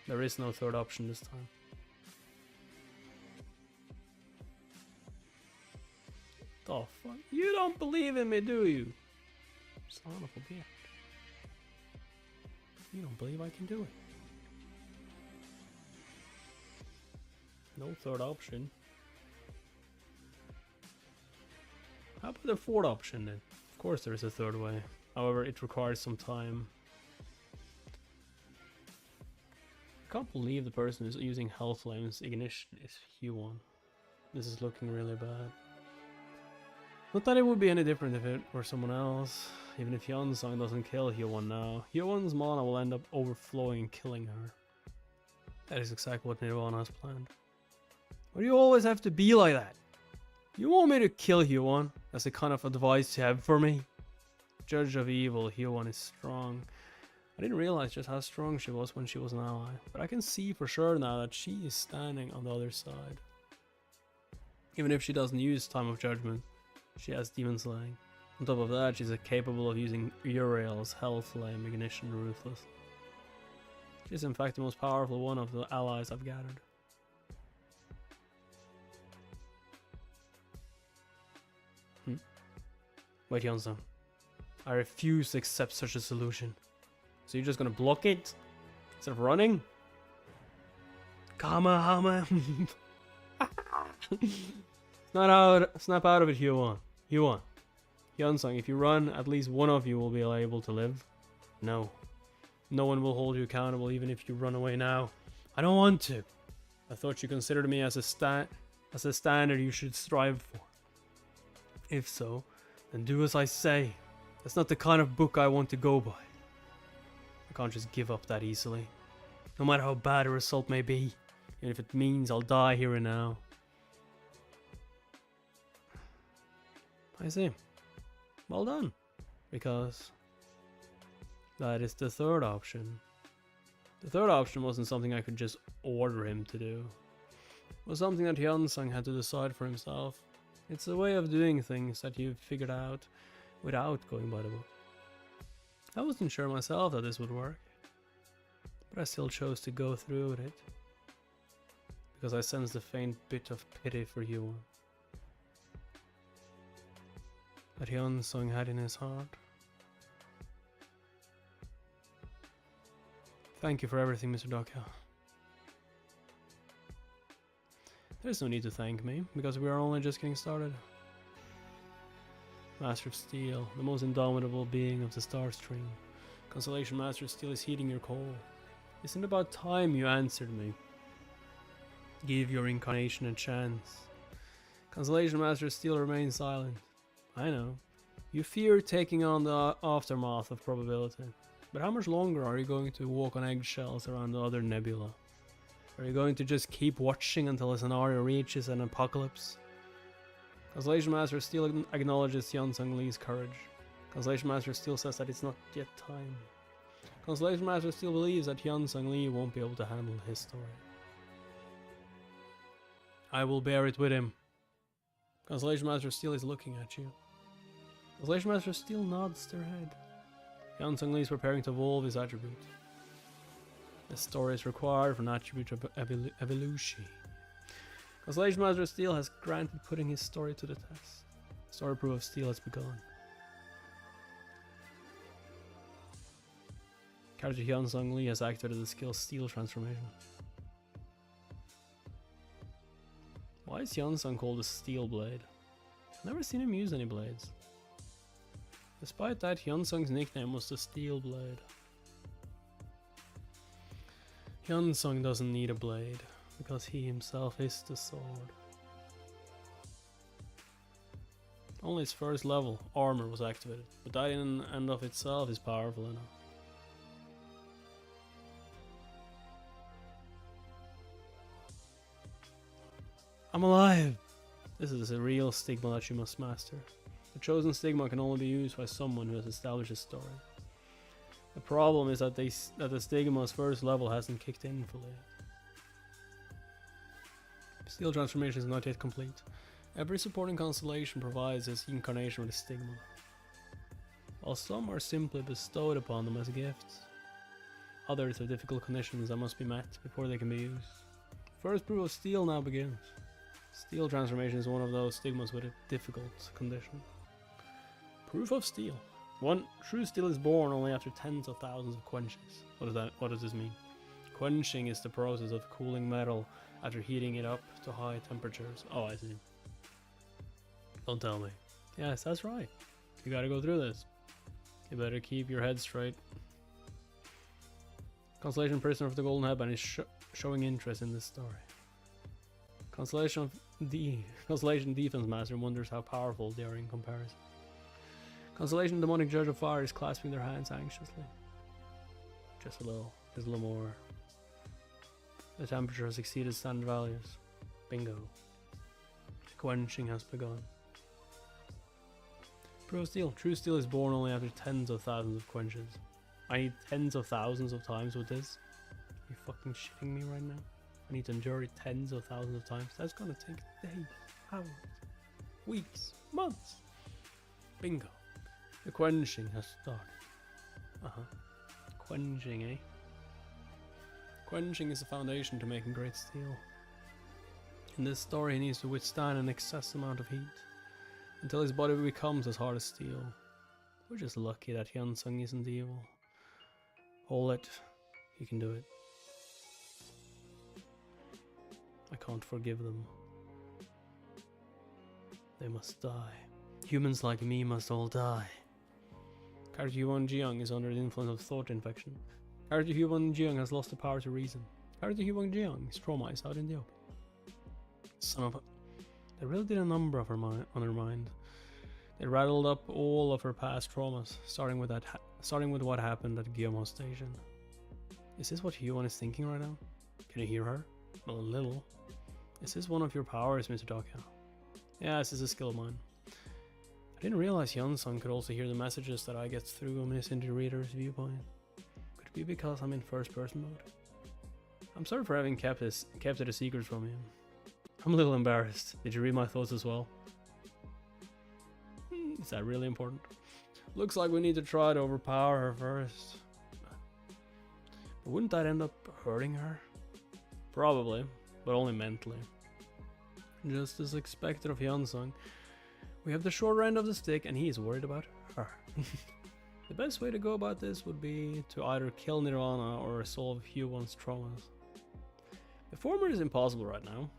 There is no third option this time. The fuck? You don't believe in me, do you? Son of a bitch. You don't believe I can do it. No third option. How about the fourth option then? Of course there is a third way. However, it requires some time. I can't believe the person who's using Hellflame's ignition is Hwan. This is looking really bad. Not that it would be any different if it were someone else. Even if Hyunsung doesn't kill Hwan now, Hwan's mana will end up overflowing and killing her. That is exactly what Nirvana has planned. Why do you always have to be like that? You want me to kill Hwan? That's the kind of advice you have for me? Judge of evil, Hwan is strong. I didn't realize just how strong she was when she was an ally, but I can see for sure now that she is standing on the other side. Even if she doesn't use Time of Judgment, she has Demon Slaying. On top of that, she's capable of using Uriel's Hellflame, Ignition, Ruthless. She's in fact the most powerful one of the allies I've gathered. Wait, Hyunsung. I refuse to accept such a solution. So you're just gonna block it? Instead of running? Kamahama! Snap out of it, Hwan. Hyunsung, if you run, at least one of you will be able to live. No. No one will hold you accountable even if you run away now. I don't want to. I thought you considered me as a standard you should strive for. If so, then do as I say. That's not the kind of book I want to go by. I can't just give up that easily. No matter how bad a result may be, even if it means I'll die here and now. I see. Well done. Because that is the third option. The third option wasn't something I could just order him to do. It was something that Hyunsung had to decide for himself. It's a way of doing things that you've figured out without going by the book. I wasn't sure myself that this would work, but I still chose to go through with it because I sensed a faint bit of pity for Hwan that Hyunsung had in his heart. Thank you for everything, Mr. Dokyo. There's no need to thank me, because we are only just getting started. Master of Steel, the most indomitable being of the Star Stream. Constellation Master of Steel is heeding your call. Isn't it about time you answered me? Give your incarnation a chance. Constellation Master of Steel remains silent. I know. You fear taking on the aftermath of probability. But how much longer are you going to walk on eggshells around the other nebula? Are you going to just keep watching until a scenario reaches an apocalypse? Constellation Master Steel acknowledges Hyunsung Lee's courage. Constellation Master Steel says that it's not yet time. Constellation Master Steel believes that Hyunsung Lee won't be able to handle his story. I will bear it with him. Constellation Master Steel is looking at you. Constellation Master Steel nods their head. Hyunsung Lee is preparing to evolve his attribute. This story is required for an attribute of evolution. Constellation Master of Steel has granted putting his story to the test. Story proof of Steel has begun. Character Hyunsung Lee has activated the skill Steel Transformation. Why is Hyunsung called a Steel Blade? I've never seen him use any blades. Despite that, Hyunsung's nickname was the Steel Blade. Hyunsung doesn't need a blade, because he himself is the sword. Only his first level, armor, was activated, but that in and of itself is powerful enough. I'm alive! This is a real stigma that you must master. The chosen stigma can only be used by someone who has established a story. The problem is that the stigma's first level hasn't kicked in fully yet. Steel transformation is not yet complete. Every supporting constellation provides this incarnation with a stigma, while some are simply bestowed upon them as gifts. Others have difficult conditions that must be met before they can be used. First proof of Steel now begins. Steel transformation is one of those stigmas with a difficult condition. Proof of Steel. One true steel is born only after tens of thousands of quenches. What does this mean? Quenching is the process of cooling metal after heating it up to high temperatures. Oh, I see. Don't tell me. Yes, that's right. You gotta go through this. You better keep your head straight. Constellation Prisoner of the Golden Headband is showing interest in this story. Constellation Defense Master wonders how powerful they are in comparison. Constellation Demonic Judge of Fire is clasping their hands anxiously. Just a little more. The temperature has exceeded standard values. Bingo. Quenching has begun. Pro Steel. True Steel is born only after tens of thousands of quenches. I need tens of thousands of times with this. Are you fucking shitting me right now? I need to endure it tens of thousands of times. That's gonna take days, hours, weeks, months. Bingo. The quenching has started. Quenching, eh? Quenching is the foundation to making great steel. In this story, he needs to withstand an excess amount of heat until his body becomes as hard as steel. We're just lucky that Hyunsung isn't evil. Hold it. You can do it. I can't forgive them. They must die. Humans like me must all die. Character Hwan is under the influence of thought infection. Character Hwan has lost the power to reason. Character Hwan's trauma is out in the open. Son of a... They really did a number of her on her mind. They rattled up all of her past traumas, starting with what happened at Gyomo Station. Is this what Hwan is thinking right now? Can you hear her? Well, a little. Is this one of your powers, Mr. Dokya? Yeah, this is a skill of mine. I didn't realize Hyunsung could also hear the messages that I get through Omniscient Reader's Viewpoint. Could it be because I'm in first person mode? I'm sorry for having kept it a secret from him. I'm a little embarrassed. Did you read my thoughts as well? Is that really important? Looks like we need to try to overpower her first. But wouldn't that end up hurting her? Probably, but only mentally. Just as expected of Hyunsung, we have the shorter end of the stick and he is worried about her. The best way to go about this would be to either kill Nirvana or resolve Hwan's traumas. The former is impossible right now,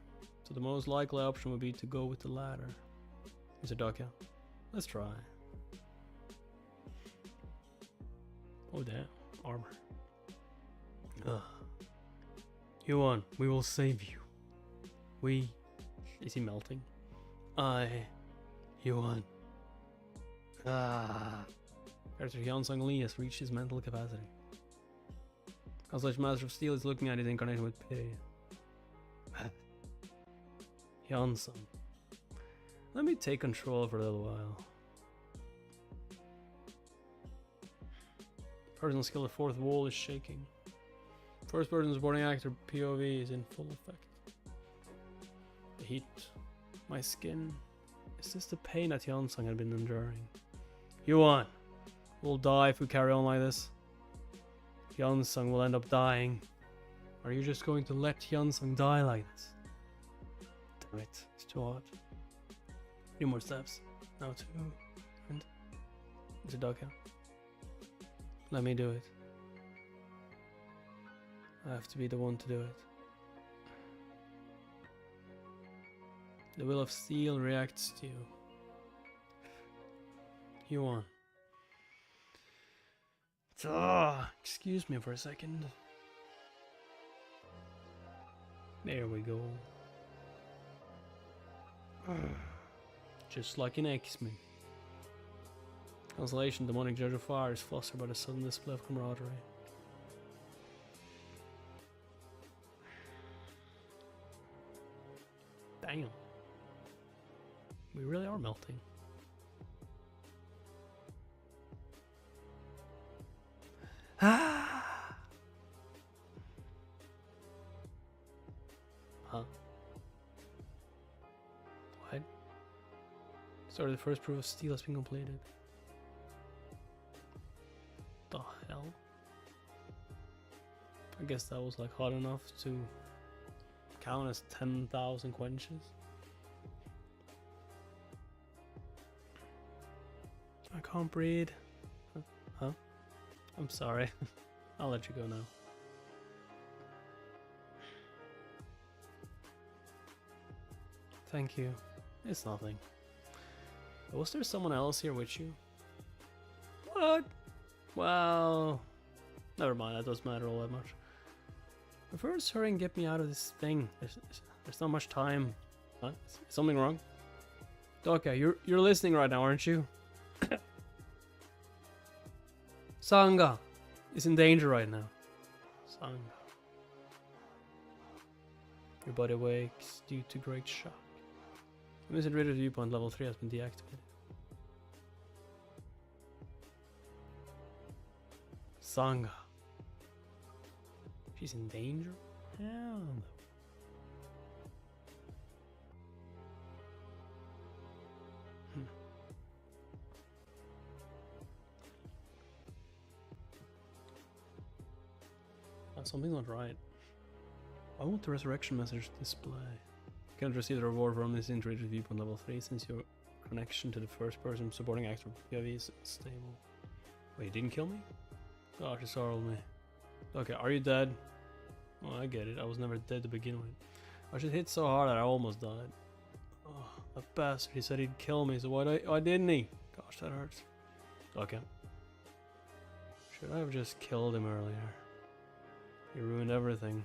so the most likely option would be to go with the latter. Mr. Dokya, let's try. Oh damn, armor. Hwan, we will save you. We... Is he melting? Hwan. Character Hyunsung Lee has reached his mental capacity. Constellation Master of Steel is looking at his incarnation with pity. Hyunsung. Let me take control for a little while. Personal skill, the fourth wall is shaking. First person supporting actor POV is in full effect. The heat, my skin. Is this the pain that Hyunsung had been enduring? Hwan, we'll die if we carry on like this. Hyunsung will end up dying. Are you just going to let Hyunsung die like this? Damn it, it's too hard. 3 more steps. Now 2. And... It's a Dokya. Let me do it. I have to be the one to do it. The will of steel reacts to you. Hwan. Excuse me for a second. There we go. Just like in X-Men. Constellation, demonic judge of fire, is flustered by the sudden display of camaraderie. Damn. We really are melting. Huh? What? Sorry, the first proof of steel has been completed. The hell? I guess that was like hot enough to count as 10,000 quenches. I can't breathe. Huh? I'm sorry. I'll let you go now. Thank you. It's nothing. Was there someone else here with you? What? Well... Never mind, that doesn't matter all that much. But first, hurry and get me out of this thing. There's not much time. Huh? Is something wrong? Dokya, you're listening right now, aren't you? Sangha is in danger right now. Sangha. Your body wakes due to great shock. Omniscient Reader's Viewpoint level 3 has been deactivated. Sangha. She's in danger? Hell no. Something's not right. I want the resurrection message display. You can't receive the reward from Omniscient Reader Viewpoint level 3 since your connection to the first person supporting actor POV is stable. Wait, you didn't kill me? Gosh, you startled me. Okay, are you dead? Oh, I get it. I was never dead to begin with. I should hit so hard that I almost died. Oh, that bastard. He said he'd kill me, so why didn't he? Gosh, that hurts. Okay. Should I have just killed him earlier? He ruined everything.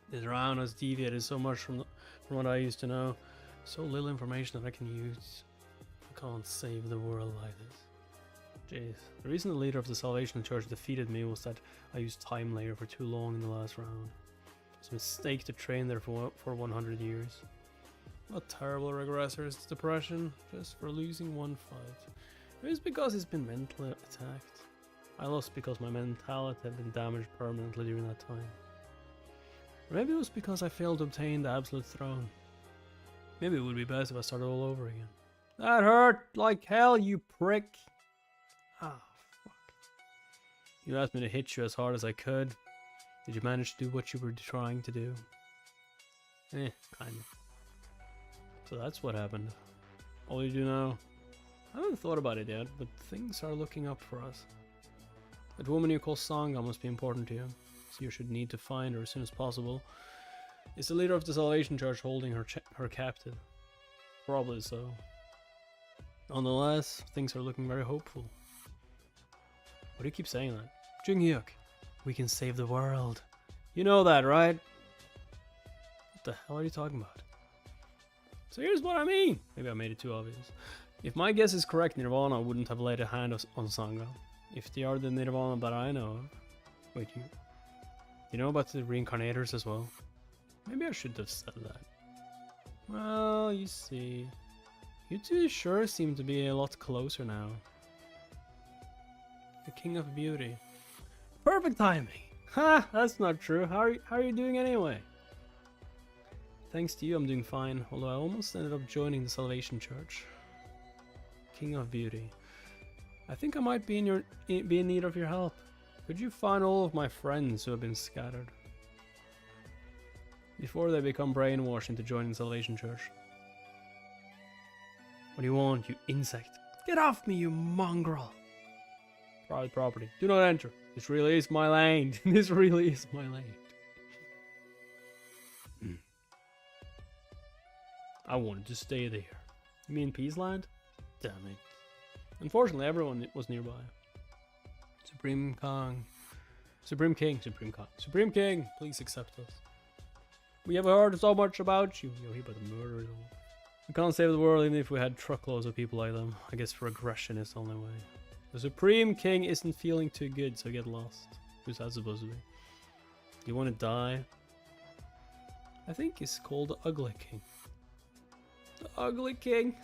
This round has deviated so much from what I used to know. So little information that I can use. I can't save the world like this. Jeez. The reason the leader of the Salvation Church defeated me was that I used Time Layer for too long in the last round. It's a mistake to train there for 100 years. What terrible regressor is depression, just for losing one fight. Maybe it's because he's been mentally attacked. I lost because my mentality had been damaged permanently during that time. Or maybe it was because I failed to obtain the absolute throne. Maybe it would be best if I started all over again. That hurt like hell, you prick! Ah, fuck. You asked me to hit you as hard as I could. Did you manage to do what you were trying to do? Kind of. So that's what happened. All you do now? I haven't thought about it yet, but things are looking up for us. That woman you call Sangha must be important to you, so you should need to find her as soon as possible. Is the leader of the Salvation Church holding her captive? Probably so. Nonetheless, things are looking very hopeful. Why do you keep saying that? Jung-hyuk, we can save the world. You know that, right? What the hell are you talking about? So here's what I mean. Maybe I made it too obvious. If my guess is correct, Nirvana wouldn't have laid a hand on Sangha. If they are the Nirvana that I know of. Wait, you know about the reincarnators as well? Maybe I should have said that. Well, you see. You two sure seem to be a lot closer now. The King of Beauty. Perfect timing! Ha! That's not true. How are you doing anyway? Thanks to you, I'm doing fine, although I almost ended up joining the Salvation Church. King of Beauty. I think I might be in need of your help. Could you find all of my friends who have been scattered? Before they become brainwashed into joining the Salvation Church. What do you want, you insect? Get off me, you mongrel! Private property. Do not enter. This really is my land. This really is my land. I wanted to stay there. You mean Peaceland? Damn it. Unfortunately, everyone was nearby. Supreme King, please accept us. We have heard so much about you. Yo, he about to murder us all. We can't save the world even if we had truckloads of people like them. I guess regression is the only way. The Supreme King isn't feeling too good, so get lost. Who's that supposed to be? You want to die? I think it's called the Ugly King. The Ugly King?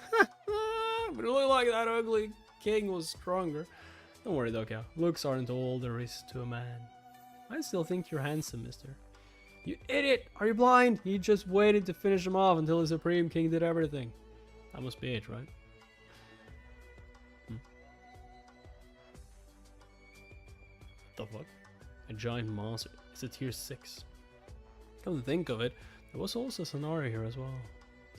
But it looked like that Ugly King was stronger. Don't worry, Doka. Looks aren't all there is to a man. I still think you're handsome, mister. You idiot! Are you blind? He just waited to finish him off until the Supreme King did everything. That must be it, right? The fuck? A giant monster. It's a tier 6. Come to think of it, there was also a scenario here as well.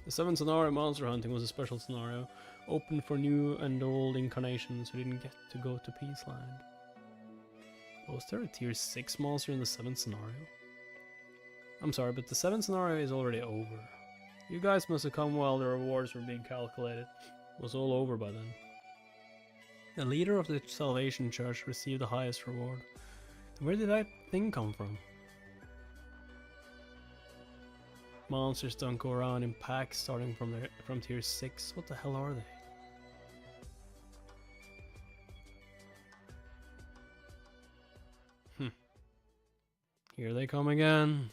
The 7th scenario, monster hunting, was a special scenario, open for new and old incarnations who didn't get to go to Peaceland. Was there a tier 6 monster in the 7th scenario? I'm sorry, but the 7th scenario is already over. You guys must have come while the rewards were being calculated. It was all over by then. The leader of the Salvation Church received the highest reward. Where did that thing come from? Monsters don't go around in packs starting from tier 6. What the hell are they? Here they come again.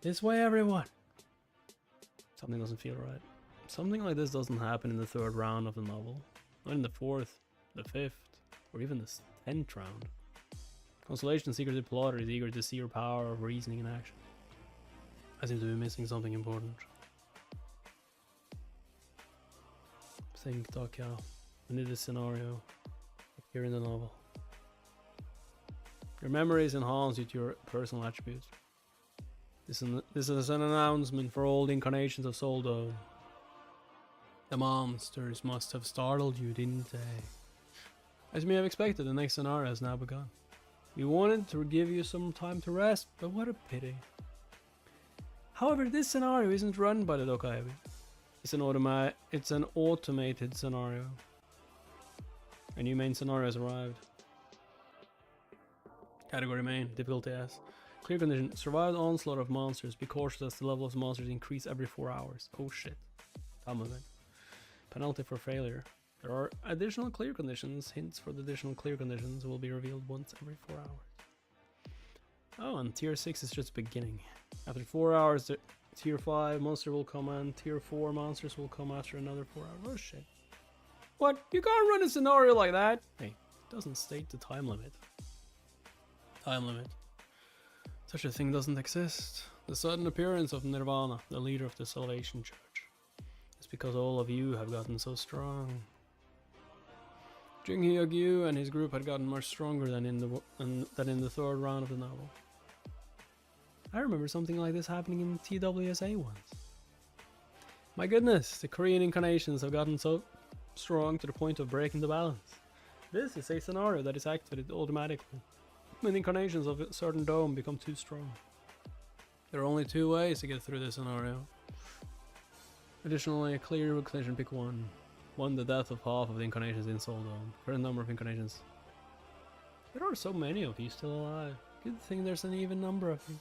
This way, everyone! Something doesn't feel right. Something like this doesn't happen in the 3rd round of the novel. Not in the 4th, the 5th, Or even the 10th round. Constellation Secretive Plotter is eager to see your power of reasoning in action. I seem to be missing something important. Think, Dokya. When did this scenario appear in the novel? Your memories enhance you to your personal attributes. This is an announcement for all the incarnations of Soldo. The monsters must have startled you, didn't they? As you may have expected, the next scenario has now begun. We wanted to give you some time to rest, but what a pity. However, this scenario isn't run by the Dokkaebi. It's an automated scenario. A new main scenario has arrived. Category main, difficulty S. Clear condition, survive the onslaught of monsters. Be cautious as the level of monsters increase every 4 hours. Oh shit. Time limit. Penalty for failure. There are additional clear conditions. Hints for the additional clear conditions will be revealed once every 4 hours. Oh, and tier 6 is just beginning. After 4 hours, the tier 5 monster will come and tier 4 monsters will come after another 4 hours. Oh shit. What? You can't run a scenario like that! Hey, it doesn't state the time limit. Time limit. Such a thing doesn't exist. The sudden appearance of Nirvana, the leader of the Salvation Church, is because all of you have gotten so strong. Jung Hyuk and his group had gotten much stronger than in the third round of the novel. I remember something like this happening in TWSA once. My goodness, the Korean incarnations have gotten so strong to the point of breaking the balance. This is a scenario that is activated automatically when incarnations of a certain dome become too strong. There are only 2 ways to get through this scenario. Additionally, a clear condition, pick one. 1. The death of half of the incarnations in Soul Dome. Current number of incarnations. There are so many of you still alive. Good thing there's an even number of you.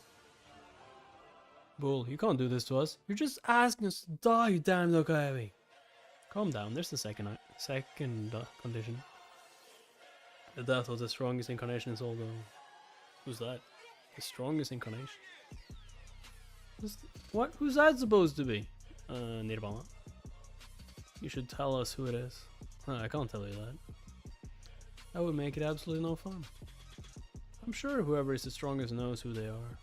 Bull, you can't do this to us. You're just asking us to die, you damn Dokkaebi. Calm down, there's the second condition. The death of the strongest incarnation in Soul Dome. Who's that? The strongest incarnation? What? Who's that supposed to be? Nirvana. You should tell us who it is. I can't tell you that. That would make it absolutely no fun. I'm sure whoever is the strongest knows who they are.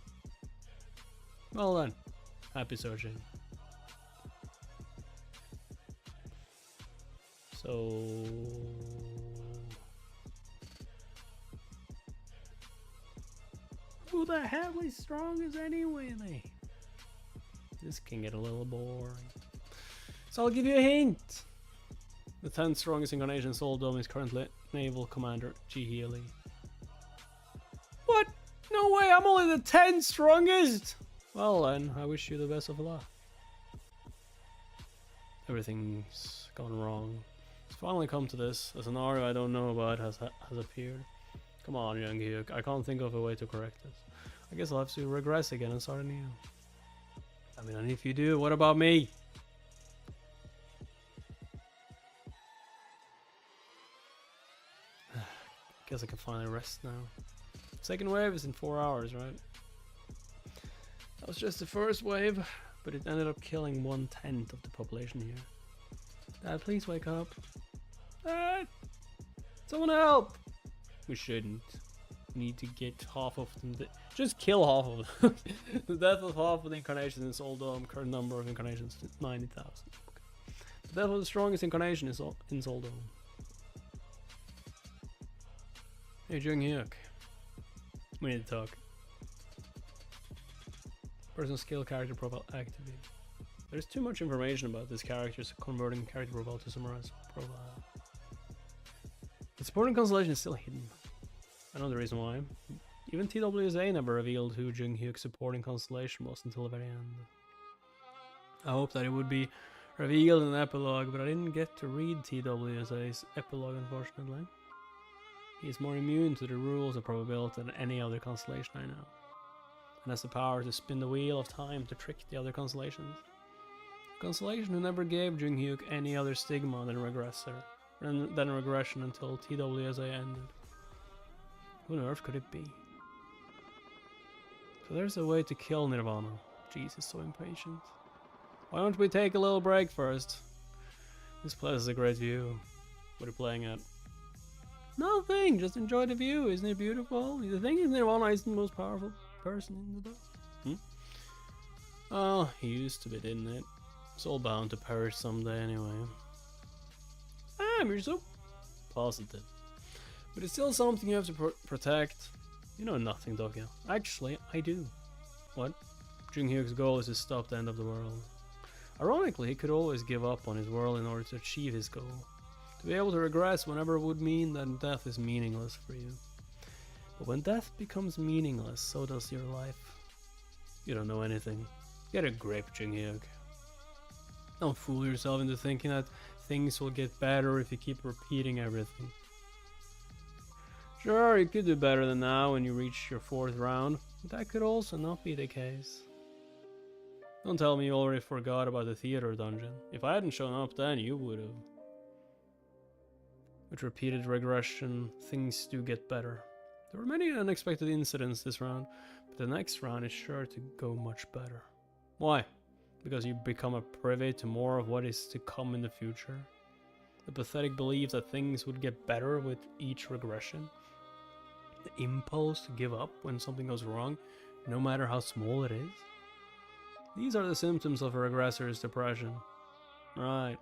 Well then, happy searching. So... who the hell is strongest anyway? This can get a little boring. So I'll give you a hint. The 10th strongest incarnation in Soul Dome is currently Naval Commander Ji Hee. What? No way, I'm only the 10th strongest! Well then, I wish you the best of luck. Everything's gone wrong. It's finally come to this. A scenario I don't know about has appeared. Come on, Jung Hyuk, I can't think of a way to correct this. I guess I'll have to regress again and start anew. I mean, and if you do, what about me? Guess I can finally rest now. Second wave is in 4 hours, right? That was just the first wave, but it ended up killing 1/10 of the population here. Dad, please wake up. Dad! Someone help! We shouldn't. We need to get half of them. Just kill half of them. The death of half of the incarnations in Soul Dome. Current number of incarnations 90,000. Okay. The death of the strongest incarnation is in Soul Dome. Hey Jung Hyuk. We need to talk. Personal skill character profile activated. There's too much information about this character, so converting character profile to summarize profile. The supporting constellation is still hidden. I know the reason why. Even TWSA never revealed who Jung Hyuk's supporting constellation was until the very end. I hoped that it would be revealed in an epilogue, but I didn't get to read TWSA's epilogue, unfortunately. He is more immune to the rules of probability than any other constellation I know, and has the power to spin the wheel of time to trick the other constellations. A constellation who never gave Jung Hyuk any other stigma than regression until TWSA ended. Who on earth could it be? So there's a way to kill Nirvana. Jeez, he's so impatient. Why don't we take a little break first? This place is a great view. What are you playing at? Nothing, just enjoy the view. Isn't it beautiful? You think Nirvana is the most powerful person in the book? Oh, he used to be, didn't it? It's all bound to perish someday anyway. You're so positive. But it's still something you have to protect. You know nothing, Dokyo. Actually, I do. What? Jung-hyuk's goal is to stop the end of the world. Ironically, he could always give up on his world in order to achieve his goal. To be able to regress whenever would mean that death is meaningless for you. But when death becomes meaningless, so does your life. You don't know anything. Get a grip, Jung-hyuk. Don't fool yourself into thinking that things will get better if you keep repeating everything. Sure, you could do better than now when you reach your 4th round, but that could also not be the case. Don't tell me you already forgot about the theater dungeon. If I hadn't shown up then, you would've. With repeated regression, things do get better. There were many unexpected incidents this round, but the next round is sure to go much better. Why? Because you become a privy to more of what is to come in the future? The pathetic belief that things would get better with each regression? The impulse to give up when something goes wrong, no matter how small it is? These are the symptoms of a regressor's depression. Right.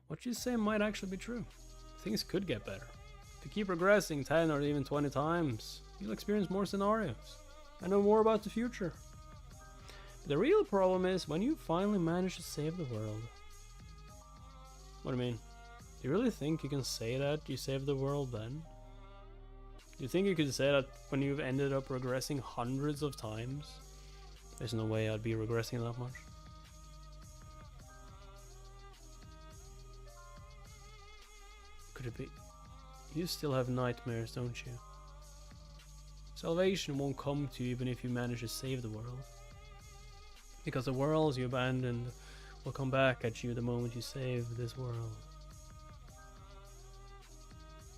What you say might actually be true. Things could get better. If you keep regressing 10 or even 20 times, you'll experience more scenarios and know more about the future. The real problem is when you finally manage to save the world. What do you mean? Do you really think you can say that you saved the world then? Do you think you could say that when you've ended up regressing hundreds of times? There's no way I'd be regressing that much. Could it be? You still have nightmares, don't you? Salvation won't come to you even if you manage to save the world. Because the worlds you abandoned will come back at you the moment you save this world.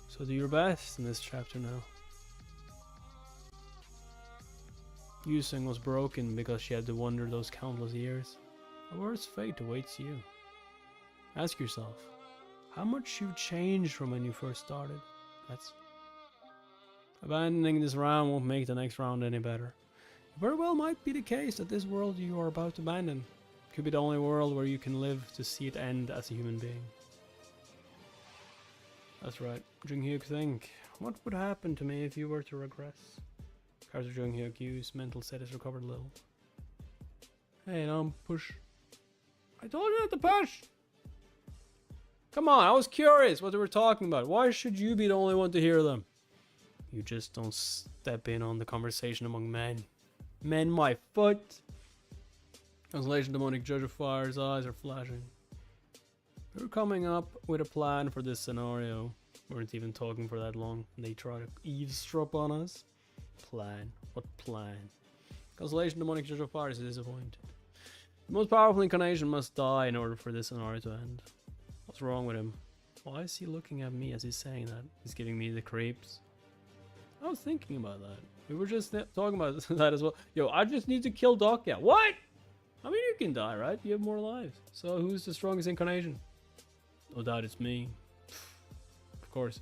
So do your best in this chapter now. Suyeong was broken because she had to wander those countless years. A worse fate awaits you. Ask yourself, how much you've changed from when you first started. Abandoning this round won't make the next round any better. It very well might be the case that this world you are about to abandon could be the only world where you can live to see it end as a human being. That's right. Jung-hyuk, think. What would happen to me if you were to regress? Character Jung-hyuk's mental state has recovered a little. Hey, don't push. I told you not to push! Come on, I was curious what they were talking about. Why should you be the only one to hear them? You just don't step in on the conversation among men. Men, my foot! Translation: demonic judge of fire's eyes are flashing. We were coming up with a plan for this scenario. We weren't even talking for that long, and they try to eavesdrop on us. Plan? What plan? Constellation demonic judge of fire is disappointed. The most powerful incarnation must die in order for this scenario to end. What's wrong with him? Why is he looking at me as he's saying that? He's giving me the creeps. I was thinking about that. We were just talking about that as well. Yo, I just need to kill Dokya. What? I mean, you can die, right? You have more lives. So who's the strongest incarnation? No doubt it's me. Of course.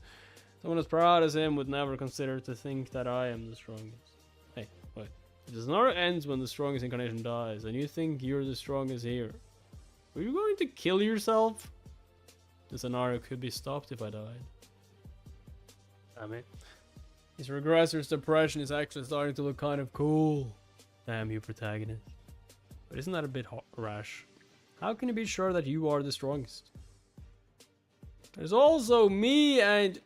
Someone as proud as him would never consider to think that I am the strongest. Hey, wait. If the scenario ends when the strongest incarnation dies, and you think you're the strongest here, are you going to kill yourself? The scenario could be stopped if I died. Damn it. His regressor's depression is actually starting to look kind of cool. Damn you, protagonist. But isn't that a bit rash? How can you be sure that you are the strongest? There's also me and...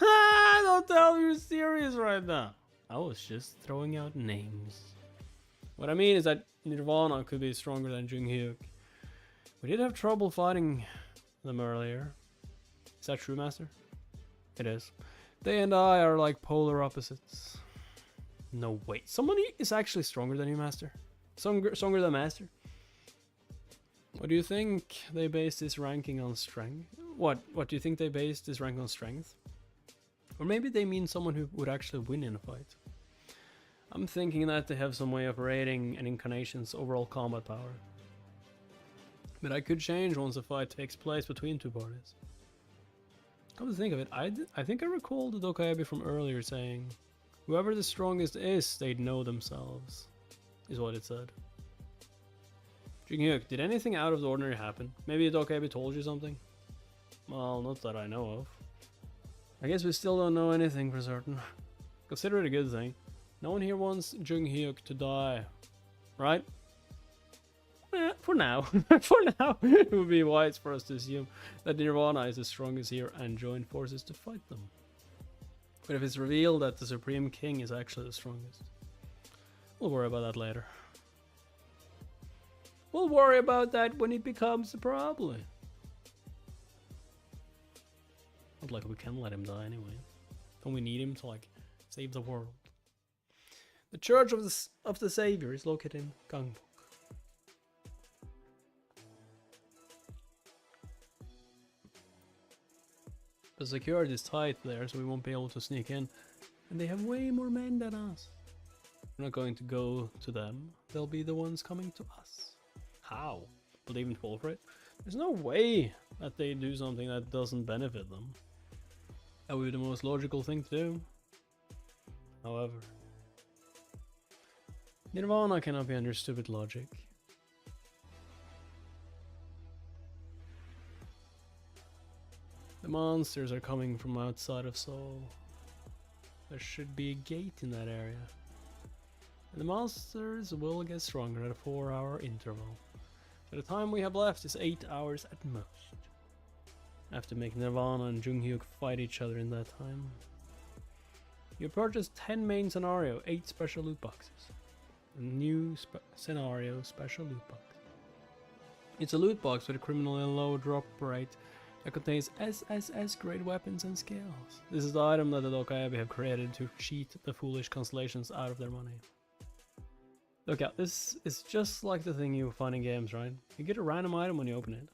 Don't tell me you're serious right now. I was just throwing out names. What I mean is that Nirvana could be stronger than Jung-hyuk. We did have trouble fighting them earlier. Is that true, Master? It is. They and I are like polar opposites. No, wait. Somebody is actually stronger than you, Master? Stronger than Master? What do you think they based this ranking on strength? What do you think they based this rank on strength? Or maybe they mean someone who would actually win in a fight. I'm thinking that they have some way of rating an incarnation's overall combat power. But that could change once a fight takes place between two parties. Come to think of it, I think I recall the Dokaebi from earlier saying, whoever the strongest is, they know themselves, is what it said. Jinghyuk, did anything out of the ordinary happen? Maybe the Dokaebi told you something? Well, not that I know of. I guess we still don't know anything for certain. Consider it a good thing. No one here wants Junghyuk to die, right? For now. For now, it would be wise for us to assume that Nirvana is the strongest here and join forces to fight them. But if it's revealed that the Supreme King is actually the strongest, we'll worry about that later. We'll worry about that when it becomes a problem. Not like we can let him die anyway. Don't we need him to like save the world? The Church of the Savior is located in Gangbok. The security is tight there, so we won't be able to sneak in. And they have way more men than us. We're not going to go to them. They'll be the ones coming to us. How? Will they even fall for it? There's no way that they do something that doesn't benefit them. That would be the most logical thing to do. However, Nirvana cannot be understood with logic. The monsters are coming from outside of Seoul. There should be a gate in that area. And the monsters will get stronger at a 4-hour interval. So the time we have left is 8 hours at most. I have to make Nirvana and Junghyuk fight each other in that time. You purchased 10 main scenario, 8 special loot boxes. A new scenario special loot box. It's a loot box with a criminally low drop rate that contains SSS grade weapons and skills. This is the item that the Dokaebi have created to cheat the foolish constellations out of their money. Look out, this is just like the thing you find in games, right? You get a random item when you open it.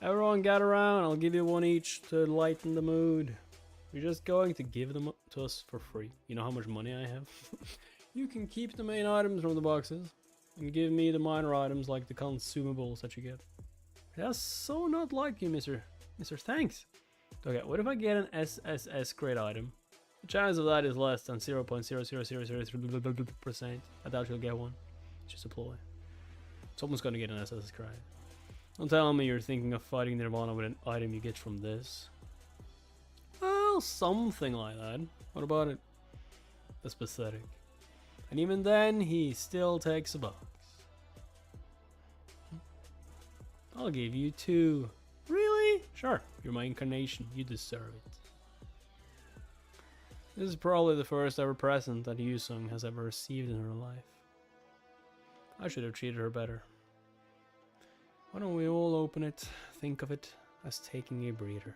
Everyone gather around, I'll give you one each to lighten the mood. You're just going to give them to us for free. You know how much money I have? You can keep the main items from the boxes and give me the minor items like the consumables that you get. That's so not like you, Mr. Thanks. Okay, what if I get an SSS grade item? The chance of that is less than 0.00003%. I doubt you'll get one. Just a ploy. Someone's gonna get an SSS grade. Don't tell me you're thinking of fighting Nirvana with an item you get from this. Well, something like that. What about it? That's pathetic. And even then, he still takes a box. I'll give you 2. Really? Sure. You're my incarnation. You deserve it. This is probably the first ever present that Yusung has ever received in her life. I should have treated her better. Why don't we all open it, think of it as taking a breather.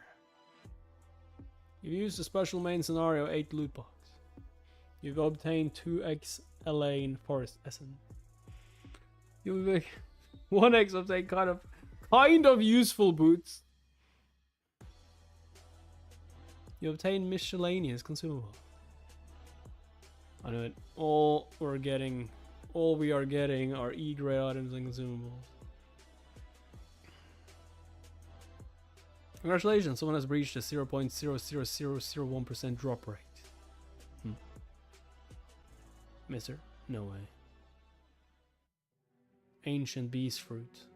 You've used the special main scenario 8 loot box. You've obtained 2x Elaine Forest Essen. You've 1x obtained kind of useful boots. You obtain miscellaneous consumable. I know it. All we are getting are E-grade items and consumables. Congratulations, someone has breached a 0.00001% drop rate. Mister? No way. Ancient beast fruit.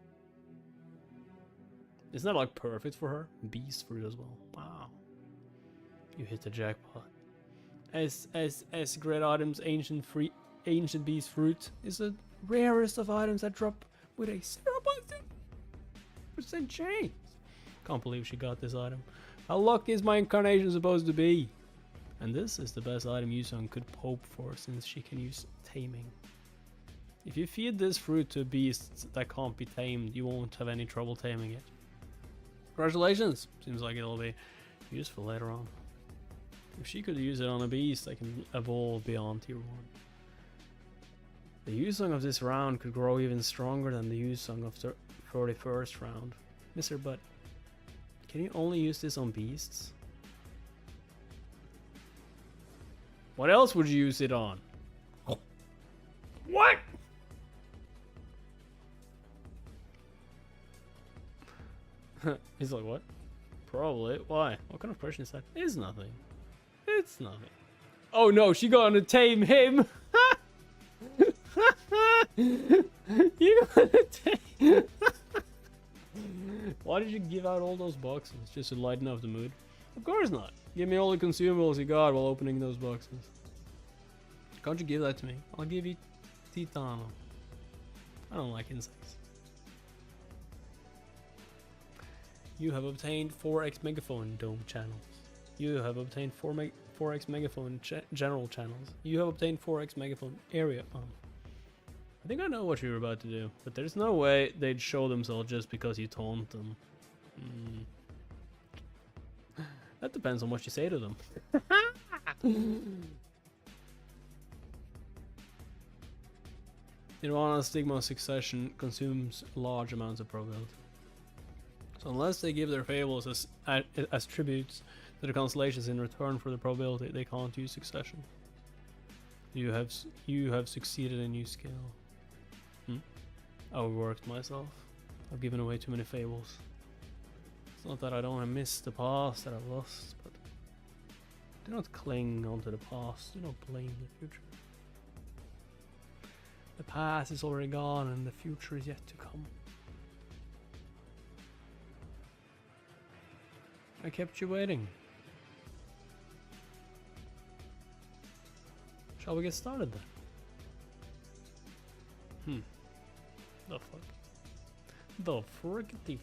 Isn't that like perfect for her? Beast fruit as well. Wow. You hit the jackpot. SSS grade items, ancient beast fruit is the rarest of items that drop with a 0.6% chance. Can't believe she got this item. How lucky is my incarnation supposed to be? And this is the best item Yusung could hope for since she can use Taming. If you feed this fruit to a beast that can't be tamed, you won't have any trouble taming it. Congratulations! Seems like it'll be useful later on. If she could use it on a beast that can evolve beyond tier 1. The Yusung of this round could grow even stronger than the Yusung of the 31st round. Mr. Butt, can you only use this on beasts? What else would you use it on? What? He's like, what? Probably. Why? What kind of question is that? It's nothing. It's nothing. Oh no, she gonna tame him! You gonna tame... Why did you give out all those boxes? Just to lighten up the mood? Of course not. Give me all the consumables you got while opening those boxes. Can't you give that to me? I'll give you Titano. I don't like insects. You have obtained 4x megaphone dome channels. You have obtained 4x megaphone general channels. You have obtained 4x megaphone area. I think I know what you're about to do, but there's no way they'd show themselves just because you taunt them. That depends on what you say to them. Nirvana Stigma Succession consumes large amounts of probability. So unless they give their fables as tributes to the constellations in return for the probability, they can't use succession. You have succeeded in new skill. I overworked myself. I've given away too many fables. It's not that I don't want to miss the past that I've lost, but do not cling onto the past. Do not blame the future. The past is already gone and the future is yet to come. I kept you waiting. Shall we get started then? The fuck? The frickety.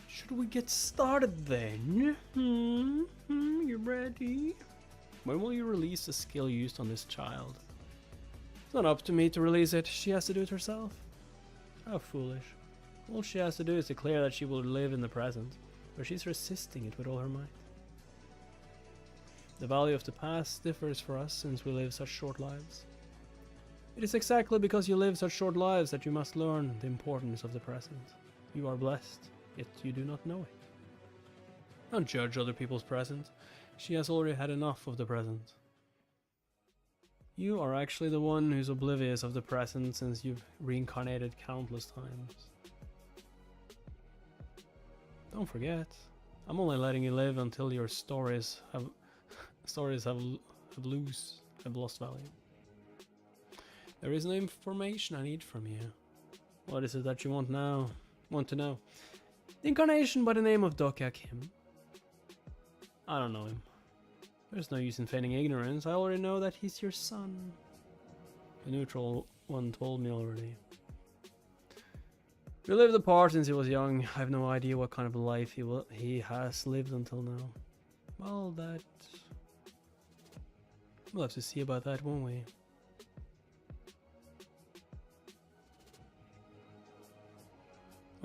Should we get started then? You ready? When will you release the skill used on this child? It's not up to me to release it. She has to do it herself. How foolish. All she has to do is declare that she will live in the present, but she's resisting it with all her might. The value of the past differs for us since we live such short lives. It is exactly because you live such short lives that you must learn the importance of the present. You are blessed, yet you do not know it. Don't judge other people's present. She has already had enough of the present. You are actually the one who's oblivious of the present since you've reincarnated countless times. Don't forget, I'm only letting you live until your stories have lost value. There is no information I need from you. What is it that you want to know? The incarnation by the name of Dokya Kim. I don't know him. There's no use in feigning ignorance. I already know that he's your son. The neutral one told me already. We lived apart since he was young. I have no idea what kind of life he has lived until now. Well, we'll have to see about that, won't we?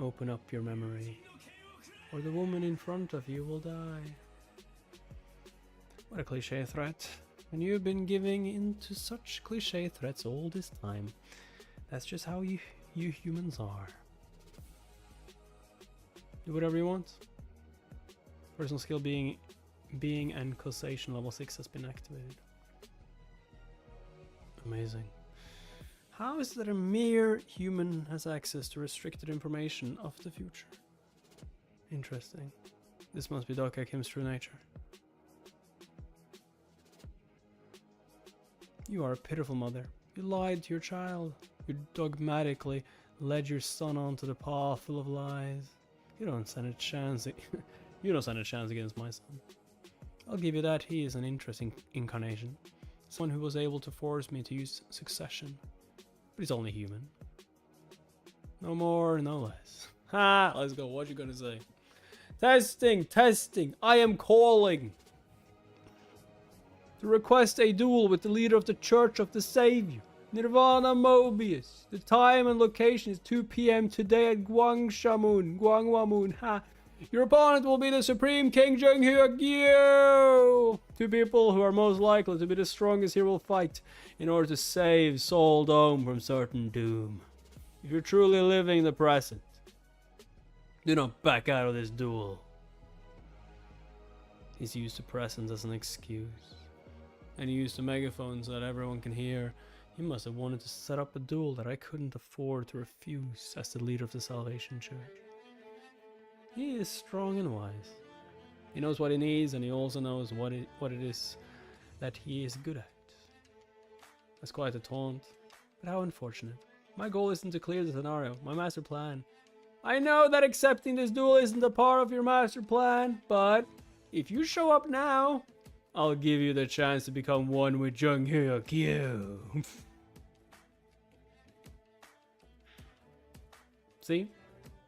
Open up your memory, or the woman in front of you will die. What a cliche threat. And you've been giving into such cliche threats all this time. That's just how you humans are. Do whatever you want. Personal skill being and causation level 6 has been activated. Amazing. How is it that a mere human has access to restricted information of the future? Interesting. This must be Dokya Kim's true nature. You are a pitiful mother. You lied to your child. You dogmatically led your son onto the path full of lies. You don't stand a chance. You don't stand a chance against my son. I'll give you that. He is an interesting incarnation. Someone who was able to force me to use succession. But he's only human. No more, no less. Ha! Let's go. What you gonna say? Testing. I am calling to request a duel with the leader of the Church of the Savior, Nirvana Mobius. The time and location is 2 p.m. today at Gwangwamun. Ha! Your opponent will be the Supreme King Jung-hyuk-gyu! Two people who are most likely to be the strongest here will fight in order to save Seoul Dome from certain doom. If you're truly living the present, do not back out of this duel. He's used the present as an excuse. And he used the megaphone so that everyone can hear. He must have wanted to set up a duel that I couldn't afford to refuse as the leader of the Salvation Church. He is strong and wise. He knows what he needs, and he also knows what it is that he is good at. That's quite a taunt, but how unfortunate. My goal isn't to clear the scenario, my master plan. I know that accepting this duel isn't a part of your master plan, but if you show up now, I'll give you the chance to become one with Kyrgios. See?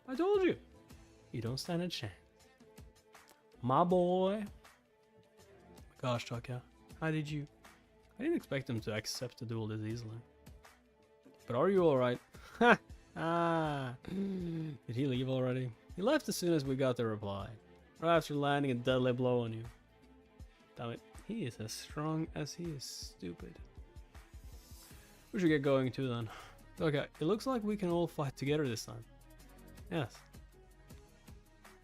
I told you. You don't stand a chance. My boy. Gosh, Taka, how did you... I didn't expect him to accept the duel this easily. But are you alright? Ha! Ah! Did he leave already? He left as soon as we got the reply. Right after landing a deadly blow on you. Damn it. He is as strong as he is stupid. We should get going too then. Okay, it looks like we can all fight together this time. Yes.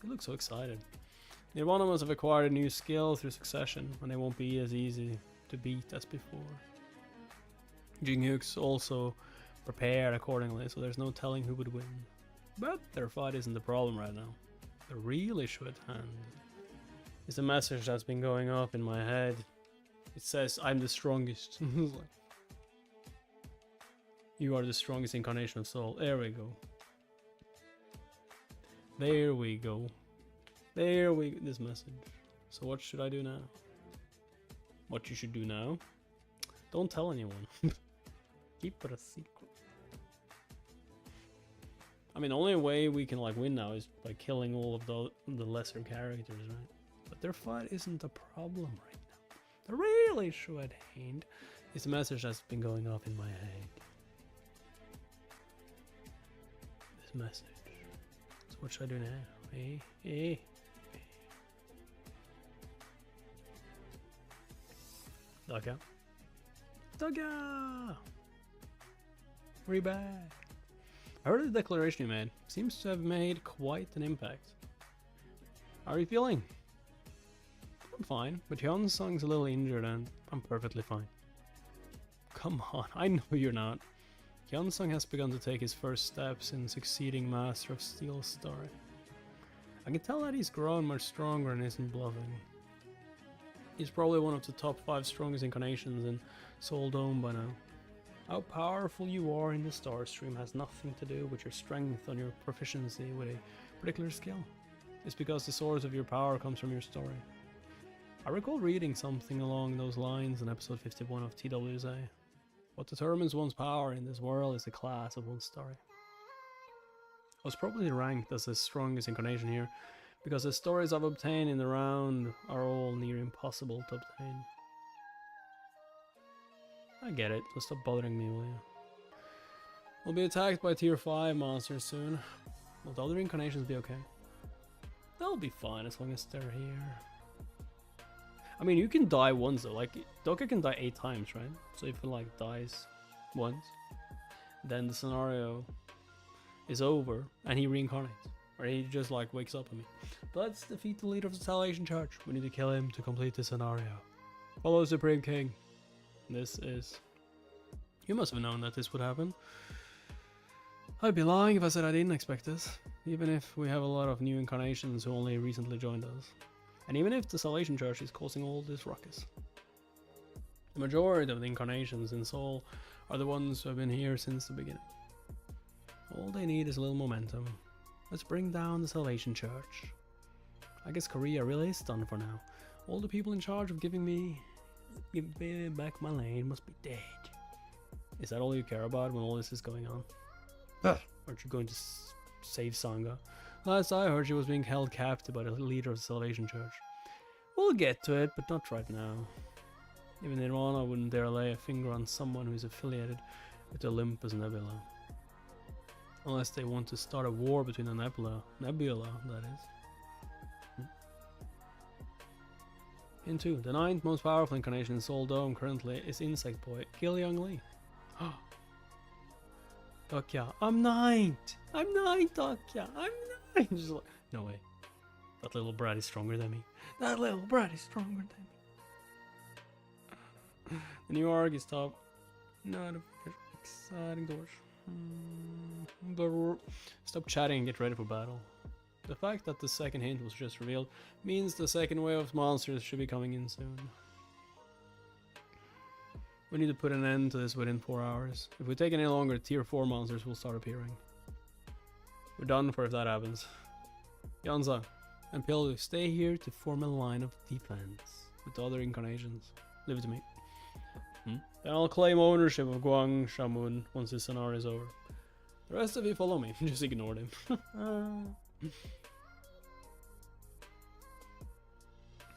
You look so excited. Neither one of us have acquired a new skill through succession, and they won't be as easy to beat as before. Jinhyuk's also prepared accordingly, so there's no telling who would win. But their fight isn't the problem right now. The real issue at hand is a message that's been going off in my head. It says, I'm the strongest. You are the strongest incarnation of soul. There we go. There we go. There we go. This message. So what should I do now? What you should do now? Don't tell anyone. Keep it a secret. I mean, the only way we can like win now is by killing all of the lesser characters, right? But their fight isn't a problem right now. The real issue at hand is the message that's been going off in my head. This message. So what should I do now? Hey. Daga! We're back. I heard the declaration you made. Seems to have made quite an impact. How are you feeling? I'm fine, but Hyun-sung's a little injured and I'm perfectly fine. Come on, I know you're not. Hyun-sung has begun to take his first steps in succeeding Master of Steel's story. I can tell that he's grown much stronger and isn't bluffing. He's probably one of the top 5 strongest incarnations in Soul Dome by now. How powerful you are in the star stream has nothing to do with your strength or your proficiency with a particular skill. It's because the source of your power comes from your story. I recall reading something along those lines in episode 51 of TWSA. What determines one's power in this world is the class of one's story. I was probably ranked as the strongest incarnation here, because the stories I've obtained in the round are all near impossible to obtain. I get it, so stop bothering me, will you? We'll be attacked by tier 5 monsters soon. Will the other incarnations be okay? They'll be fine as long as they're here. I mean, you can die once though, like, Doka can die 8 times, right? So if he like dies once, then the scenario is over and he reincarnates. Or he just like wakes up on me. But let's defeat the leader of the Salvation Church. We need to kill him to complete the scenario. Follow Supreme King. This is... You must have known that this would happen. I'd be lying if I said I didn't expect this. Even if we have a lot of new incarnations who only recently joined us. And even if the Salvation Church is causing all this ruckus. The majority of the incarnations in Soul are the ones who have been here since the beginning. All they need is a little momentum. Let's bring down the Salvation Church. I guess Korea really is done for now. All the people in charge of giving me back my lane must be dead. Is that all you care about when all this is going on? Aren't you going to save Sangha? Last I heard, she was being held captive by the leader of the Salvation Church. We'll get to it, but not right now. Even Nirvana wouldn't dare lay a finger on someone who is affiliated with the Olympus Nebula. Unless they want to start a war between the Nebula, that is. In 2, the 9th most powerful incarnation in Soul Dome currently is Insect Boy, Young Lee. Dokya, I'm 9th! I'm 9th, Dokya! I'm 9th! Just like, no way. That little brat is stronger than me. That little brat is stronger than me. The new arc is top. Not a exciting doors. Stop chatting and get ready for battle. The fact that the second hint was just revealed means the second wave of monsters should be coming in soon. We need to put an end to this within 4 hours. If we take any longer, tier 4 monsters will start appearing. We're done for if that happens. Yanza and Pilu, stay here to form a line of defense with the other incarnations. Leave it to me. Then I'll claim ownership of Guang Shamun once this scenario is over. The rest of you follow me, just ignore them.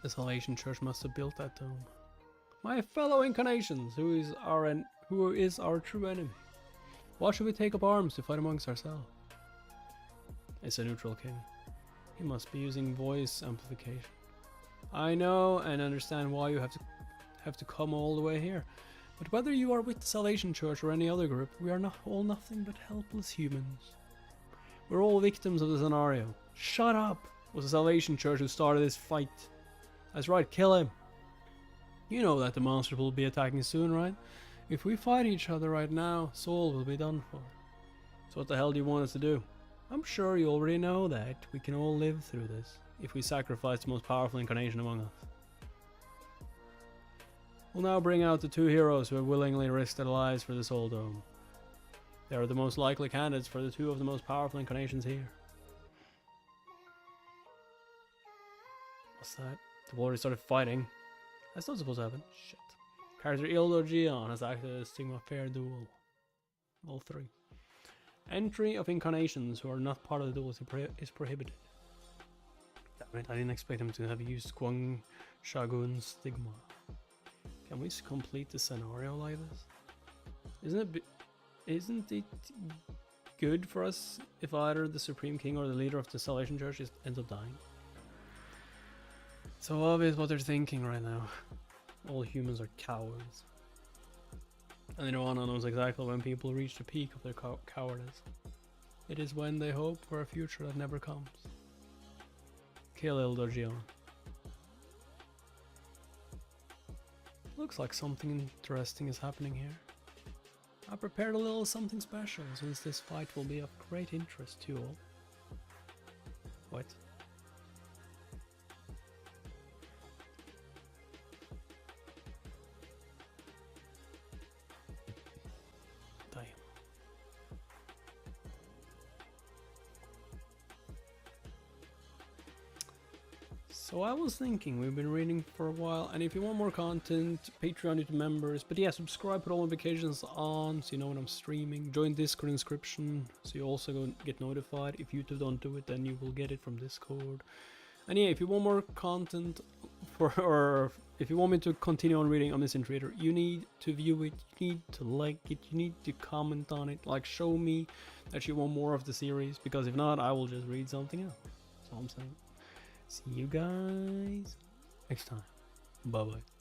The Salvation Church must have built that dome. My fellow incarnations, who is our true enemy? Why should we take up arms to fight amongst ourselves? It's a neutral king. He must be using voice amplification. I know and understand why you have to come all the way here. But whether you are with the Salvation Church or any other group, we are all nothing but helpless humans. We're all victims of the scenario. Shut up! It was the Salvation Church who started this fight. That's right, kill him. You know that the monsters will be attacking soon, right? If we fight each other right now, Soul will be done for. So what the hell do you want us to do? I'm sure you already know that we can all live through this, if we sacrifice the most powerful incarnation among us. We'll now bring out the 2 heroes who have willingly risked their lives for the Soul Dome. They are the most likely candidates for the 2 of the most powerful incarnations here. What's that? They've already started fighting. That's not supposed to happen. Shit. Character Ildo Jian has acted as Sigma Fair Duel. All 3. Entry of incarnations who are not part of the duel is prohibited. Damn it, I didn't expect them to have used Guang Shagun's Stigma. Can we complete the scenario like this? Isn't it good for us if either the Supreme King or the leader of the Salvation Church ends up dying? So obvious what they're thinking right now. All humans are cowards. And Nirvana knows exactly when people reach the peak of their cowardice. It is when they hope for a future that never comes. Kill Elder Jian. Looks like something interesting is happening here. I prepared a little something special since this fight will be of great interest to you all. What? Damn. So I was thinking, we've been reading for a while, and if you want more content, Patreon, YouTube members, but yeah, subscribe, put all notifications on so you know when I'm streaming, join Discord inscription so you also get notified. If YouTube don't do it, then you will get it from Discord. And yeah, if you want more content, or if you want me to continue on reading Omniscient Reader, you need to view it, you need to like it, you need to comment on it, like show me that you want more of the series, because if not, I will just read something else. That's all I'm saying. See you guys next time. Bye bye.